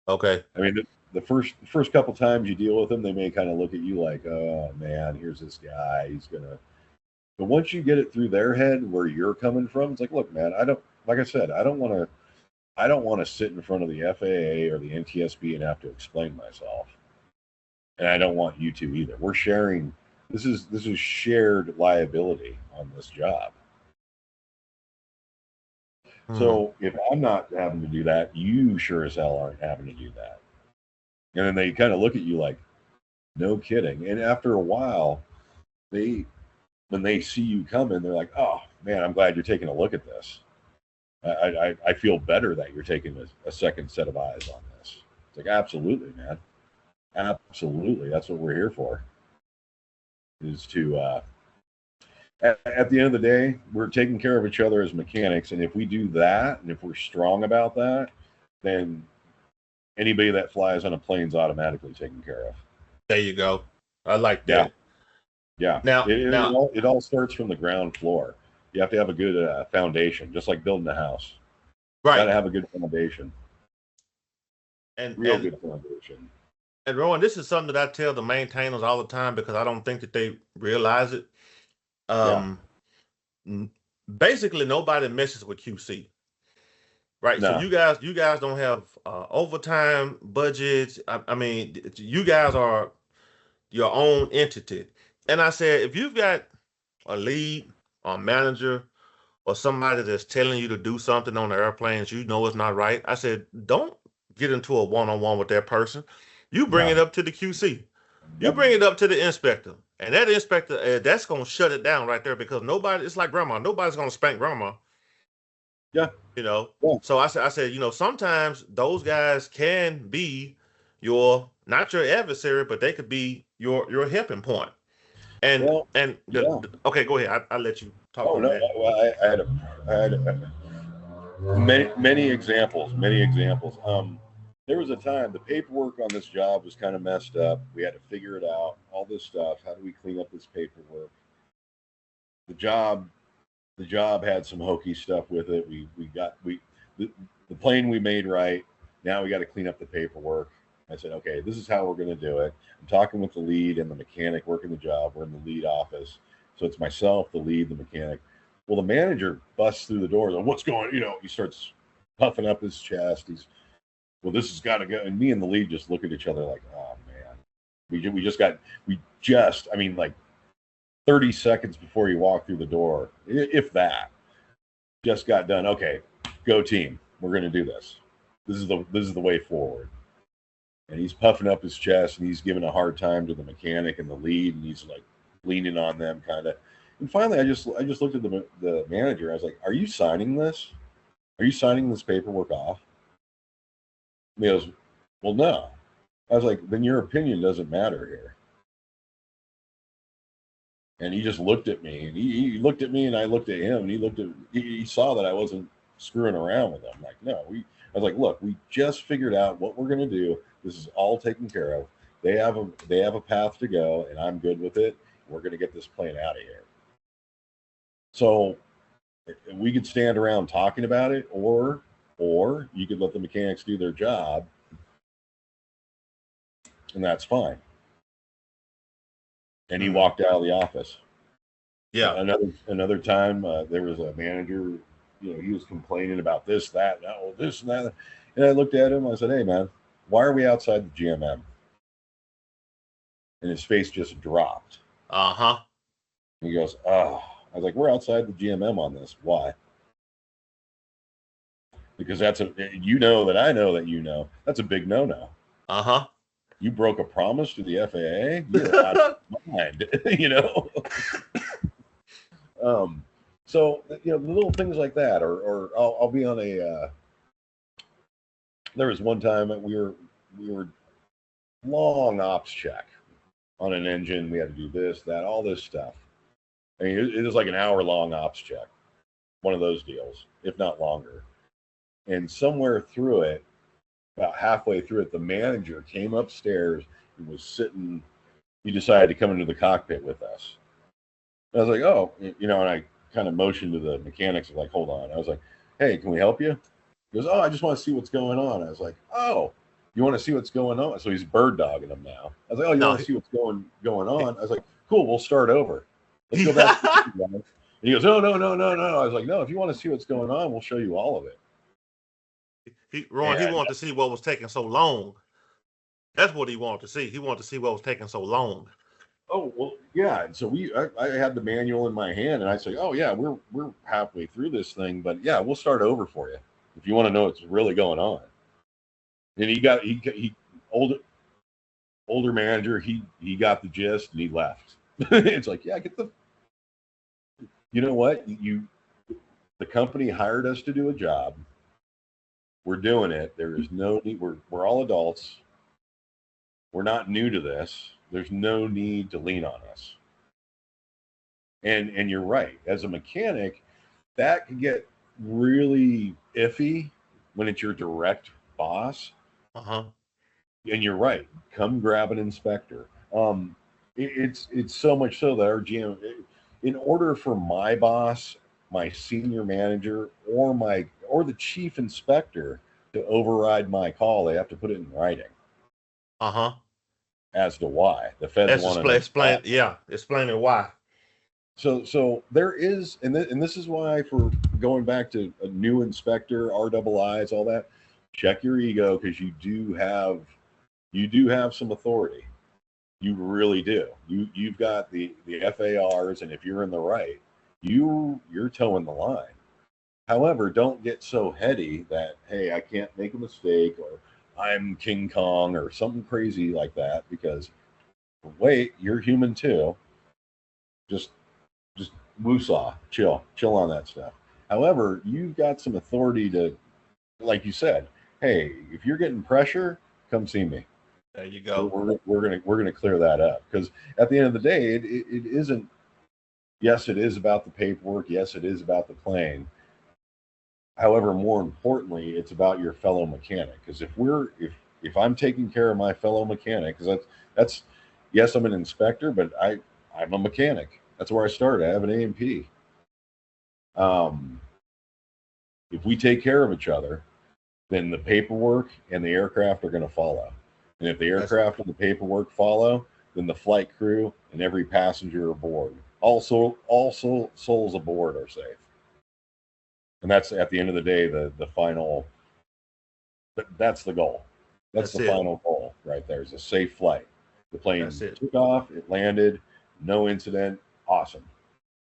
Okay. I mean, the first couple times you deal with them, they may kind of look at you like, "Oh man, here's this guy. He's gonna." But once you get it through their head where you're coming from, it's like, look, man, I don't. Like I said, I don't want to. I don't want to sit in front of the FAA or the NTSB and have to explain myself, and I don't want you to either. We're sharing. This is shared liability on this job. Hmm. So if I'm not having to do that, you sure as hell aren't having to do that. And then they kind of look at you like, no kidding. And after a while, they when they see you coming, they're like, "Oh man, I'm glad you're taking a look at this. I feel better that you're taking a second set of eyes on this." It's like, absolutely, man, absolutely. That's what we're here for. Is to at the end of the day, we're taking care of each other as mechanics, and if we do that, and if we're strong about that, then anybody that flies on a plane is automatically taken care of. There you go. I like Yeah, that. yeah. Now, It all starts from the ground floor. You have to have a good foundation, just like building a house. Got right. to have a good foundation, And real and good foundation. and Rowan, this is something that I tell the maintainers all the time because I don't think that they realize it. Yeah. Um, Basically nobody messes with QC. Right. So No. you guys don't have overtime budgets. I mean, you guys are your own entity. And I said, if you've got a lead or manager or somebody that's telling you to do something on the airplanes, you know it's not right. I said, don't get into a one-on-one with that person. You bring it No. up to the QC. You Yep. bring it up to the inspector. And that inspector, that's going to shut it down right there because nobody, it's like grandma. Nobody's going to spank grandma, Yeah. you know. Yeah. So I said, sometimes those guys can be your, not your adversary, but they could be your helping point. And Well. Yeah. okay, go ahead. I'll let you talk Oh on no. that. Well, I had many examples. Many examples. There was a time the paperwork on this job was kind of messed up. We had to figure it out. All this stuff. How do we clean up this paperwork? The job the job had some hokey stuff with it. The, the plane we made right. Now we got to clean up the paperwork. I said, okay, this is how we're going to do it. I'm talking with the lead and the mechanic working the job. We're in the lead office, so it's myself, the lead, the mechanic. Well, the manager busts through the door. And what's going? He starts puffing up his chest. Well, this has got to go. And me and the lead just look at each other like, oh man, I mean, like 30 seconds before you walk through the door, if that, just got done. Okay, go team. We're going to do this. This is the way forward. And he's puffing up his chest and he's giving a hard time to the mechanic and the lead, and he's like leaning on them kind of. And finally, I just looked at the manager. I was like, "Are you signing this? Are you signing this paperwork off?" And he goes, "Well, no." I was like, "Then your opinion doesn't matter here." And he just looked at me, and he looked at me, and I looked at him, and he saw that I wasn't screwing around with him. Like, no, I was like, look, we just figured out what we're gonna do. This is all taken care of. They have a path to go, and I'm good with it. We're gonna get this plane out of here. So we could stand around talking about it, or you could let the mechanics do their job, and that's fine. And he Mm. walked out of the office. Yeah. Another time, there was a manager. He was complaining about this, that, and that, this and that. And I looked at him. I said, "Hey, man, why are we outside the GMM?" And his face just dropped. Uh-huh. And he goes, "Oh." I was like, "We're outside the GMM on this. Why?" Because that I know that that's a big no-no. Uh-huh. You broke a promise to the FAA. You're out of your mind. Um, so the little things like that, or I'll be on a. There was one time that we were long ops check on an engine. We had to do this, that, all this stuff. I mean, it was like an hour long ops check, one of those deals, if not longer. And somewhere through it, about halfway through it, the manager came upstairs and was sitting. He decided to come into the cockpit with us. I was like, "Oh," and I kind of motioned to the mechanics, like, "Hold on." I was like, "Hey, can we help you?" He goes, "Oh, I just want to see what's going on." I was like, "Oh, you want to see what's going on?" So he's bird dogging him now. I was like, "Oh, you No. want to see what's going on?" I was like, "Cool, we'll start over. Let's go back." And he goes, "Oh, no, no, no, no." I was like, "No, if you want to see what's going on, we'll show you all of it." Ron, he And wanted to see what was taking so long. That's what he wanted to see. He wanted to see what was taking so long. oh well, yeah. And so I had the manual in my hand, and I say, "Oh yeah, we're halfway through this thing, but yeah, we'll start over for you if you want to know what's really going on." And he older manager, he got the gist and he left. It's like, yeah, get the you know what? The company hired us to do a job. We're doing it. There is no need. We're all adults. We're not new to this. There's no need to lean on us. And you're right. As a mechanic, that can get really iffy when it's your direct boss. Uh-huh. And you're right. Come grab an inspector. It's so much so that our GM, in order for my boss, my senior manager, or the chief inspector to override my call, they have to put it in writing Uh-huh. as to why the feds That's want to know why. explaining why. So there is, and this is why, for going back to a new inspector, RIIs, all that, check your ego, because you do have some authority. You really do. You've got the FARs, and if you're in the right, you're towing the line. However, don't get so heady that, hey, I can't make a mistake, or I'm King Kong or something crazy like that, because wait, you're human too. Just just woosah, chill on that stuff. However, you've got some authority to, like you said, hey, if you're getting pressure, come see me. There you we're, go. we're, we're gonna clear that up, because at the end of the day, it isn't. Yes, it is about the paperwork. Yes, it is about the plane. However, more importantly, it's about your fellow mechanic. Because if I'm taking care of my fellow mechanic, because that's yes, I'm an inspector, but I'm a mechanic. That's where I started. I have an A&P. Um, if we take care of each other, then the paperwork and the aircraft are going to follow. And if the That's aircraft and the paperwork follow, then the flight crew and every passenger aboard, also souls aboard, are safe. And that's, at the end of the day, the final. That's the goal. That's that's the it. final goal right there, is a safe flight. The That's plane it. took off, it landed, no incident. Awesome.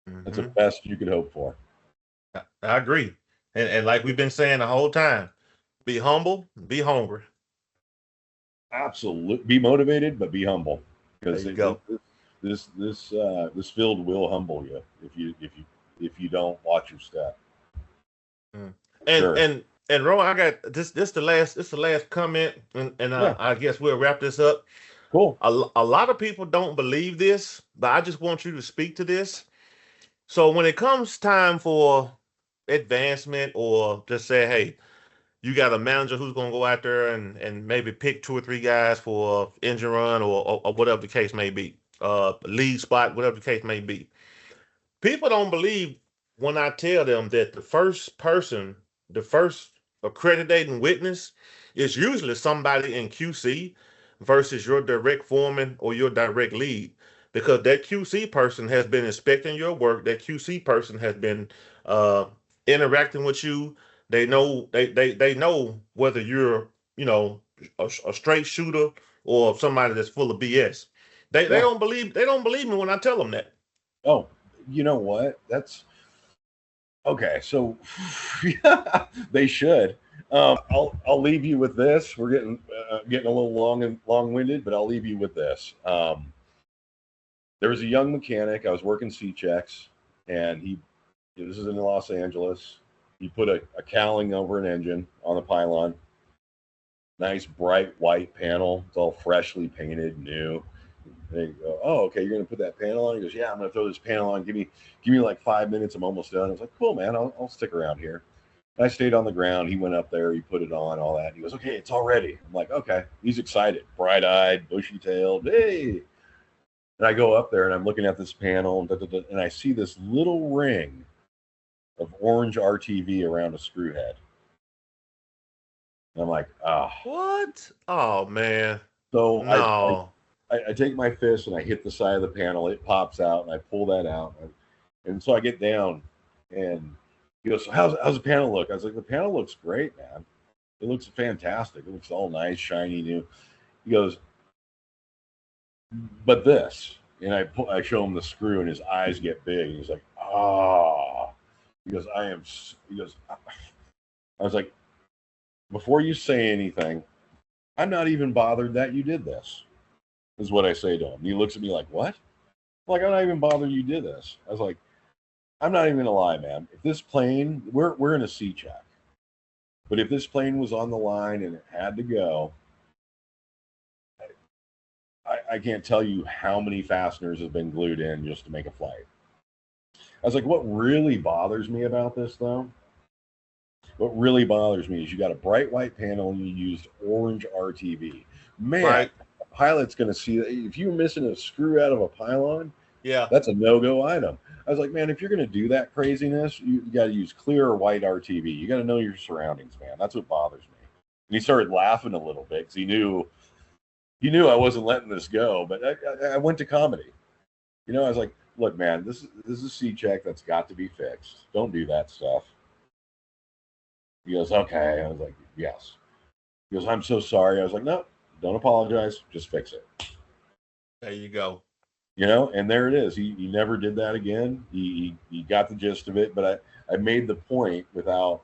That's the Hmm. best you could hope for. I agree. And like we've been saying the whole time, be humble, be hungry. Absolutely, be motivated, but be humble, There because you go. this field will humble you if you don't watch your step. Mm. And Sure. and and Ro, I got this the last comment, and Yeah. I guess we'll wrap this up. Cool. A lot of people don't believe this, but I just want you to speak to this. So when it comes time for advancement, or just say, hey, you got a manager who's going to go out there and maybe pick two or three guys for engine run, or whatever the case may be, lead spot, whatever the case may be. People don't believe when I tell them that the first accrediting witness is usually somebody in QC versus your direct foreman or your direct lead. because that QC person has been inspecting your work. That QC person has been uh, interacting with you. They know whether you're, you know, a straight shooter or somebody that's full of BS. Yeah. They don't believe me when I tell them that. Oh, you know what? That's okay. So they should. I'll leave you with this. We're getting a little long winded, but I'll leave you with this. There was a young mechanic. I was working C checks, and this is in Los Angeles. He put a cowling over an engine on the pylon. Nice bright white panel. It's all freshly painted, new. And they go, "Oh, okay, you're gonna put that panel on." He goes, "Yeah, I'm gonna throw this panel on. Give me like 5 minutes. I'm almost done." I was like, "Cool, man. I'll stick around here." And I stayed on the ground. He went up there. He put it on. All that. He goes, "Okay, it's all ready." I'm like, "Okay." He's excited, bright eyed, bushy tailed. Hey. And I go up there and I'm looking at this panel and I see this little ring of orange RTV around a screw head. And I'm like, ah. What? Oh man, So no. I take my fist and I hit the side of the panel. It pops out and I pull that out. And so I get down and he goes, so how's the panel look? I was like, the panel looks great, man. It looks fantastic. It looks all nice, shiny, new. He goes, but this. And I show him the screw and his eyes get big. And he's like, ah. He goes, he goes, I was like, before you say anything, I'm not even bothered that you did this, is what I say to him. And he looks at me like, what? I'm like, I'm not even bothered you did this. I was like, I'm not even going to lie, man. If this plane, we're in a C check, but if this plane was on the line and it had to go, I can't tell you how many fasteners have been glued in just to make a flight. I was like, what really bothers me about this, though, what really bothers me is you got a bright white panel and you used orange RTV. Man, Right? a pilot's going to see that. If you're missing a screw out of a pylon, Yeah. that's a no-go item. I was like, man, if you're going to do that craziness, you got to use clear or white RTV. You got to know your surroundings, man. That's what bothers me. And he started laughing a little bit because he knew I wasn't letting this go. But I went to comedy. I was like, look, man, this is a C check that's got to be fixed. Don't do that stuff. He goes, okay. I was like, yes. He goes, I'm so sorry. I was like, no, don't apologize. Just fix it. There you go. And there it is. He never did that again. He got the gist of it, but I made the point without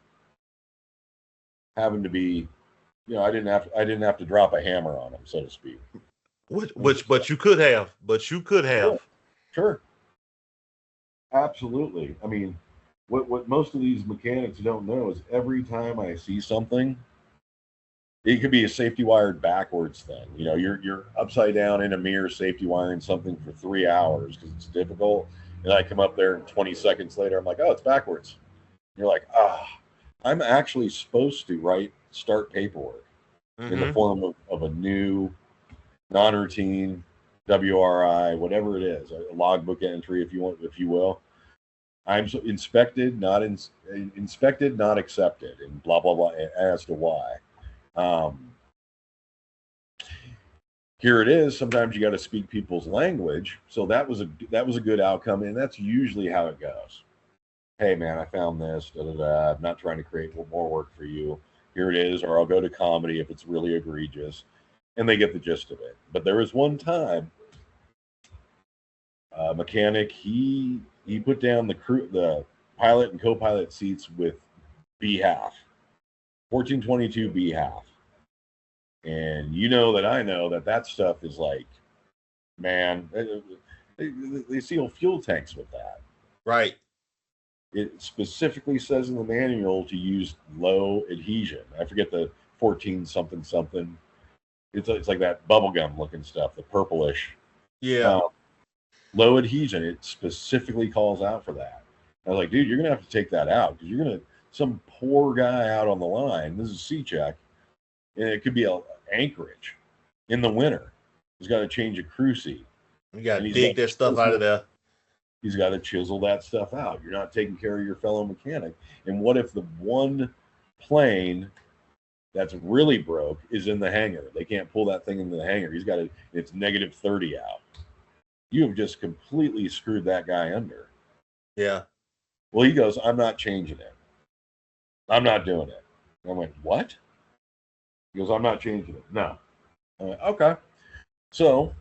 having to be, I didn't have to drop a hammer on him, so to speak. But you could have. But you could have. Sure. Absolutely. I mean, what most of these mechanics don't know is every time I see something, it could be a safety wired backwards thing. You're upside down in a mirror safety wiring something for 3 hours because it's difficult. And I come up there and 20 seconds later, I'm like, oh, it's backwards. You're like, I'm actually supposed to start paperwork in the form of a new non-routine WRI, whatever it is, a logbook entry, if you will. I'm inspected, not accepted, and blah blah blah as to why. Here it is. Sometimes you got to speak people's language, so that was a good outcome, and that's usually how it goes. Hey man, I found this. Da, da, da. I'm not trying to create more work for you. Here it is, or I'll go to comedy if it's really egregious, and they get the gist of it. But there was one time, a mechanic he put down the pilot and co-pilot seats with B half, 1422 B half. And that I know that stuff is like, man, they seal fuel tanks with that. Right. It specifically says in the manual to use low adhesion. I forget the 14 something something. It's like that bubblegum looking stuff, the purplish. Yeah. Low adhesion. It specifically calls out for that. I was like, dude, you're gonna have to take that out because some poor guy out on the line. This is C check. And it could be a Anchorage in the winter. He's got to change a crew seat. You got to dig that stuff out of there. He's got to chisel that stuff out. You're not taking care of your fellow mechanic. And what if the one plane that's really broke is in the hangar? They can't pull that thing into the hangar. It's -30 out. You have just completely screwed that guy under. Yeah. Well, he goes, I'm not changing it. I'm not doing it. And I went, what? He goes, I'm not changing it. No. I went, okay. So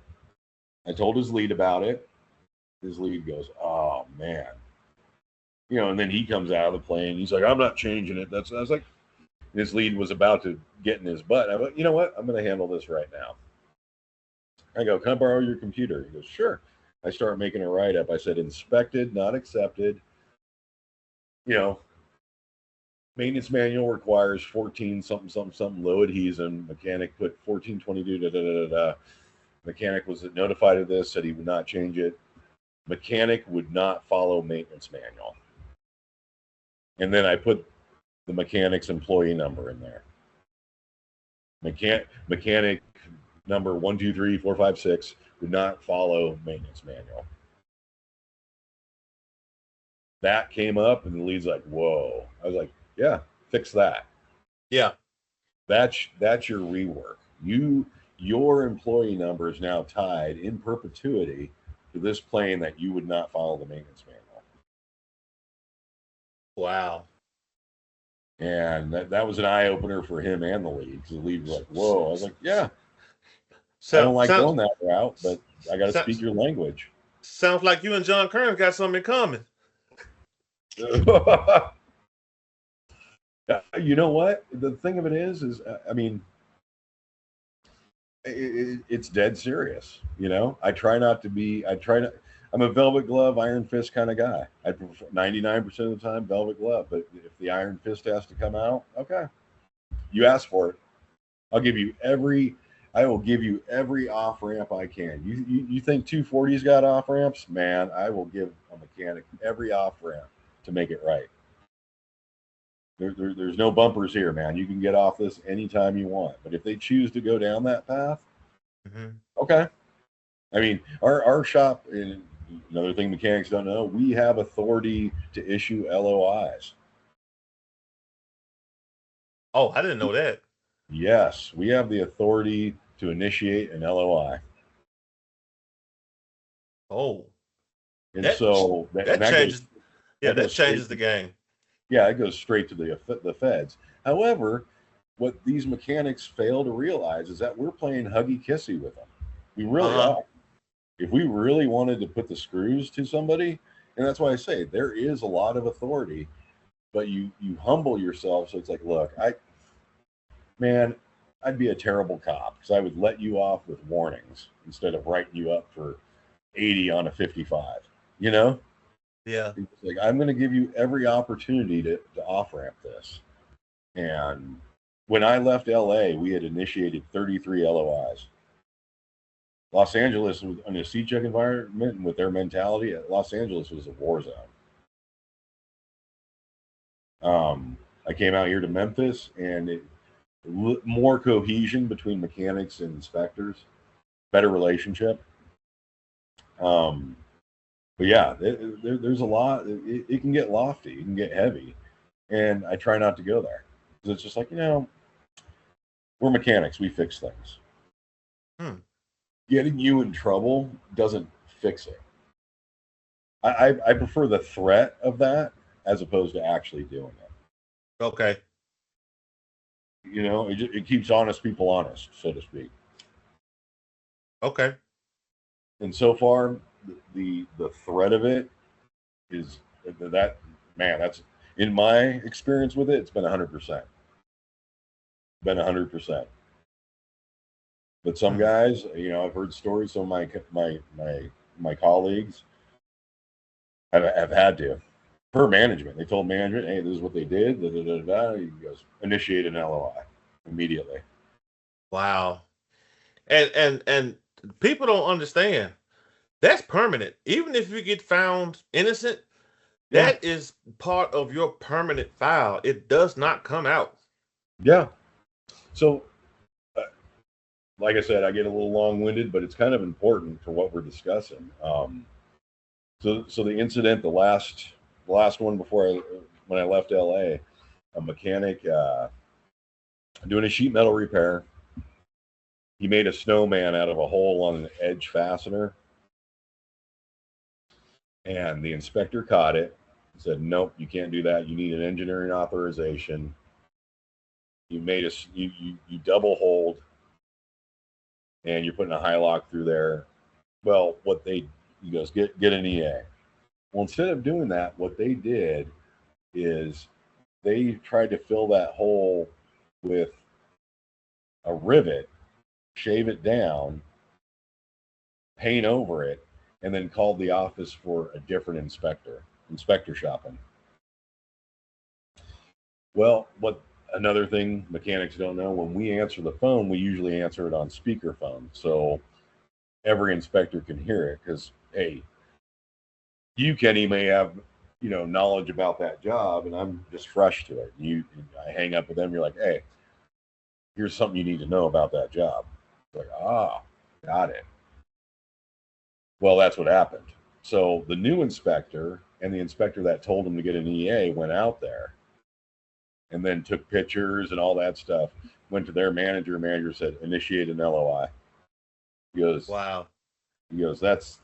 I told his lead about it. His lead goes, oh, man. And then he comes out of the plane. He's like, I'm not changing it. I was like, his lead was about to get in his butt. I went, you know what? I'm going to handle this right now. I go, can I borrow your computer? He goes, sure. I start making a write up. I said, inspected, not accepted. Maintenance manual requires 14 something, something, something low adhesion. Mechanic put 1422, da da da da. Mechanic was notified of this, said he would not change it. Mechanic would not follow maintenance manual. And then I put the mechanic's employee number in there. Mechanic number 123456 would not follow maintenance manual. That came up, and the lead's like, whoa. I was like, yeah, fix that. Yeah. That's your rework. Your employee number is now tied in perpetuity to this plane that you would not follow the maintenance manual. Wow. And that was an eye opener for him and the lead, because the lead was like, whoa. I was like, yeah. I don't like going that route, but I got to speak your language. Sounds like you and John Kern got something in common. You know what? The thing of it is I mean, it's dead serious. I try not to be. I'm a velvet glove, iron fist kind of guy. I prefer 99% of the time velvet glove, but if the iron fist has to come out, okay, you ask for it. I will give you every off ramp I can. You think 240's got off ramps? Man, I will give a mechanic every off ramp to make it right. There's no bumpers here, man. You can get off this anytime you want. But if they choose to go down that path, okay. I mean, our shop, and another thing mechanics don't know, we have authority to issue LOIs. Oh, I didn't know that. Yes, we have the authority to initiate an LOI. Oh. And that changes. That changes the game. Yeah, it goes straight to the feds. However, what these mechanics fail to realize is that we're playing huggy kissy with them. We really are. If we really wanted to put the screws to somebody, and that's why I say there is a lot of authority, but you humble yourself. So it's like, look, I'd be a terrible cop because I would let you off with warnings instead of writing you up for 80 on a 55. Yeah. It's like, I'm going to give you every opportunity to off-ramp this. And when I left LA, we had initiated 33 LOIs. Los Angeles was in a C-check environment, and with their mentality, Los Angeles was a war zone. I came out here to Memphis, and more cohesion between mechanics and inspectors, better relationship. But yeah, there's a lot. It can get lofty. It can get heavy. And I try not to go there. Because it's just like, we're mechanics. We fix things. Getting you in trouble doesn't fix it. I prefer the threat of that as opposed to actually doing it. Okay. It keeps honest people honest, so to speak. Okay. And so far, the threat of it is that, man, that's in my experience with it, it's been 100%. Been 100%. But some guys, I've heard stories. Some of my colleagues have had to, per management. They told management, "Hey, this is what they did." Da, da, da, da. He goes, initiate an LOI immediately. Wow. And people don't understand. That's permanent. Even if you get found innocent, that is part of your permanent file. It does not come out. Yeah. So, like I said, I get a little long-winded, but it's kind of important for what we're discussing. So the incident, the last one when I left LA, a mechanic doing a sheet metal repair. He made a snowman out of a hole on an edge fastener. And the inspector caught it, said, nope, you can't do that. You need an engineering authorization. You made us, you double hold, and you're putting a high lock through there. Well, he goes, get an EA. Well, instead of doing that, what they did is they tried to fill that hole with a rivet, shave it down, paint over it, and then called the office for a different inspector shopping. Well, what another thing mechanics don't know, when we answer the phone, we usually answer it on speakerphone. So every inspector can hear it because, hey, you, Kenny, may have, knowledge about that job, and I'm just fresh to it. I hang up with them. You're like, hey, here's something you need to know about that job. It's like, got it. Well, that's what happened. So the new inspector and the inspector that told him to get an EA went out there and then took pictures and all that stuff. Went to their manager. Manager said, initiate an LOI. He goes, Wow. He goes, that's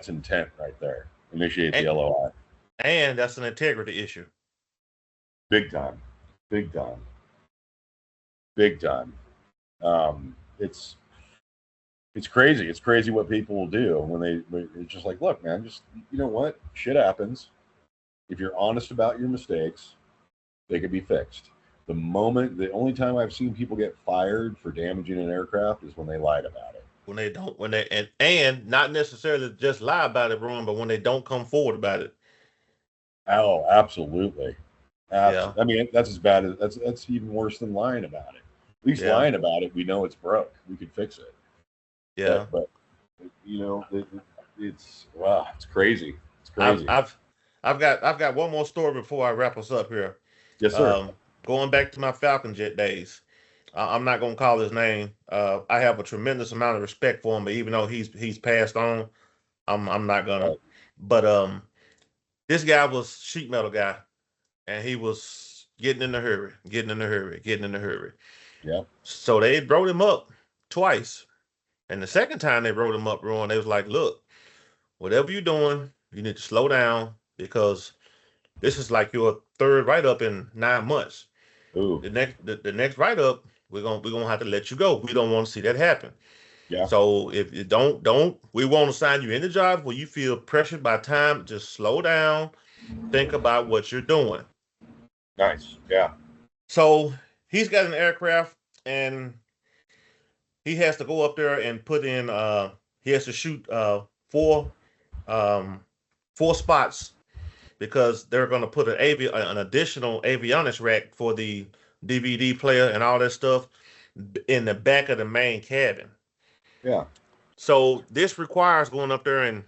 intent right there. Initiate the LOI. And that's an integrity issue. Big time. Big time. Big time. It's crazy. It's crazy what people will do when it's just like, look, man, just, you know what? Shit happens. If you're honest about your mistakes, they could be fixed. The only time I've seen people get fired for damaging an aircraft is when they lied about it. And not necessarily just lie about it, Ron, but when they don't come forward about it. Oh, absolutely. Yeah. I mean, that's as bad as that's even worse than lying about it. At least lying about it, we know it's broke. We could fix it. Yeah. But it's crazy. It's crazy. I've got one more story before I wrap us up here. Yes, sir. Going back to my Falcon Jet days. I'm not gonna call his name. I have a tremendous amount of respect for him, but even though he's passed on, I'm not gonna. Right. But this guy was sheet metal guy, and he was getting in a hurry. Yeah. So they wrote him up twice, and the second time they wrote him up, Ron, they was like, "Look, whatever you're doing, you need to slow down because this is like your third write up in 9 months. Ooh. The next write up, we're gonna have to let you go. We don't want to see that happen. Yeah. So if you don't, we won't assign you any jobs where you feel pressured by time. Just slow down, think about what you're doing." Nice. Yeah. So he's got an aircraft and he has to go up there and put in. He has to shoot four spots because they're going to put an additional avionics rack for the DVD player and all that stuff in the back of the main cabin. Yeah. So this requires going up there and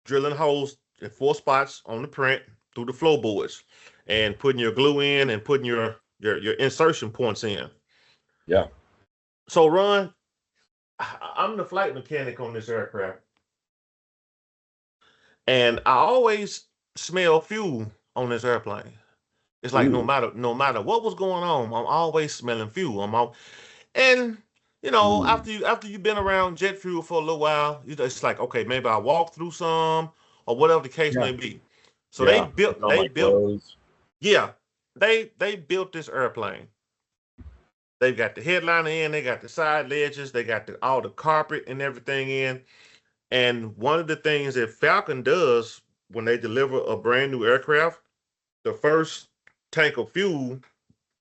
drilling holes in 4 spots on the print through the floorboards and putting your glue in and putting your insertion points in. Yeah. So Ron, I'm the flight mechanic on this aircraft, and I always smell fuel on this airplane. It's like no matter what was going on, I'm always smelling fuel. And after you've been around jet fuel for a little while, it's like, okay, maybe I walk through some or whatever the case may be. So they built they built this airplane. They've got the headliner in, they got the side ledges, they got all the carpet and everything in. And one of the things that Falcon does when they deliver a brand new aircraft, the first tank of fuel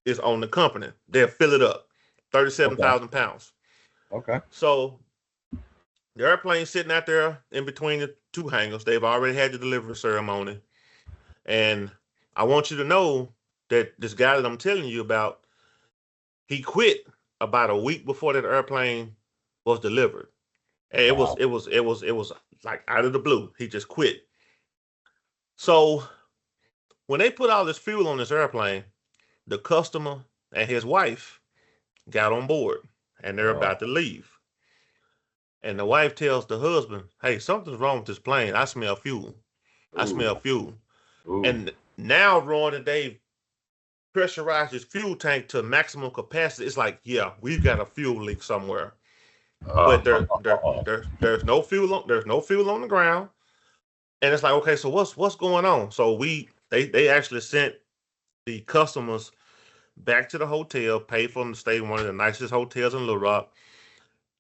is on the company. They'll fill it up, 37,000 pounds. Okay. So the airplane's sitting out there in between the 2 hangars. They've already had the delivery ceremony. And I want you to know that this guy that I'm telling you about, he quit about a week before that airplane was delivered. And it was like out of the blue. He just quit. So when they put all this fuel on this airplane, the customer and his wife got on board and they're about to leave. And the wife tells the husband, "Hey, something's wrong with this plane. I smell fuel. I smell fuel." Ooh. And now, Ron, that they've pressurized this fuel tank to maximum capacity, it's like, yeah, we've got a fuel leak somewhere. but there's no fuel on the ground, and it's like, okay, so what's going on? So they actually sent the customers back to the hotel, paid for them to stay in one of the nicest hotels in Little Rock.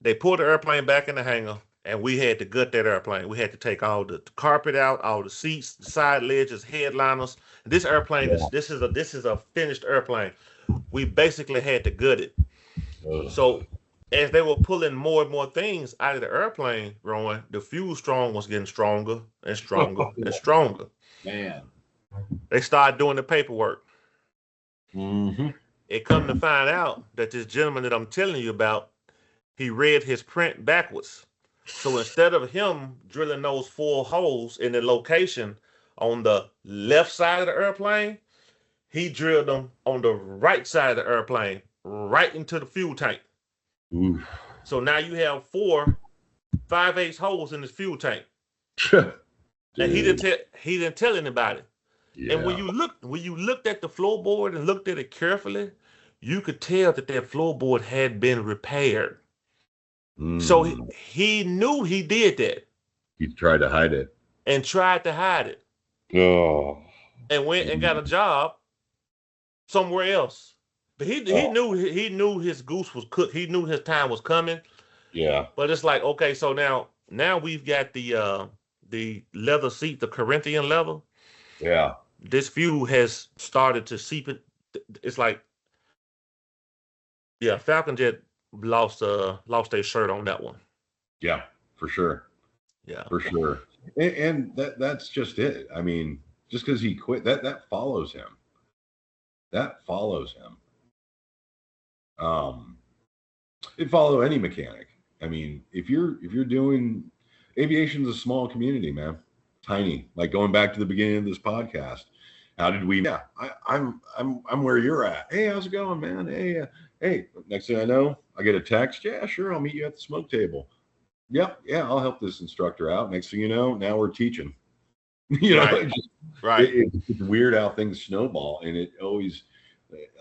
They pulled the airplane back in the hangar, and we had to gut that airplane. We had to take all the carpet out, all the seats, the side ledges, headliners. This airplane Yeah. this is a finished airplane. We basically had to gut it. So as they were pulling more and more things out of the airplane, Rowan, the fuel strong was getting stronger and stronger and stronger. Man. They started doing the paperwork. Mm-hmm. It come to find out that this gentleman that I'm telling you about, he read his print backwards. So instead of him drilling those 4 holes in the location on the left side of the airplane, he drilled them on the right side of the airplane, right into the fuel tank. Oof. So now you have 4 5/8 holes in this fuel tank. And he didn't tell anybody. Yeah. And when you looked at the floorboard and looked at it carefully, you could tell that floorboard had been repaired. So he knew he did that. He tried to hide it. And tried to hide it. Oh. And went and got a job somewhere else. But he knew his goose was cooked. He knew his time was coming. Yeah. But it's like, okay, so now we've got the leather seat, the Corinthian leather. Yeah. This fuel has started to seep it. It's like, yeah, Falcon Jet lost their shirt on that one. Yeah, for sure. Yeah, for sure. And that's just it. I mean, just because he quit, that follows him. That follows him. It follow any mechanic. I mean, if you're doing aviation's a small community, man, tiny. Like going back to the beginning of this podcast, how did we? Yeah, I'm where you're at. Hey, how's it going, man? Hey. Next thing I know, I get a text. Yeah, sure, I'll meet you at the smoke table. Yep, yeah, I'll help this instructor out. Next thing you know, now we're teaching. Right. It's weird how things snowball, and it always,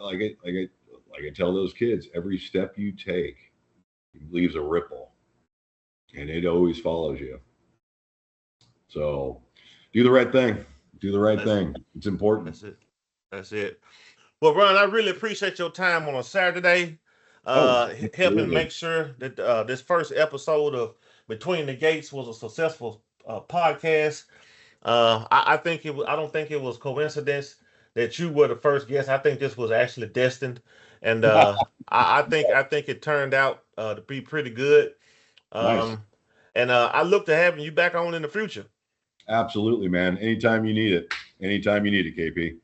like I tell those kids, every step you take leaves a ripple, and it always follows you. So, do the right thing. Do the right thing. It's important. That's it. Well, Ron, I really appreciate your time on a Saturday, helping make sure that this first episode of Between the Gates was a successful podcast. I don't think it was coincidence that you were the first guest. I think this was actually destined, and I think it turned out to be pretty good. Nice. And I look to having you back on in the future. Absolutely, man. Anytime you need it. Anytime you need it, KP.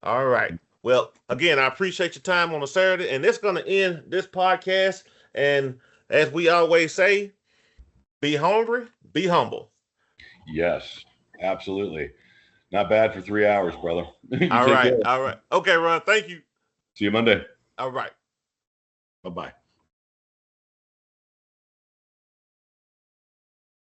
All right. Well, again, I appreciate your time on a Saturday, and it's going to end this podcast. And as we always say, be hungry, be humble. Yes, absolutely. Not bad for 3 hours, brother. All right. Okay, Ron. Thank you. See you Monday. All right. Bye-bye.